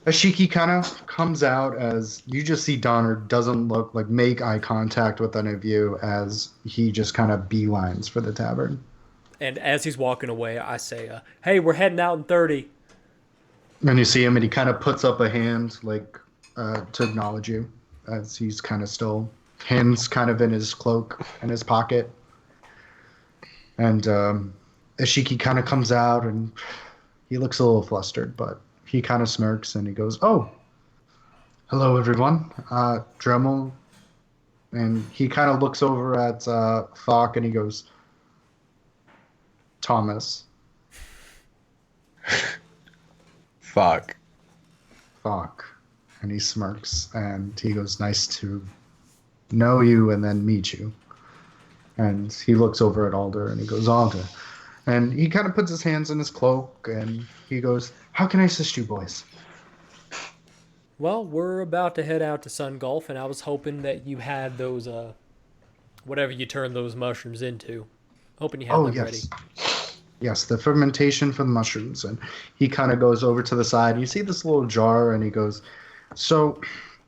Ashiki kind of comes out as you just see Donner doesn't make eye contact with any of you as he just kind of beelines for the tavern. And as he's walking away, I say, hey, we're heading out in 30. And you see him, and he kind of puts up a hand, to acknowledge you, as he's kind of still, hands kind of in his cloak, in his pocket. And Ashiki kind of comes out, and he looks a little flustered, but he kind of smirks, and he goes, oh, hello, everyone. Dremel. And he kind of looks over at Falk, and he goes, Thomas. Fuck. And he smirks and he goes, nice to know you and then meet you. And he looks over at Alder and he goes, Alder. And he kind of puts his hands in his cloak and he goes, how can I assist you boys? Well, we're about to head out to Sun Gulf, and I was hoping that you had those, whatever you turn those mushrooms into. Hoping you had them ready. Yes, the fermentation for the mushrooms. And he kind of goes over to the side. You see this little jar, and he goes, so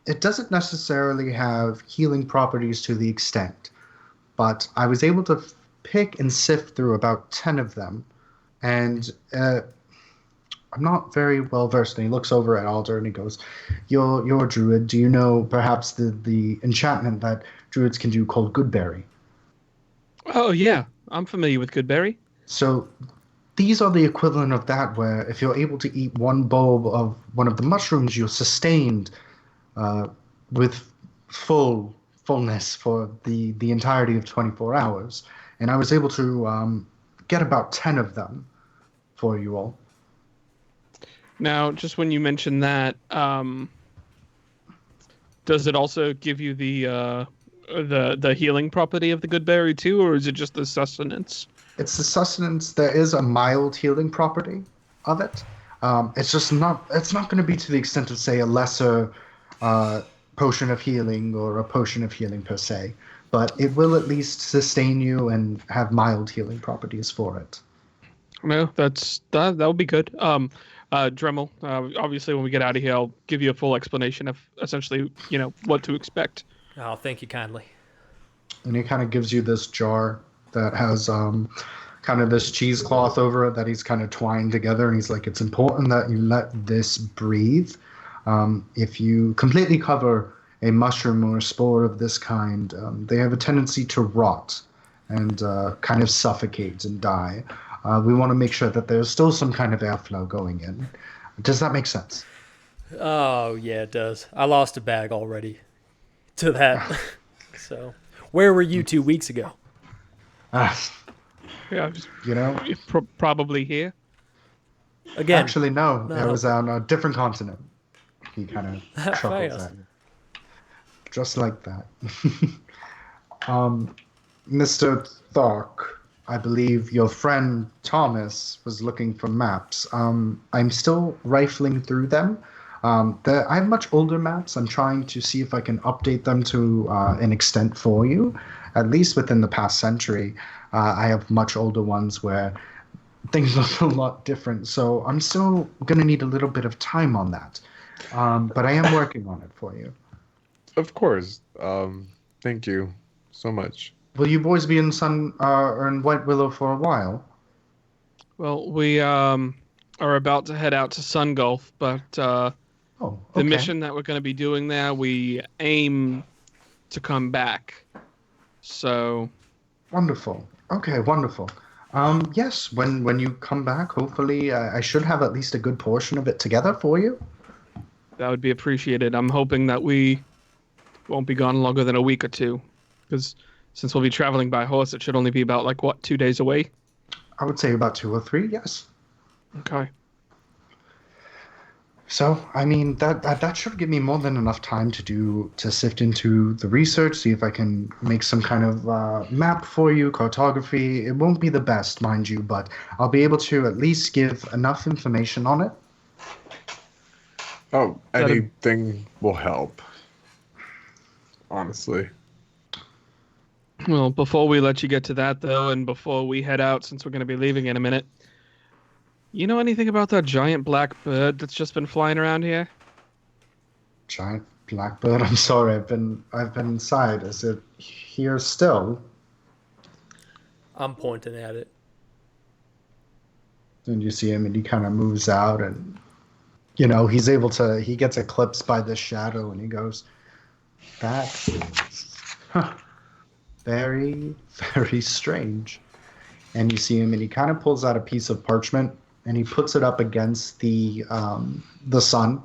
it doesn't necessarily have healing properties to the extent, but I was able to pick and sift through about 10 of them. And I'm not very well versed. And he looks over at Alder, and he goes, you're a druid. Do you know perhaps the enchantment that druids can do called Goodberry? Oh, yeah. I'm familiar with Goodberry. So these are the equivalent of that, where if you're able to eat one bulb of one of the mushrooms, you're sustained with fullness for the entirety of 24 hours. And I was able to get about 10 of them for you all. Now, just when you mentioned that, does it also give you the healing property of the Goodberry too, or is it just the sustenance? It's the sustenance. There is a mild healing property of it. It's not going to be to the extent of, say, a lesser potion of healing or a potion of healing per se, but it will at least sustain you and have mild healing properties for it. No, that would be good. Dremel, obviously when we get out of here, I'll give you a full explanation of essentially, what to expect. Oh, thank you kindly. And he kind of gives you this jar that has kind of this cheesecloth over it that he's kind of twined together. And he's like, it's important that you let this breathe. If you completely cover a mushroom or a spore of this kind, they have a tendency to rot and kind of suffocate and die. We want to make sure that there's still some kind of airflow going in. Does that make sense? Oh, yeah, it does. I lost a bag already to that. So, where were you 2 weeks ago? Yeah, probably here. Again. Actually, no. It was on a different continent. He kind of chuckles at you. Just like that. Mr. Thark, I believe your friend Thomas was looking for maps. I'm still rifling through them. I have much older maps. I'm trying to see if I can update them to an extent for you. At least within the past century, I have much older ones where things look a lot different. So I'm still going to need a little bit of time on that. But I am working on it for you. Of course. Thank you so much. Will you boys be in White Willow for a while? Well, we are about to head out to Sun Gulf, but the mission that we're going to be doing there, we aim to come back. So wonderful. Okay, wonderful. Yes, when you come back, hopefully I should have at least a good portion of it together for you. That would be appreciated. I'm hoping that we won't be gone longer than a week or two, because since we'll be traveling by horse, it should only be about 2 days away? I would say about 2 or 3, yes. Okay. So, I mean, that should give me more than enough time to sift into the research, see if I can make some kind of map for you, cartography. It won't be the best, mind you, but I'll be able to at least give enough information on it. Oh, That a- anything will help. Honestly. Well, before we let you get to that, though, and before we head out, since we're going to be leaving in a minute, you know anything about that giant black bird that's just been flying around here? Giant blackbird. I'm sorry, I've been inside. Is it here still? I'm pointing at it. And you see him, and he kind of moves out, and he gets eclipsed by this shadow, and he goes, "That's very, very strange." And you see him, and he kind of pulls out a piece of parchment, and he puts it up against the sun,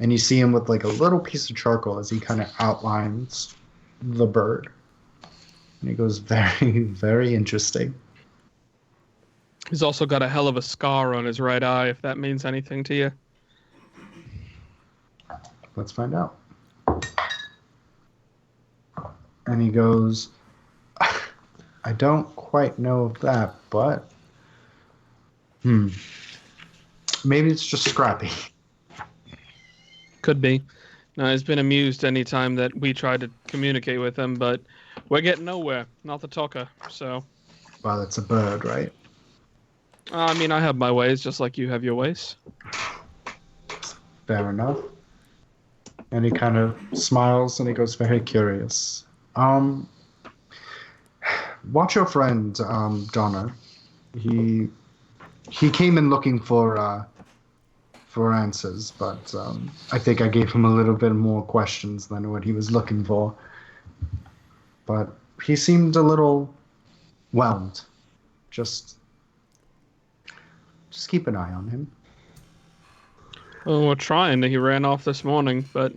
and you see him with like a little piece of charcoal as he kind of outlines the bird. And he goes, "Very, very interesting." He's also got a hell of a scar on his right eye, if that means anything to you. Let's find out. And he goes, "I don't quite know of that, but maybe it's just Scrappy." Could be. No, he's been amused any time that we tried to communicate with him, but we're getting nowhere. Not the talker, so... Well, it's a bird, right? I mean, I have my ways, just like you have your ways. Fair enough. And he kind of smiles and he goes, "Very curious. Watch your friend, Donna. He came in looking for answers, but I think I gave him a little bit more questions than what he was looking for. But he seemed a little whelmed. Just keep an eye on him." Well, we're trying. He ran off this morning, but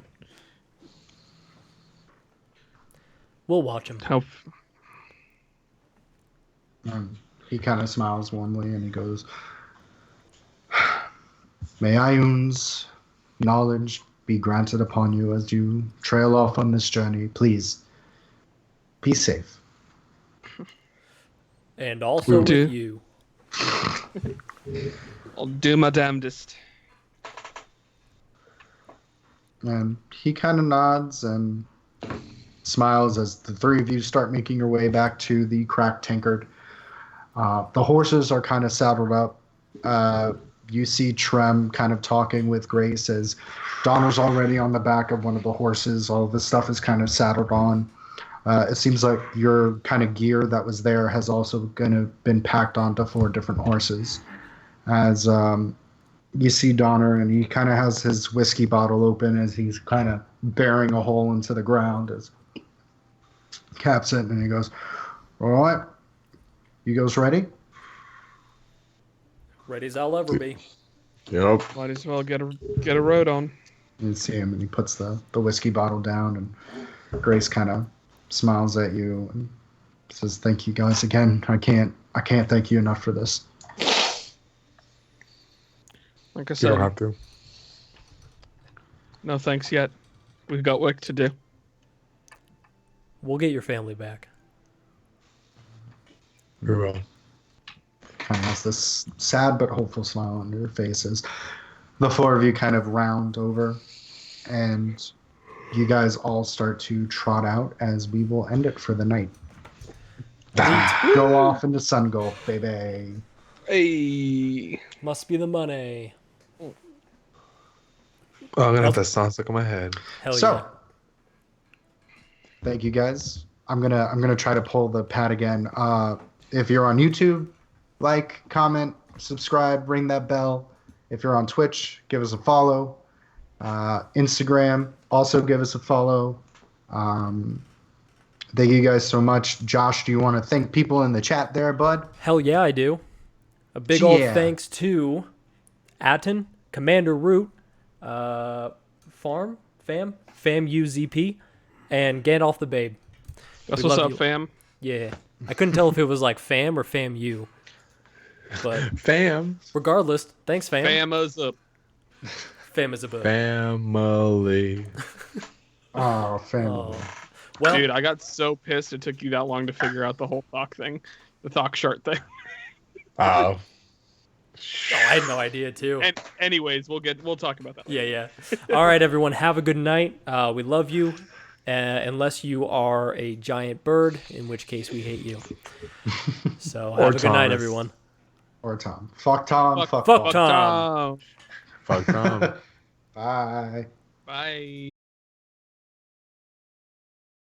We'll watch him. how... He kind of smiles warmly and he goes, "May Ioun's knowledge be granted upon you as you trail off on this journey. Please, be safe." And also Do. with you. I'll do my damnedest. And he kind of nods and smiles as the three of you start making your way back to the cracked tankard. The horses are kind of saddled up. You see Trem kind of talking with Grace as Donna's already on the back of one of the horses. All the stuff is kind of saddled on. It seems like your kind of gear that was there has also been packed onto 4 different horses. As you see Donner, and he kind of has his whiskey bottle open as he's kind of bearing a hole into the ground as caps it, and he goes, "All right, you guys ready?" Ready as I'll ever be. Yep. Might as well get a road on. You see him, and he puts the whiskey bottle down, and Grace kind of smiles at you and says, "Thank you guys again. I can't thank you enough for this." Like I You said, don't have to. no thanks yet. We've got work to do. We'll get your family back. We will. Kind of has this sad but hopeful smile on your faces. The 4 of you kind of round over, and you guys all start to trot out as we will end it for the night. Go off into Sun Gulf, baby. Hey. Must be the money. Oh, I'm gonna have that song stuck in my head. Hell So, yeah. thank you guys. I'm gonna try to pull the pad again. If you're on YouTube, like, comment, subscribe, ring that bell. If you're on Twitch, give us a follow. Instagram, also give us a follow. Thank you guys so much. Josh, do you want to thank people in the chat there, bud? Hell yeah, I do. A big old Yeah. thanks to Atten, Commander Root, Fam UZP, and Gandalf the Babe. That's We what's love up, you. fam. Yeah. I couldn't tell if it was like Fam or Fam U. But Fam. regardless, thanks, Fam. Fam us up. Fam is a bird. Family. Oh, family. Oh. Well, Dude, I got so pissed it took you that long to figure out the whole Thok thing. The Thok shart thing. Oh. I had no idea too. And anyways, we'll talk about that later. Yeah. All right, everyone. Have a good night. We love you, unless you are a giant bird, in which case we hate you. So Or have a good night, Thomas. everyone. Or Tom. Fuck Tom. Fuck Fuck Tom. Tom. Fuck Tom. Bye. Bye.